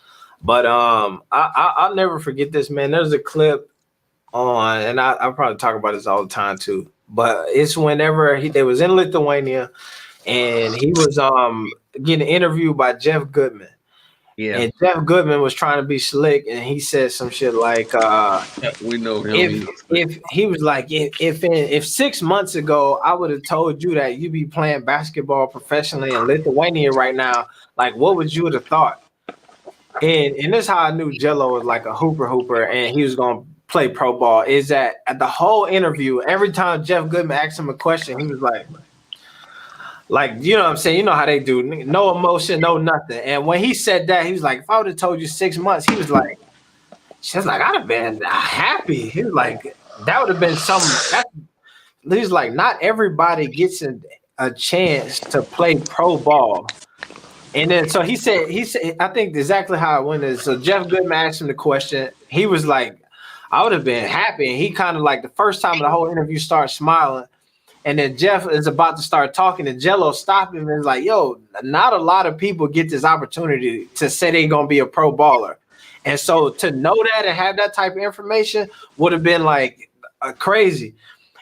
But I'll never forget this, man. There's a clip on, and I probably talk about this all the time too. But it's whenever they was in Lithuania, and he was getting interviewed by Jeff Goodman. Yeah. And Jeff Goodman was trying to be slick, and he said some shit like, we know him. If he was like, if 6 months ago I would have told you that you'd be playing basketball professionally in Lithuania right now, like what would you have thought? And this is how I knew Jello was like a hooper, and he was gonna play pro ball. Is that at the whole interview, every time Jeff Goodman asked him a question, he was like, you know what I'm saying? You know how they do, no emotion, no nothing. And when he said that, he was like, if I would have told you 6 months, he was like, she's like, I'd have been happy. He was like, that would have been something. He's like, not everybody gets a chance to play pro ball. And then so he said, I think exactly how it went is, so Jeff Goodman asked him the question. He was like, I would have been happy. And he kind of like the first time of the whole interview started smiling. And then Jeff is about to start talking, and Jello stopped him and is like, yo, not a lot of people get this opportunity to say they're going to be a pro baller. And so to know that and have that type of information would have been like crazy.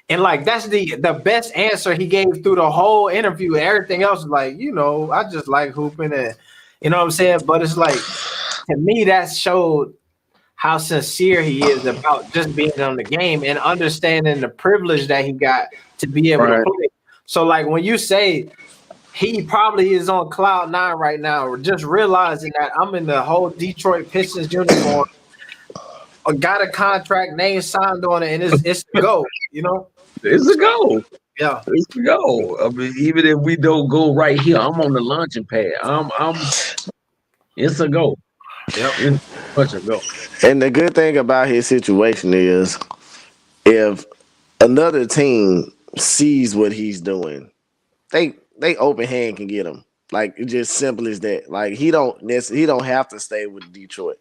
And like, that's the best answer he gave through the whole interview. Everything else is like, you know, I just like hooping and you know what I'm saying? But it's like, to me, that showed how sincere he is about just being on the game and understanding the privilege that he got to be able to play. So like when you say he probably is on cloud 9 right now, just realizing that I'm in the whole Detroit Pistons uniform, got a contract, name signed on it, and it's a go, you know? It's a go. Yeah. It's a go. I mean, even if we don't go right here, I'm on the launching pad. It's a go. Yep. It's such a go. And the good thing about his situation is if another team sees what he's doing, they open hand can get him. Like, it's just simple as that. Like, he don't have to stay with Detroit.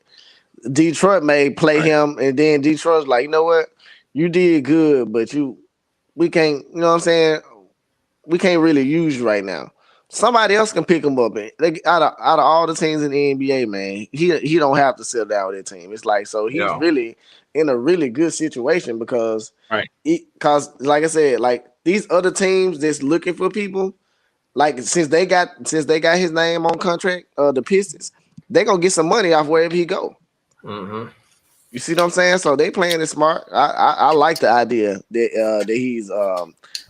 Detroit may play him, and then Detroit's like, you know what? You did good, but we can't, you know what I'm saying? We can't really use you right now. Somebody else can pick him up. Out of all the teams in the NBA, man, he don't have to sit down with that team. It's like, so he's really in a really good situation because like I said, like these other teams that's looking for people, like since they got his name on contract, the Pistons, they gonna get some money off wherever he go. Mm-hmm. You see what I'm saying? So they playing it smart. I like the idea that he's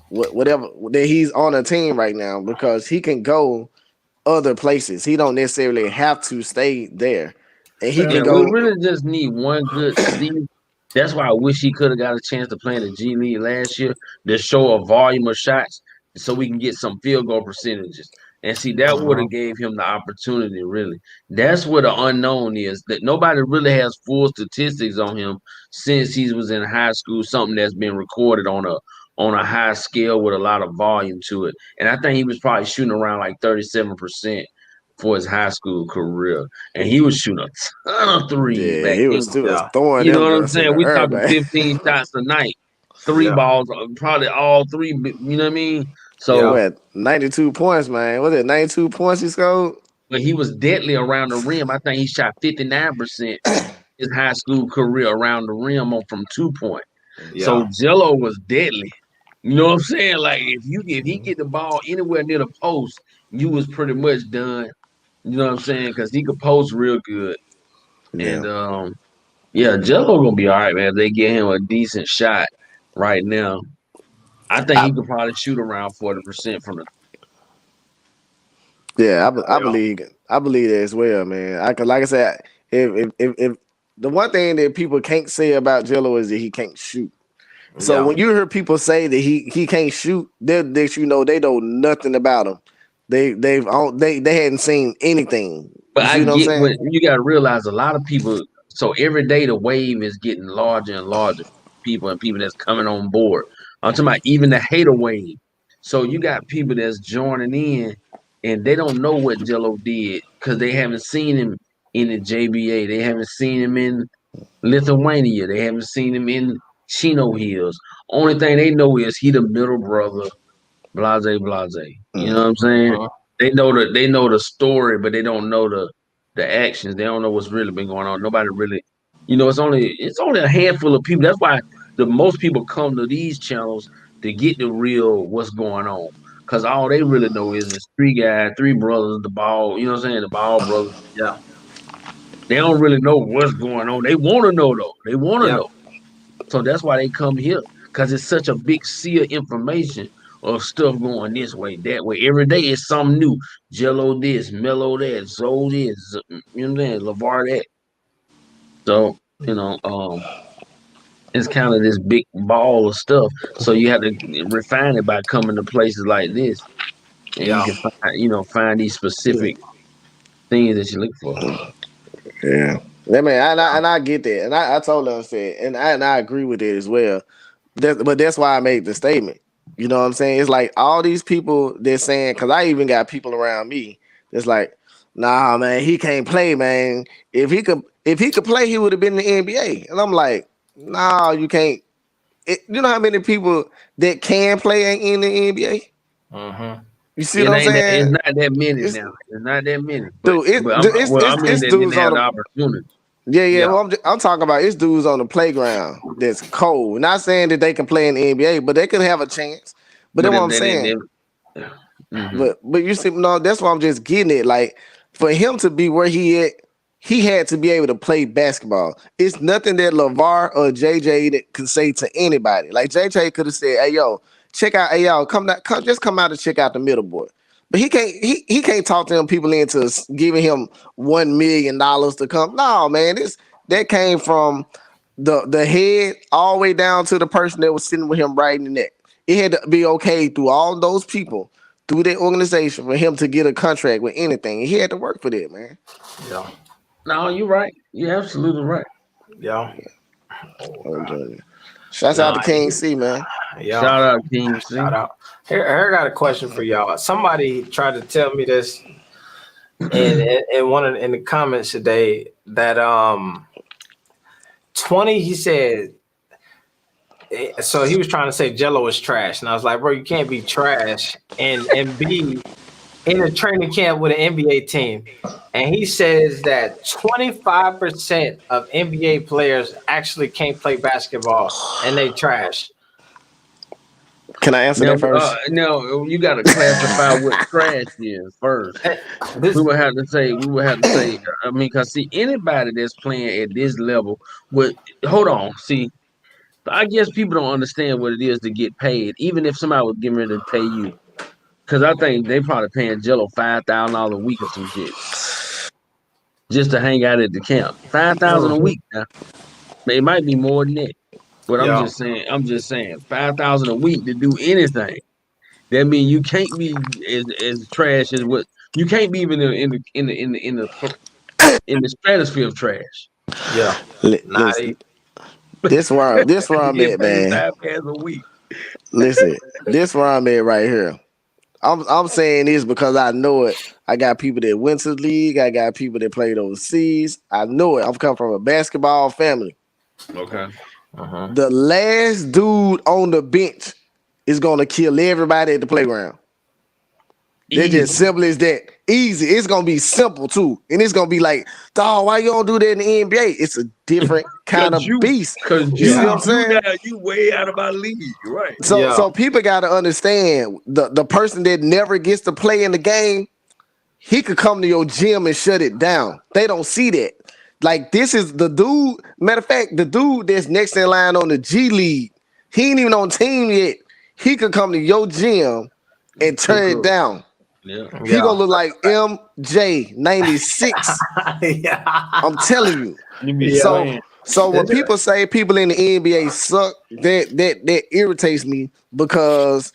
whatever that he's on a team right now because he can go other places. He don't necessarily have to stay there, and he can go. We really just need one good season. That's why I wish he could have got a chance to play in the G League last year to show a volume of shots so we can get some field goal percentages. And see, that would have gave him the opportunity, really. That's where the unknown is, that nobody really has full statistics on him since he was in high school, something that's been recorded on a high scale with a lot of volume to it. And I think he was probably shooting around like 37% for his high school career. And he was shooting a ton of threes. Yeah, he was throwing. You know what I'm saying? We talking 15 shots a night. Three balls, probably all three, you know what I mean? So at 92 points, man. Was it 92 points he scored? But he was deadly around the rim. I think he shot 59% his high school career around the rim from 2-point. Yeah. So Jello was deadly. You know what I'm saying? Like if he get the ball anywhere near the post, you was pretty much done. You know what I'm saying? Because he could post real good. Yeah. And Jello gonna be all right, man. If they get him a decent shot right now, I think he could probably shoot around 40% from the. Yeah, I believe that as well, man. Like I said, if the one thing that people can't say about Jello is that he can't shoot. So when you hear people say that he can't shoot, they know nothing about him. They hadn't seen anything. But you got to realize a lot of people. So every day the wave is getting larger and larger. People that's coming on board. I'm talking about even the hater wave. So you got people that's joining in, and they don't know what Jello did because they haven't seen him in the JBA. They haven't seen him in Lithuania. They haven't seen him in Chino Hills. Only thing they know is he the middle brother blase. You know what I'm saying? They know the story, but they don't know the actions. They don't know what's really been going on. Nobody really, it's only a handful of people. That's why the most people come to these channels to get the real what's going on. Cause all they really know is it's three guys, three brothers, the ball, you know what I'm saying? The ball brothers. Yeah. They don't really know what's going on. They want to know though. They want to know. So that's why they come here. Cause it's such a big sea of information of stuff going this way, that way. Every day it's something new. Jello this, Mello that, Zoe this, you know what I'm saying? LeVar that. So, it's kind of this big ball of stuff. So you have to refine it by coming to places like this. And you can find these specific things that you look for. Yeah. I get that. And I totally understand. And I agree with it as well. But that's why I made the statement. You know what I'm saying? It's like all these people they're saying, because I even got people around me that's like, nah, man, he can't play, man. If he could play, he would have been in the NBA. And I'm like, nah, you can't. You know how many people that can play ain't in the NBA? Mm-hmm. You see what I'm saying? It's not that many now. It's not that many. Dude, it's dudes on the opportunity. Yeah. Well, I'm talking about it's dudes on the playground that's cold. Not saying that they can play in the NBA, but they could have a chance. But that's what I'm saying. But you see, no, that's why I'm just getting it. Like for him to be where he at, he had to be able to play basketball. It's nothing that LeVar or JJ that could say to anybody. Like JJ could have said, "Hey yo, check out, hey y'all, come out and check out the middle board." But he can't talk to them people into giving him $1 million to come. No, man, that came from the head all the way down to the person that was sitting with him writing that. It had to be okay through all those people, through that organization, for him to get a contract with anything. He had to work for that, man. Yeah. No, you're right. You're absolutely right. Yeah. Shouts out to King C, man. Yeah. Shout out King C. Shout out. Here, I got a question for y'all. Somebody tried to tell me this in the comments today that 20. He said. So he was trying to say Jello is trash, and I was like, bro, you can't be trash and be in a training camp with an NBA team. And he says that 25% of NBA players actually can't play basketball and they trash. Can I answer that first? No, you got to classify what trash is first. We would have to say, I mean, because see, anybody that's playing at this level hold on, see, I guess people don't understand what it is to get paid, even if somebody was getting ready to pay you. Because I think they probably paying Jello $5,000 a week or some shit. Just to hang out at the camp. $5,000 a week now. It might be more than that. But I'm just saying, $5,000 a week to do anything. That means you can't be as trash as what you can't be even in the stratosphere of trash. Yeah. Listen, this where I'm at, man. Listen, this where I'm at right here. I'm saying this because I know it. I got people that went to the league. I got people that played overseas. I know it. I'm coming from a basketball family. Okay. The last dude on the bench is gonna kill everybody at the playground. It's just simple as that. Easy. It's gonna be simple too, and it's gonna be like, dog, why you don't do that in the NBA? It's a different kind of beast. Because you see what I'm saying? You way out of my league, right? So people gotta understand the person that never gets to play in the game, he could come to your gym and shut it down. They don't see that. Like this is the dude. Matter of fact, the dude that's next in line on the G League, he ain't even on team yet. He could come to your gym and turn it down. Yeah. He gonna look like MJ 96. I'm telling you. So when people say people in the NBA suck, that irritates me because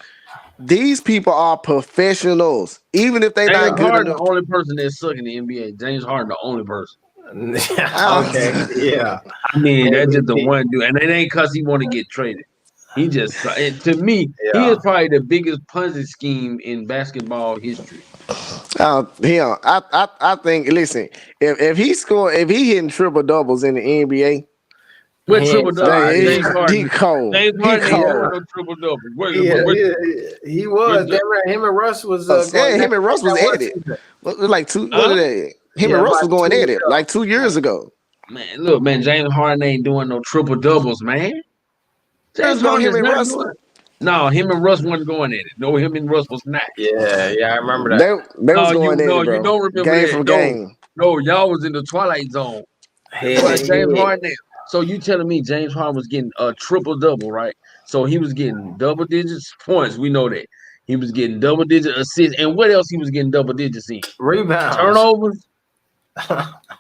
these people are professionals. Even if they're not good enough. The only person that suck in the NBA. James Harden, the only person. Okay. Yeah. I mean, that's just the one dude, and it ain't because he want to get traded. He just, to me, he is probably the biggest Ponzi scheme in basketball history. I think. Listen, if he hitting triple doubles in the NBA, What triple double? James Harden. He cold. James Harden ain't doing no triple double. He was. Him and Russ was. Him and Russ was at it. Like two. What are they? Him and Russ was going at it like 2 years ago. Man, look, man, James Harden ain't doing no triple doubles, man. James Harden him and Russ. No, him and Russ wasn't going at it. No, him and Russ was not. Yeah, I remember that. They was going at it, bro. You don't remember game that. From game. No, y'all was in the Twilight Zone. James Harden. So you telling me James Harden was getting a triple double, right? So he was getting double digits points. We know that. He was getting double digit assists. And what else he was getting double digits in? Rebounds. Turnovers.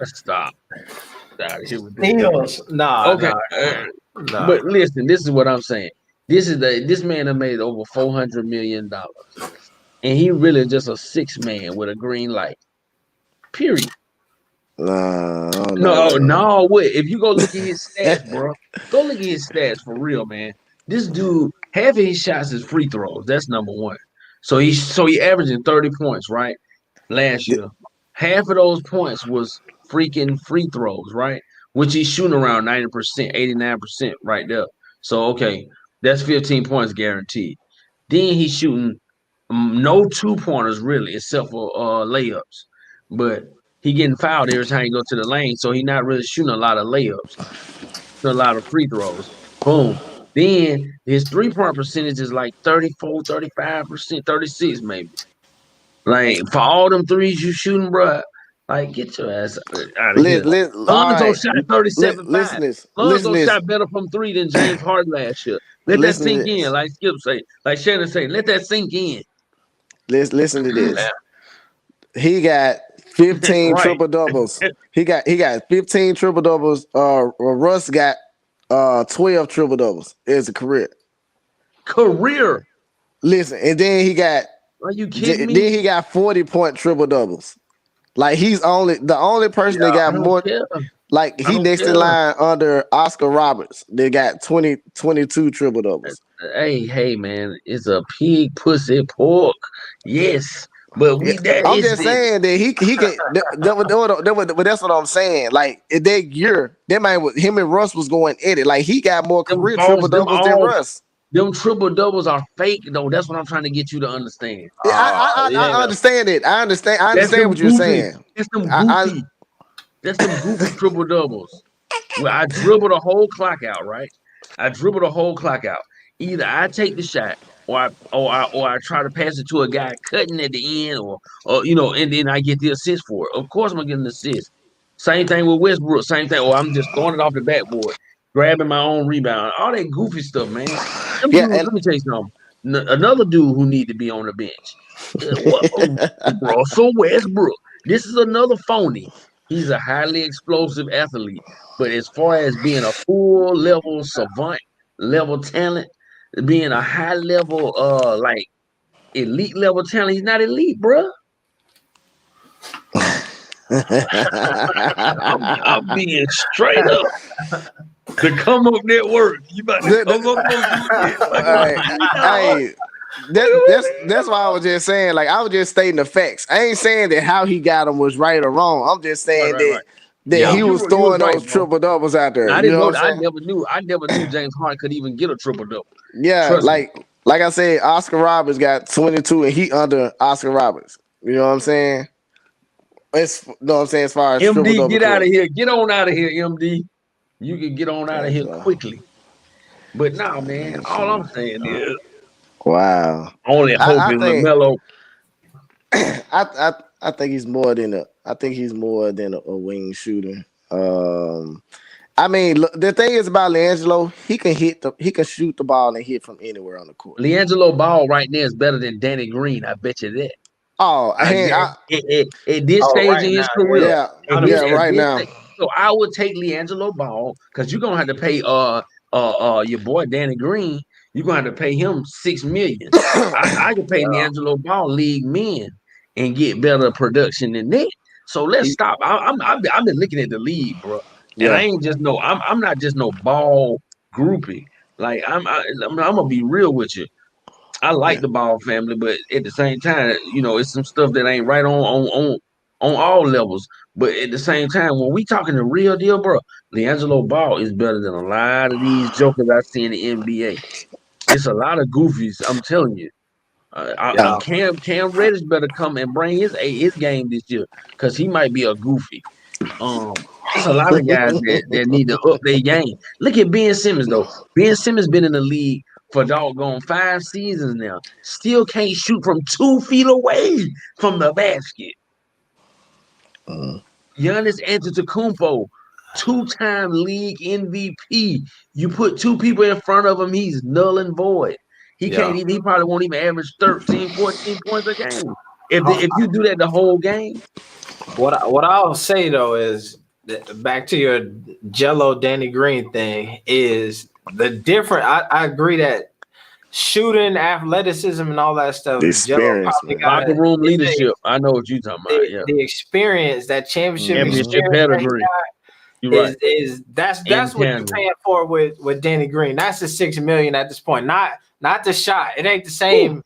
Stop. Out of here with steals. Nah. Okay. Nah. But listen, this is what I'm saying. This man has made over $400 million. And he really just a six man with a green light. Period. No. What? If you go look at his stats, bro, go look at his stats for real, man. This dude, half of his shots is free throws. That's number one. So he averaging 30 points, right? Last year. Half of those points was freaking free throws, right? Which he's shooting around 90%, 89% right there. So, okay, that's 15 points guaranteed. Then he's shooting no two-pointers really, except for layups. But he getting fouled every time he go to the lane, so he's not really shooting a lot of layups, a lot of free throws. Boom. Then his three-point percentage is like 34, 35%, 36 maybe. Like, for all them threes you shooting, bro, like, get your ass out of here. Lonzo shot 37.5. Lonzo shot better from three than James Harden last year. Let that sink in, like Skip say, like Shannon say, let that sink in. Listen to this. He got 15 triple doubles. He got 15 triple doubles. Russ got 12 triple doubles as a career. Listen, and then he got. Are you kidding me? Then he got 40-point triple doubles. Like he's the only person that got more. Like he next in line under Oscar Roberts. They got 22 triple doubles. Hey, man, it's a pig, pussy, pork. Yes. But I'm just saying that he can. But that's what I'm saying. Like that year, that man with him and Russ was going at it. Like he got more career triple doubles than Russ. Them triple doubles are fake, though. That's what I'm trying to get you to understand. Yeah, I understand it. I understand what you're saying. That's them goofy. That's them goofy triple doubles. Well, I dribble the whole clock out, right? I dribble the whole clock out. Either I take the shot, or I try to pass it to a guy cutting at the end, or and then I get the assist for it. Of course, I'm gonna get an assist. Same thing with Westbrook. Same thing. Or I'm just throwing it off the backboard, grabbing my own rebound. All that goofy stuff, man. Let me tell you something. Another dude who need to be on the bench, Russell Westbrook. This is another phony. He's a highly explosive athlete, but as far as being a full level savant, level talent, being a high level, like elite level talent, he's not elite, bro. I'm being straight up. The Come Up Network. You about to come up that's why I was just saying, like I was just stating the facts. I ain't saying that how he got them was right or wrong. I'm just saying that he was throwing those triple doubles out there. I never knew James Harden could even get a triple double. Yeah, like I said, Oscar Roberts got 22 and he under Oscar Roberts. You know what I'm saying? As far as MD, get out of here. Get on out of here, MD. You can get on out of here quickly. But nah, man, all I'm saying is, wow. Only hope is LaMelo. I think he's more than a wing shooter. I mean, look, the thing is about LiAngelo, he can shoot the ball and hit from anywhere on the court. LiAngelo Ball right now is better than Danny Green. I bet you that. Oh, at this stage in his career, right now. So I would take LiAngelo Ball because you're gonna have to pay your boy Danny Green. You're gonna have to pay him $6 million. I can pay LiAngelo Ball league men and get better production than that. So let's stop. I've been looking at the league, bro, and I ain't just I'm not just no ball groupie. Like I'm gonna be real with you. I like the Ball family, but at the same time, it's some stuff that ain't right on on all levels. But at the same time, when we talking the real deal, bro, LiAngelo Ball is better than a lot of these jokers I see in the NBA. It's a lot of goofies. I'm telling you. Cam Reddish better come and bring his game this year because he might be a goofy. It's a lot of guys that need to up their game. Look at Ben Simmons though. Ben Simmons been in the league for doggone 5 seasons now. Still can't shoot from 2 feet away from the basket. Giannis Antetokounmpo, 2-time league MVP. You put 2 people in front of him, he's null and void. He can't even. He probably won't even average 13, 14 points a game. If you do that the whole game. What I'll say though is back to your Jello Danny Green thing is the different. I agree that shooting, athleticism, and all that stuff. Experience, locker room leadership. I know what you're talking about. Yeah, the experience, that championship pedigree. That's what you're paying for with Danny Green. That's the $6 million at this point. Not the shot. It ain't the same.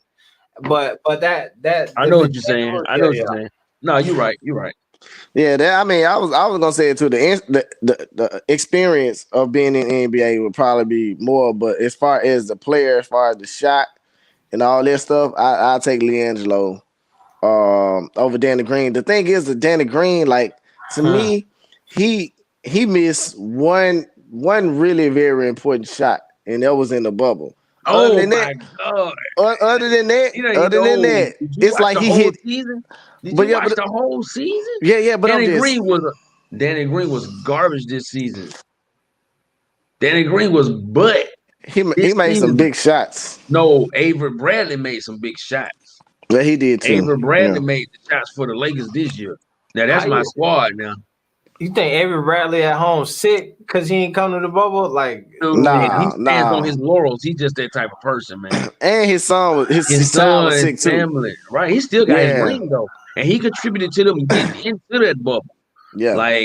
But that I know what you're saying. I know what you're saying. No, you're right. You're right. Yeah, I was gonna say it too. The experience of being in the NBA would probably be more, but as far as the player, as far as the shot and all that stuff, I'll take LiAngelo over Danny Green. The thing is that Danny Green, like to me, he missed one really very important shot, and that was in the bubble. Oh my God! Other than that, it's like he hit. Season? Did you watch the whole season? Yeah, but Danny Green was garbage this season. Danny Green was butt. He made some big shots. No, Avery Bradley made some big shots. Yeah, he did too. Avery Bradley made the shots for the Lakers this year. Now that's my squad now. You think Avery Bradley at home sick because he ain't come to the bubble? Like, he stands on his laurels. He's just that type of person, man. And his son was sick too. Family, right? He still got his ring though, and he contributed to them getting into that bubble. Yeah, like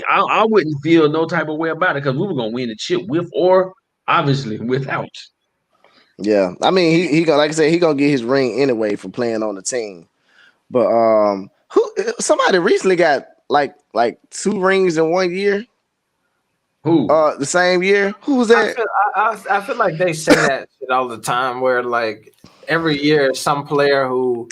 I wouldn't feel no type of way about it because we were gonna win the chip with or obviously without. Yeah, I mean he like I said, he gonna get his ring anyway for playing on the team. But somebody recently got like 2 rings in 1 year. Who? The same year. Who was that? I feel like they say that shit all the time. Where like every year, some player who,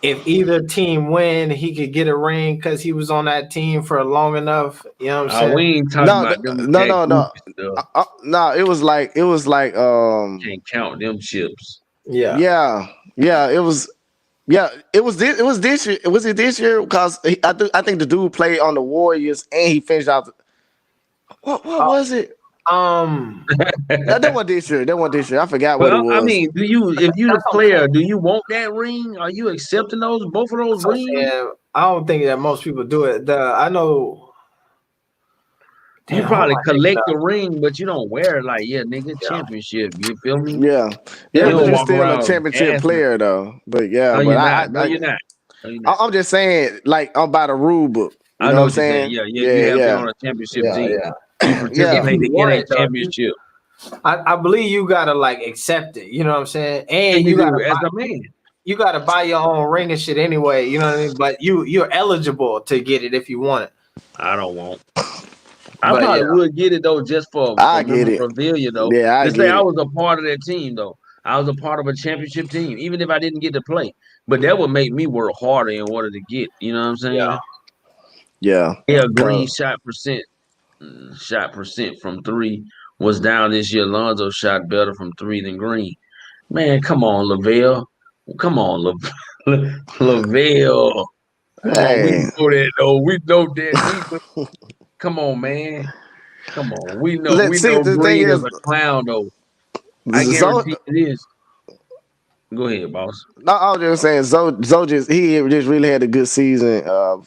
if either team win, he could get a ring because he was on that team for long enough. You know what I'm saying? We ain't talking about them. No. It was like can't count them chips. Yeah. It was. Yeah, it was this year. Was it this year? Because I think the dude played on the Warriors and he finished out. What was it? That wasn't this year. I forgot what it was. I mean, if you the player, do you want that ring? Are you accepting both of those rings? Yeah, I don't think that most people do it. I know. You probably collect the ring, but you don't wear it like, championship. You feel me? Yeah. But you're still a championship player, though. But yeah, you're not. I'm just saying, like, I'm by the rule book. You know what I'm saying? Yeah, you have been on a championship team. You participate in a championship. I believe you gotta like accept it. You know what I'm saying? And you gotta as a man. You gotta buy your own ring and shit anyway. You know what I mean? But you're eligible to get it if you want it. I don't want. I probably would get it though, just for memorabilia though. Yeah, I was a part of that team though. I was a part of a championship team, even if I didn't get to play. But that would make me work harder in order to get. You know what I'm saying? Yeah. Green shot percent from 3 was down this year. Lonzo shot better from 3 than Green. Man, come on, LaVelle. Come on, LaVelle. Hey. We know that though. We know that. Come on, man. Come on. We know Green is a clown, though. I guarantee it is. Go ahead, boss. No, I was just saying, Zo just really had a good season.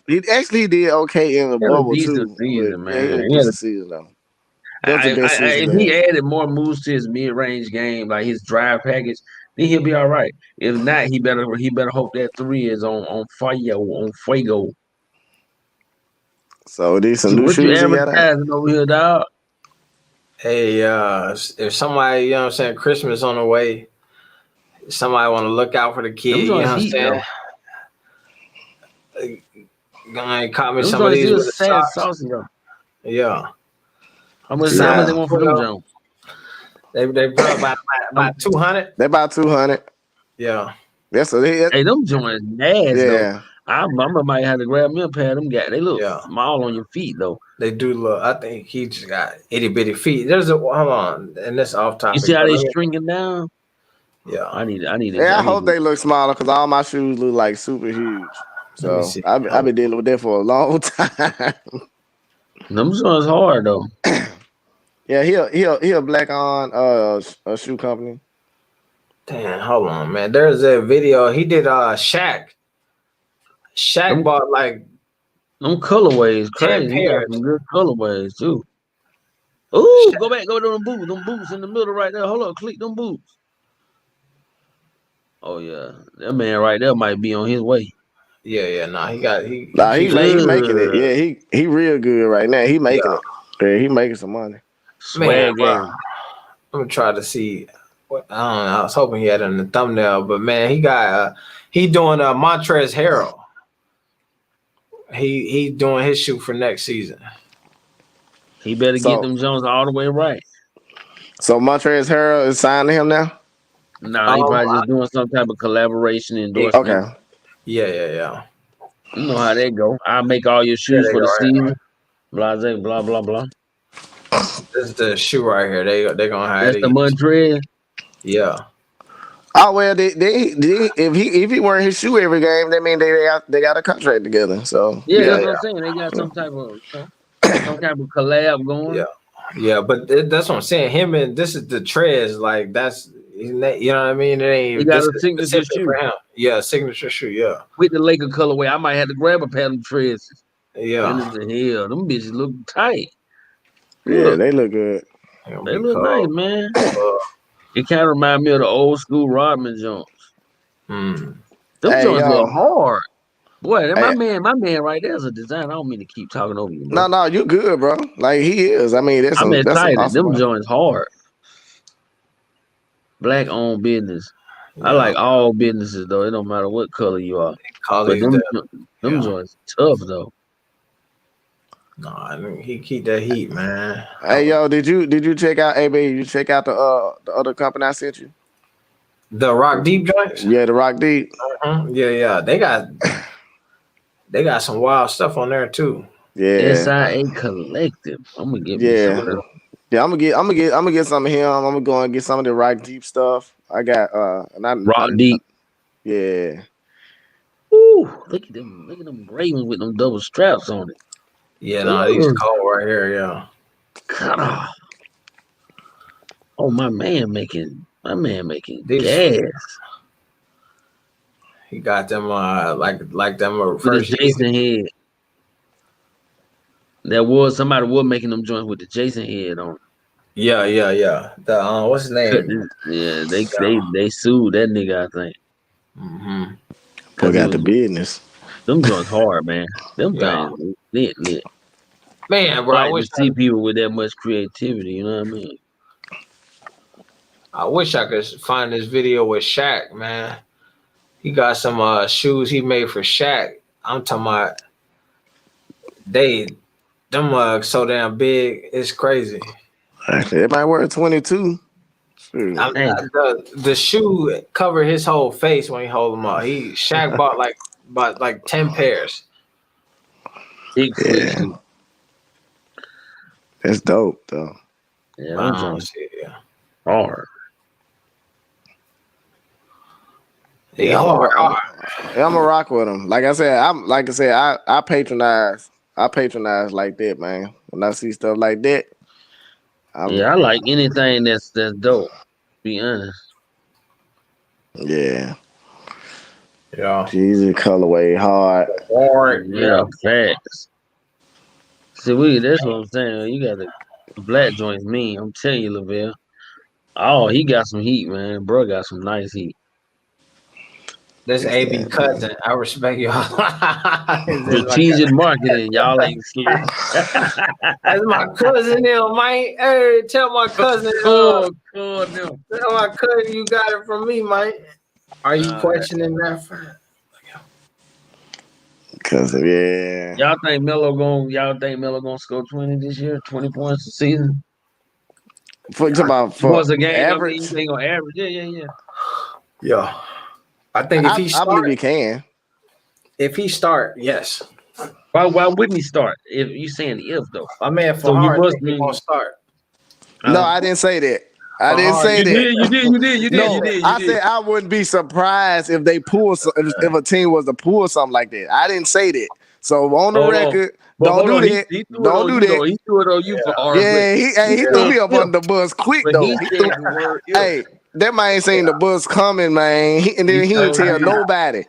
He actually did okay in the bubble too. Season, man. He had a decent season though. If he added more moves to his mid-range game, like his drive package, then he'll be all right. If not, he better hope that 3 is on fuego. So these some new shoes you got advertising over here, dog. Hey, if somebody, you know what I'm saying, Christmas on the way, somebody want to look out for the kid, you know what I'm saying? Guy caught me Them some of joints these with is the sad socks. saucy though. Yeah. How much Yeah. they want for them Jones? They probably about 200. They about 200. Yeah. That's a Hey, them joints nasty though. yeah. I might have to grab me a pair of them guys. They look Yeah. small on your feet though. They do look. I think he just got itty bitty feet. There's a hold on, and that's off topic. You see how but they let me- stringing down? Yeah. I need. Yeah, I hope they look smaller because all my shoes look like super huge. Let me So see. I've been dealing with that for a long time. Them joints hard though. Yeah, he a black on a shoe company. Damn, hold on, man. There's a video he did. Shaq. Shaq bought like them colorways crazy. He got pairs. some good colorways too. Ooh, go back, go to them boots. Them boots in the middle right there. Hold up, click them boots. Oh yeah, that man right there might be on his way. Yeah. Nah, he making it. Yeah, he real good right now. He making it. Yeah, he making some money. Man, bro, I'm gonna try to see. What I don't know. I was hoping he had it in the thumbnail, but man, he got he doing Montrezl Harrell. He doing his shoe for next season. He better get them Jones all the way right. So Montrezl Harrell is signing him now? Nah, he probably just doing some type of collaboration endorsement. Okay. Yeah. You know how that go. I make all your shoes for the season. Blah blah blah blah. This is the shoe right here. They gonna have That's the Montrezl. Yeah. Oh well, they if he wearing his shoe every game, that mean they got a contract together. So yeah, that's what I'm saying. They got some type of some type of collab going. Yeah, but that's what I'm saying. Him and this is the Trez, like that's you know what I mean. It ain't. He got a signature shoe for him. Yeah, signature shoe. Yeah, with the Laker colorway. I might have to grab a pair of them Trez. Yeah, hell, them bitches look tight. Yeah, they look good. They look nice, man. It kind of remind me of the old school Rodman Jones. Them joints look hard. Boy, my man right there is a designer. I don't mean to keep talking over you, bro. No, you good, bro. Like he is. I mean, that's excited. Awesome Them joints hard. Black owned business. Yeah. I like all businesses though. It don't matter what color you are. But them joints tough though. Nah, he keep that heat, man. Hey yo, did you check out AB? You check out the other company I sent you? The Rock Deep joints? Yeah, the Rock Deep. Yeah. They got some wild stuff on there too. Yeah. SIA Collective. I'm gonna get me some of them. Yeah, I'm gonna get some of him. I'm gonna go and get some of the Rock Deep stuff. I got Rock Deep. Yeah. Ooh, look at them Ravens with them double straps on it. Yeah, no, these cold right here, yeah. Cut off. Oh, my man making gas. He got them like them first Jason head. Somebody was making them joints with the Jason head on. Yeah. The what's his name? Yeah, they sued that nigga, I think. Mm-hmm. Boy got the business. Them joints hard, man. Them things lit. Man, bro, I wish to see people with that much creativity. You know what I mean? I wish I could find this video with Shaq, man. He got some shoes he made for Shaq. I'm talking about them so damn big, it's crazy. It might wear 22. The shoe covered his whole face when he hold them up. Shaq bought like 10 pairs. Big yeah. That's dope though. Yeah, hard. Yeah, hard. Yeah, I'm gonna rock with him. Like I said, I patronize like that, man. When I see stuff like that, I like anything that's dope. Be honest. Yeah. Yeah. Jesus, colorway hard. Yeah, facts. See, that's what I'm saying. You got the black joints mean. I'm telling you, Lavelle. Oh, he got some heat, man. Bro got some nice heat. This AB cousin, I respect y'all. Strategic marketing, y'all ain't slick. That's my cousin, now, Mike. Hey, tell my cousin. Tell my cousin you got it from me, Mike. Are you questioning that fact? Cause yeah. Y'all think Melo gonna score 20 this year? 20 points a season? For points a game, average, I mean, they gonna average. Yeah. Yeah. I think if he start, I believe he can. If he start, yes. Why wouldn't he start? If you saying if though, My man for so hard, you must he mean gonna start. No, I didn't say that. I didn't hard, say that. You No, did. I said I wouldn't be surprised if they pull if a team was to pull something like that. I didn't say that. So on the record, don't do that. Don't do that. He threw it on you for hard. Yeah, he threw me up on the bus quick but though. He said the word if. Hey, that man ain't seen the bus coming, man. And then he didn't tell nobody.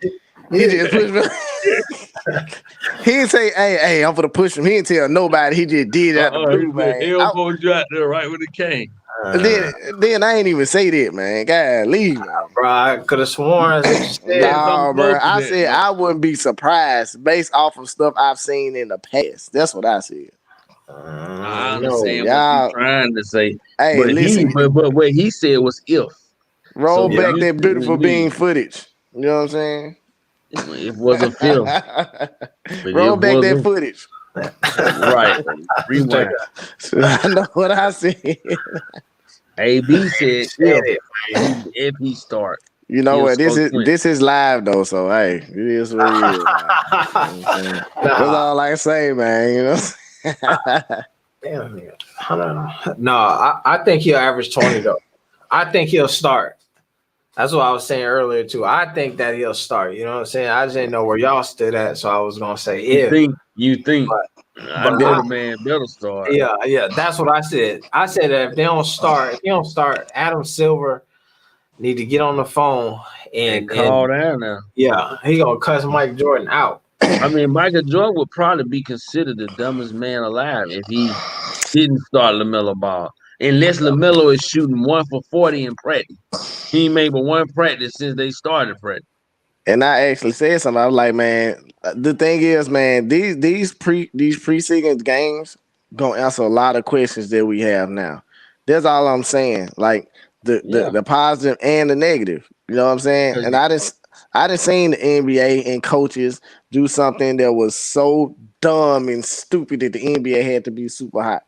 He just pushed me. He didn't say, hey, I'm gonna push him. He didn't tell nobody. He just did it out the blue, man. Elbow you out there right with the cane. Then I ain't even say that, man. God, leave, man. Bro, I could have sworn. No, bro. I said I wouldn't be surprised based off of stuff I've seen in the past. That's what I said. I understand what you're trying to say. Hey, but listen. But what he said was if. Roll back that beautiful bean footage. You know what I'm saying? It wasn't film. Roll back that footage. Right. Rewind. I know what I said. AB said if he start. You know what? This is live though, so hey, it is what it is. That's all I say, man. You know. Damn, no, I think he'll average 20 though. I think he'll start. That's what I was saying earlier too. I think that he'll start. You know what I'm saying? I just didn't know where y'all stood at, so I was gonna say if. You think? I know the man better start. Yeah. That's what I said. I said that if they don't start, Adam Silver need to get on the phone and call down now. Yeah, he gonna cuss Mike Jordan out. I mean, Michael Jordan would probably be considered the dumbest man alive if he didn't start LaMelo Ball. Unless LaMelo is shooting 1 for 40 in practice. He ain't made but one practice since they started practice. And I actually said something. I was like, man, the thing is, man, these preseason games gonna answer a lot of questions that we have now. That's all I'm saying. Like the positive and the negative. You know what I'm saying? And I didn't seen the NBA and coaches do something that was so dumb and stupid that the NBA had to be super hot.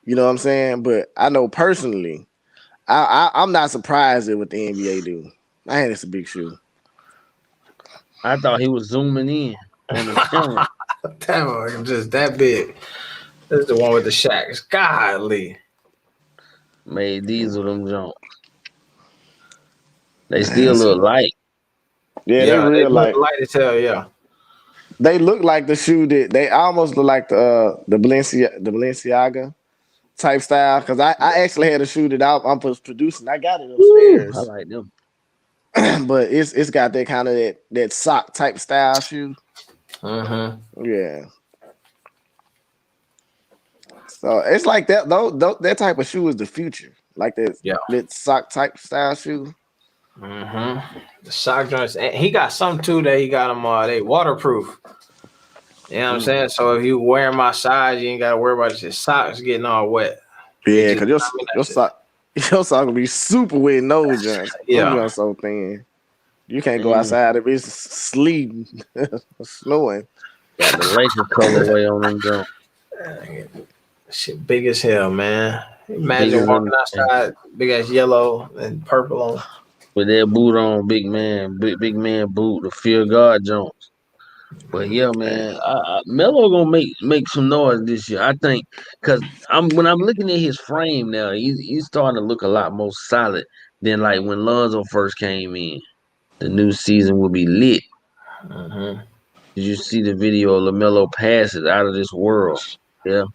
You know what I'm saying? But I know personally, I'm not surprised at what the NBA do. I think it's a big shoe. I thought he was zooming in on the camera. Damn, just that big. This is the one with the Shaqs. Golly. Made these of them jump. They still look light. Yeah, they real light. Light as hell, yeah. They look like the shoe that they almost look like the Balenciaga type style. Because I actually had a shoe that I'm producing. I got it upstairs. I like them. But it's got that kind of that sock type style shoe. Yeah. So it's like that. That type of shoe is the future. Like that sock type style shoe. The sock joints. And he got some too that he got them they waterproof. You know what I'm saying? So if you wear my size, you ain't gotta worry about your socks getting all wet. Yeah, because your sock will be super wet in those joints. Yeah. So thin. You can't go outside if it's sleeting, snowing. Got the Lakers colorway on them jump. Shit big as hell, man. Imagine walking outside, big ass yellow and purple on. With that boot on, big man boot, the Fear God Jones. But yeah, man, Melo gonna make some noise this year. I think because when I'm looking at his frame now, he's starting to look a lot more solid than like when Lonzo first came in. The new season will be lit. Did you see the video of LaMelo passes out of this world? Yeah.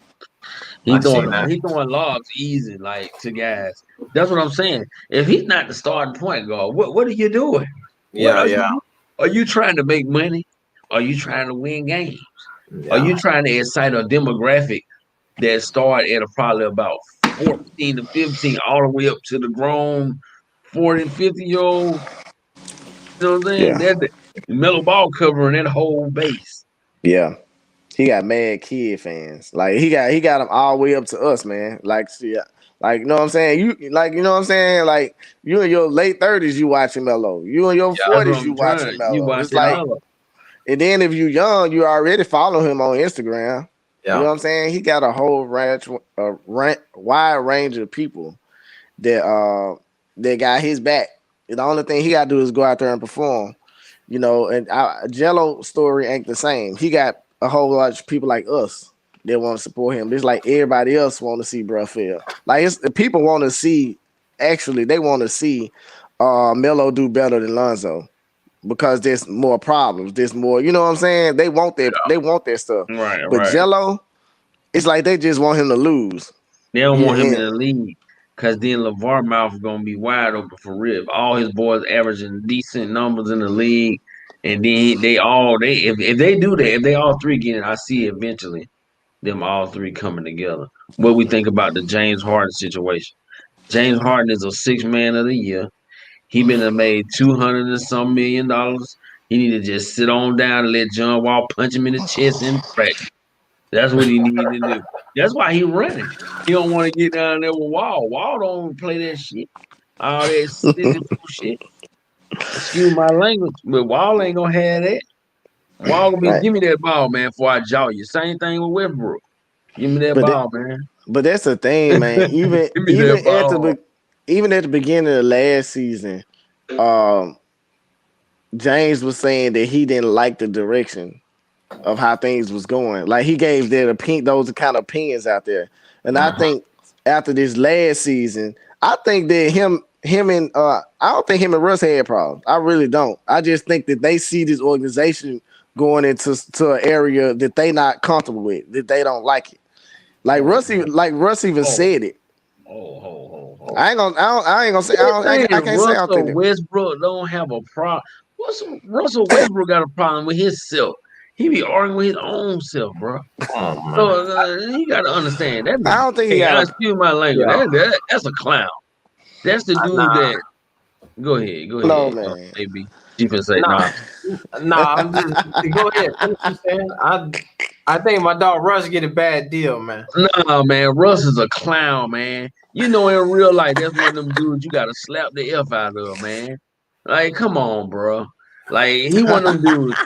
He's throwing lobs easy, like to guys. That's what I'm saying. If he's not the starting point guard, what are you doing? Are you trying to make money? Are you trying to win games? Yeah. Are you trying to excite a demographic that start at probably about 14 to 15, all the way up to the grown 40 and 50-year-old? You know what I'm saying? Yeah. That's the Melo Ball covering that whole base. Yeah. He got mad kid fans. Like he got them all the way up to us, man. Like you know what I'm saying? You know what I'm saying? Like you in your late 30s, you watching Melo. You in your 40s, you watching Melo. And then if you young, you already follow him on Instagram. Yeah. You know what I'm saying? He got a whole wide range of people that got his back. The only thing he got to do is go out there and perform. You know, and Jello story ain't the same. He got a whole lot of people like us that want to support him. It's like everybody else want to see bruh fail. Like people want to see. Actually, they want to see Melo do better than Lonzo. Because there's more problems. There's more, you know what I'm saying? They want that. They want that stuff. Right. But Jello, it's like they just want him to lose. They don't want him in the league because then LeVar mouth is gonna be wide open for real. All his boys averaging decent numbers in the league, and then if they do that, if they all three get it, I see eventually them all three coming together. What we think about the James Harden situation? James Harden is a 6th man of the year. He been made $200 and some million. He need to just sit on down and let John Wall punch him in the chest and practice. That's what he need to do. That's why he running. He don't want to get down there with Wall. Wall don't play that shit. All that silly shit. Excuse my language, but Wall ain't gonna have that. Wall gonna be give me that ball, man, before I jaw you. Same thing with Westbrook. Give me that ball, man. But that's the thing, man. Even at the beginning of last season, James was saying that he didn't like the direction of how things was going. Like he gave those kind of opinions out there. And I think after this last season, I think that I don't think him and Russ had problems. I really don't. I just think that they see this organization going into an area that they not comfortable with, that they don't like it. Like Russ even said it. I ain't gonna say. I can't say I don't think Westbrook don't have a problem. Russell Westbrook got a problem with himself. He be arguing with his own self, bro. So you got to understand that. I don't think he got. Excuse my language. Yeah. That's a clown. That's the dude that. Go ahead. No, man. Maybe you can say nah. I'm just go ahead. I think my dog Russ get a bad deal, man. Nah, man. Russ is a clown, man. You know, in real life, that's one of them dudes you gotta slap the F out of, man. Like, come on, bro. Like, he one of them dudes.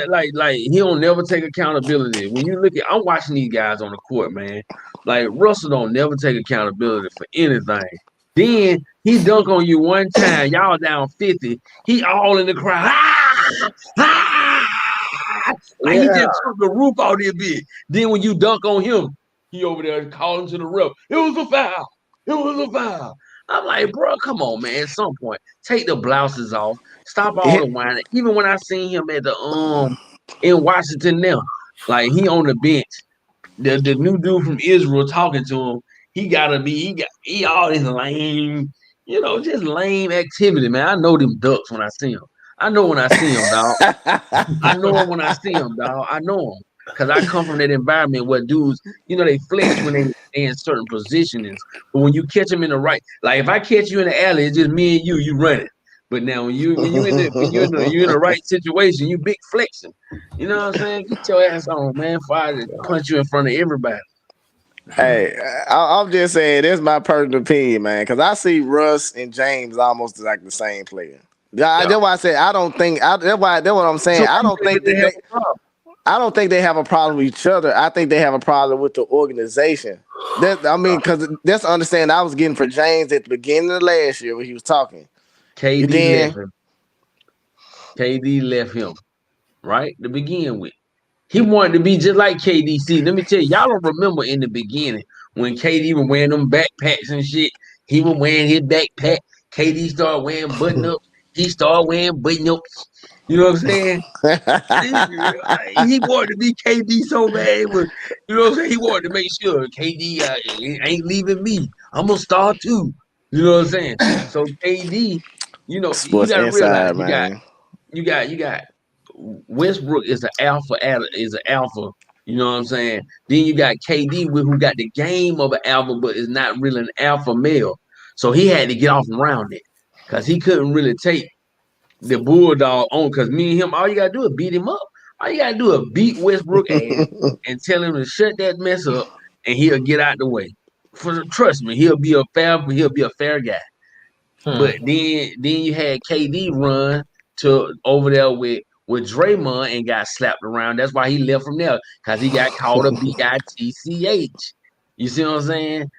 Like he don't never take accountability. When you look at, I'm watching these guys on the court, man. Like Russell don't never take accountability for anything. Then he dunk on you one time, y'all down 50. He all in the crowd. Like he just took the roof out there bit. Then when you dunk on him, he over there calling to the ref. It was a foul. I'm like, bro, come on, man. At some point, take the blouses off. Stop all the whining. Even when I seen him at the in Washington now, like he on the bench. The new dude from Israel talking to him. He all this lame, just lame activity, man. I know them ducks when I see them. I know when I see them, dog. I know them when I see them, dog. I know them. Because I come from that environment where dudes, they flex when they in certain positions. But when you catch them in the right, like if I catch you in the alley, it's just me and you running. But now when you're in the right situation, you big flexing. You know what I'm saying? Get your ass on, man, before I punch you in front of everybody. Hey, I'm just saying, that's my personal opinion, man. Because I see Russ and James almost like the same player. That's why I said I don't think. That's what I'm saying. I don't think they have a problem with each other. I think they have a problem with the organization. Because that's the understanding I was getting for James at the beginning of last year when he was talking. KD left him, right? To begin with. He wanted to be just like KD. See, let me tell you, y'all don't remember in the beginning when KD was wearing them backpacks and shit. He was wearing his backpack. KD started wearing button-ups. He started wearing button-ups. You know what I'm saying? He wanted to be KD so bad. You know what I'm saying? He wanted to make sure KD ain't leaving me. I'm going to start too. You know what I'm saying? So KD, you got to realize you got Westbrook is an alpha, you know what I'm saying? Then you got KD who got the game of an alpha, but is not really an alpha male. So he had to get off around it because he couldn't really take the bulldog on. Because me and him, all you got to do is beat him up. All you got to do is beat Westbrook ass and tell him to shut that mess up, and he'll get out the way. Trust me, he'll be a fair guy. But then you had KD run to over there with with Draymond and got slapped around. That's why he left from there, because he got called a bitch. You see what I'm saying?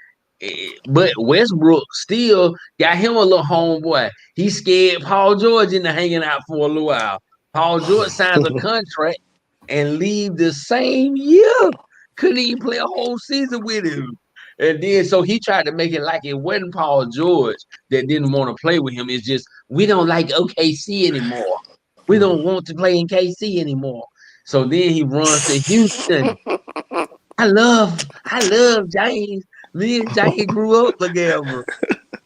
But Westbrook still got him a little homeboy. He scared Paul George into hanging out for a little while. Paul George signs a contract and leave the same year. Couldn't even play a whole season with him. And then so he tried to make it like it wasn't Paul George that didn't want to play with him. It's just we don't like OKC anymore. We don't want to play in KC anymore. So then he runs to Houston. I love James. Me and James grew up together.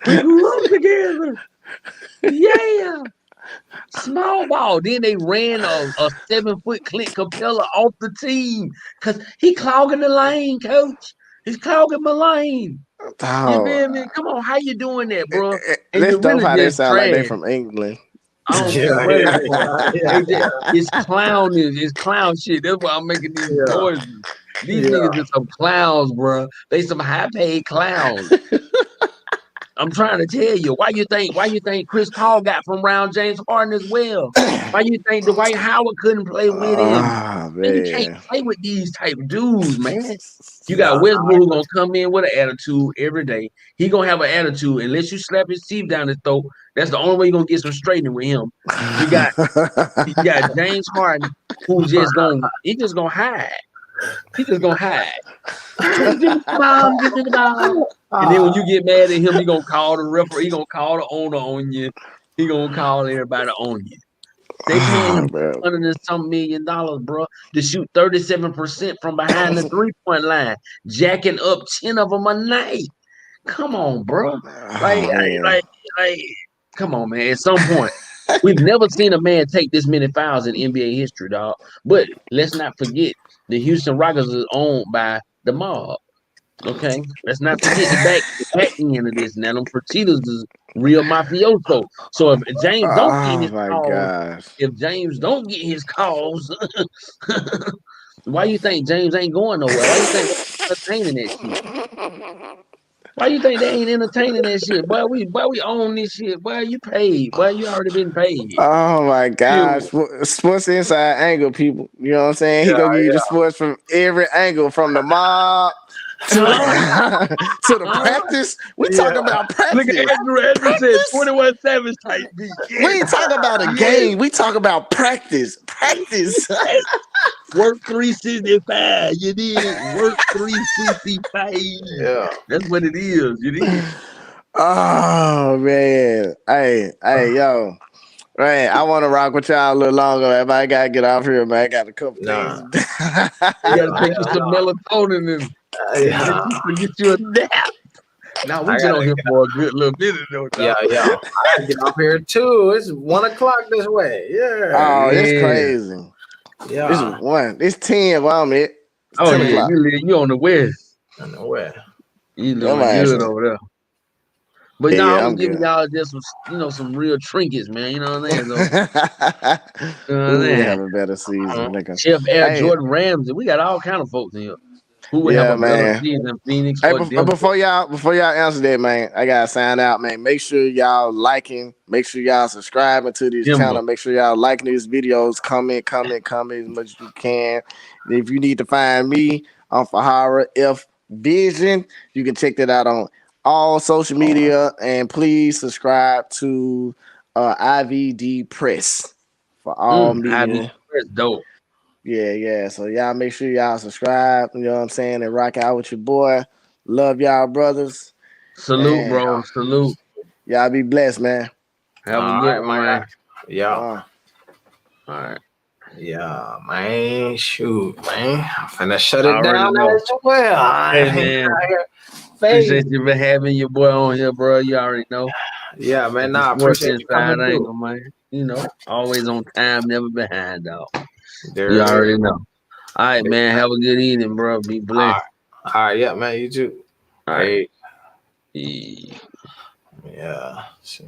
We grew up together. Yeah. Small ball. Then they ran a 7-foot Clint Capella off the team because he clogging the lane, coach. He's clogging my lane. You feel me? Come on, how you doing that, bro? And Let's you really how they just sound like they trash. from England. I don't care where they're from. It's clownish. It's clown shit. That's why I'm making these noises. These niggas are some clowns, bro. They some high-paid clowns. I'm trying to tell you. Why you think Chris Paul got from around James Harden as well? Why you think Dwight Howard couldn't play with him? Man, you can't play with these type of dudes, man. You got Westbrook who gonna come in with an attitude every day. He gonna have an attitude unless you slap his teeth down his throat. That's the only way you're gonna get some straightening with him. You got James Harden who's just gonna hide. He's just gonna hide. Give me the ball. And then when you get mad at him, he gonna call the referee. He gonna call the owner on you. He gonna call everybody on you. They paying him $100 and some million, bro, to shoot 37% from behind the 3-point line, jacking up 10 of them a night. Come on, bro. Like, come on, man. At some point, we've never seen a man take this many fouls in NBA history, dog. But let's not forget, the Houston Rockets is owned by the mob. Okay, let's not forget the back end of this. Now, them Fertitas is real mafioso. So if James don't get his calls, why you think James ain't going nowhere? Why you think they're entertaining that shit? Why you think they ain't entertaining that shit? Boy, we own this shit. Boy, you paid. Boy, you already been paid. Oh my gosh. Sports inside angle, people. You know what I'm saying? He gonna give you the sports from every angle, from the mob to the practice. We talk about practice. Look at Andrew said 21 Savage type beat. We ain't talking about a game. We talk about practice. Practice. Work 365. You did. Work 365. Yeah. That's what it is. You did. Oh man. Hey, yo. Right, I want to rock with y'all a little longer, man. I gotta get off here, man. I got a couple things. You gotta take you some melatonin and get you a nap. Now we been on here for a good little minute though. Yeah. I gotta get off here too. It's 1 o'clock this way. Yeah. Oh, it's crazy. Yeah. It's 10 while I'm at. Oh yeah, you on the west. On the west. You doing good over there. But now I'm giving y'all just some real trinkets, man. You know what I'm saying? We have a better season. Chef Air Jordan Ramsey. We got all kind of folks in here. Who would have a better season than Phoenix? Hey, before y'all answer that, man, I gotta sign out, man. Make sure y'all liking, make sure y'all subscribing to this channel, make sure y'all liking these videos, comment as much as you can. And if you need to find me on Fahara F Vision, you can check that out on all social media, and please subscribe to IVD Press for all media. IVD Press, dope. Yeah. So y'all make sure y'all subscribe, you know what I'm saying, and rock out with your boy. Love y'all, brothers. Salute, bro. Salute. Y'all be blessed, man. Have a good one, man. Yeah. All right. Yeah, man. Shoot, man. I'm finna shut it down as well. Hey, man. Appreciate you for having your boy on here, bro. You already know. Yeah, man. I appreciate you coming through. Man. You know, always on time, never behind, dog. You already know. All right, man. Have a good evening, bro. Be blessed. All right, yeah, man. You too. All right. Yeah. See.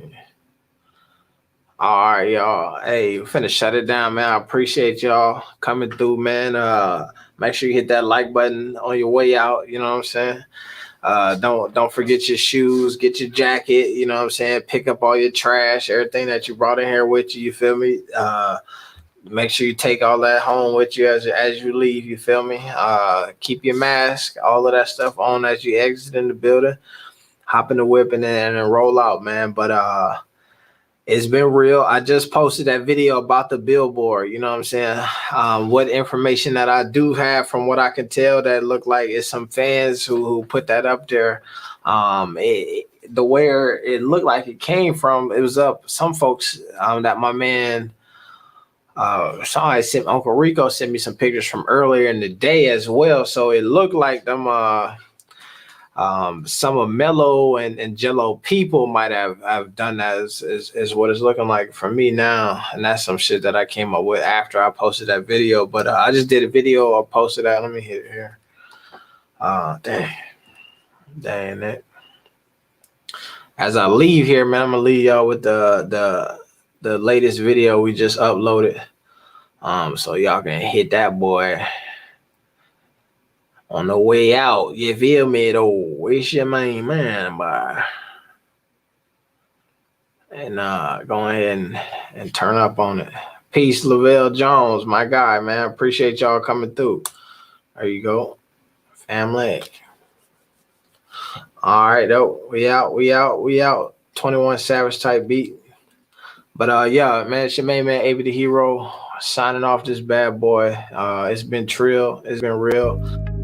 All right, y'all. Hey, we're finna shut it down, man. I appreciate y'all coming through, man. Make sure you hit that like button on your way out. You know what I'm saying? Don't forget your shoes, get your jacket, you know what I'm saying? Pick up all your trash, everything that you brought in here with you, you feel me? make sure you take all that home with you as you leave. You feel me? Keep your mask, all of that stuff on as you exit in the building. Hop in the whip and then roll out, man. But it's been real. I just posted that video about the billboard. You know what I'm saying? What information that I do have, from what I can tell, that looked like it's some fans who put that up there. The where it looked like it came from, it was up. Some folks that my man, somebody sent, Uncle Rico sent me some pictures from earlier in the day as well. So it looked like them. Some of Mello and Jello people might have done that is what it's looking like for me now. And that's some shit that I came up with after I posted that video. But I just did a video. I posted that. Let me hit it here. Dang it. As I leave here, man, I'm gonna leave y'all with the latest video we just uploaded. So y'all can hit that boy on the way out. You feel me though? It's your main man, boy. And go ahead and turn up on it. Peace, Lavelle Jones, my guy, man. Appreciate y'all coming through. There you go. Family. All right, though. We out. 21 Savage type beat. But yeah, man, it's your main man, AB the Hero, signing off this bad boy. It's been trill. It's been real.